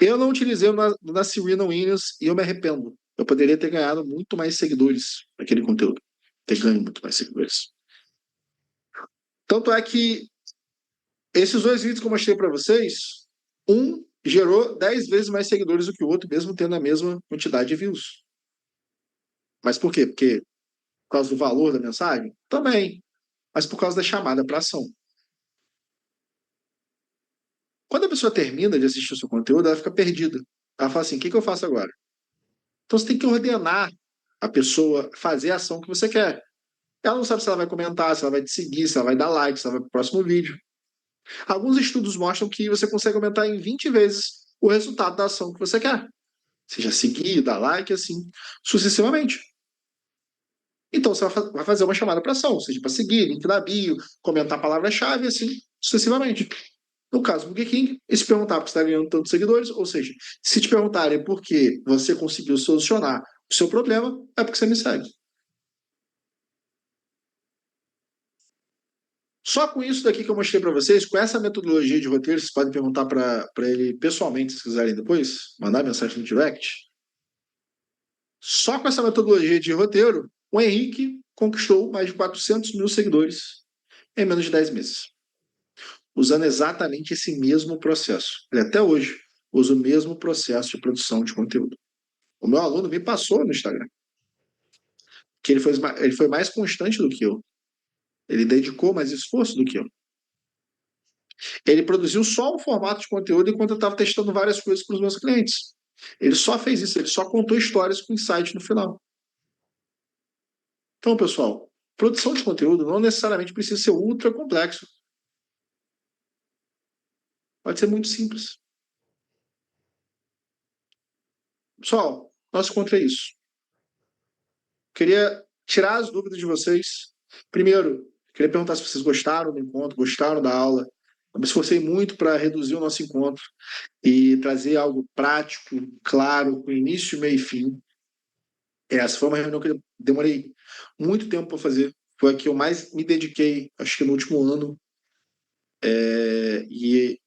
Eu não utilizei na Serena Williams e eu me arrependo. Eu poderia ter ganhado muito mais seguidores naquele conteúdo. Ter ganho muito mais seguidores. Tanto é que Esses 2 vídeos que eu mostrei para vocês, um gerou 10 vezes mais seguidores do que o outro, mesmo tendo a mesma quantidade de views. Mas por quê? Porque por causa do valor da mensagem? Também. Mas por causa da chamada para ação. Quando a pessoa termina de assistir o seu conteúdo, ela fica perdida. Ela fala assim: o que eu faço agora? Então você tem que ordenar a pessoa fazer a ação que você quer. Ela não sabe se ela vai comentar, se ela vai te seguir, se ela vai dar like, se ela vai para o próximo vídeo. Alguns estudos mostram que você consegue aumentar em 20 vezes o resultado da ação que você quer. Seja seguir, dar like, assim, sucessivamente. Então você vai fazer uma chamada para ação, seja para seguir, link na bio, comentar a palavra-chave, assim, sucessivamente. No caso do Burger King, e se perguntar por que você está ganhando tantos seguidores, ou seja, se te perguntarem por que você conseguiu solucionar o seu problema, é porque você me segue. Só com isso daqui que eu mostrei para vocês, com essa metodologia de roteiro, vocês podem perguntar para ele pessoalmente, se quiserem depois, mandar mensagem no direct. Só com essa metodologia de roteiro, o Henrique conquistou mais de 400 mil seguidores em menos de 10 meses. Usando exatamente esse mesmo processo. Ele até hoje usa o mesmo processo de produção de conteúdo. O meu aluno me passou no Instagram. Que ele foi mais constante do que eu. Ele dedicou mais esforço do que eu. Ele produziu só um formato de conteúdo enquanto eu estava testando várias coisas para os meus clientes. Ele só fez isso, ele só contou histórias com insight no final. Então, pessoal, produção de conteúdo não necessariamente precisa ser ultra complexo. Pode ser muito simples. Pessoal, nosso encontro é isso. Queria tirar as dúvidas de vocês. Primeiro, queria perguntar se vocês gostaram do encontro, gostaram da aula. Eu me esforcei muito para reduzir o nosso encontro e trazer algo prático, claro, com início, meio e fim. Essa foi uma reunião que eu demorei muito tempo para fazer. Foi a que eu mais me dediquei, acho que no último ano. E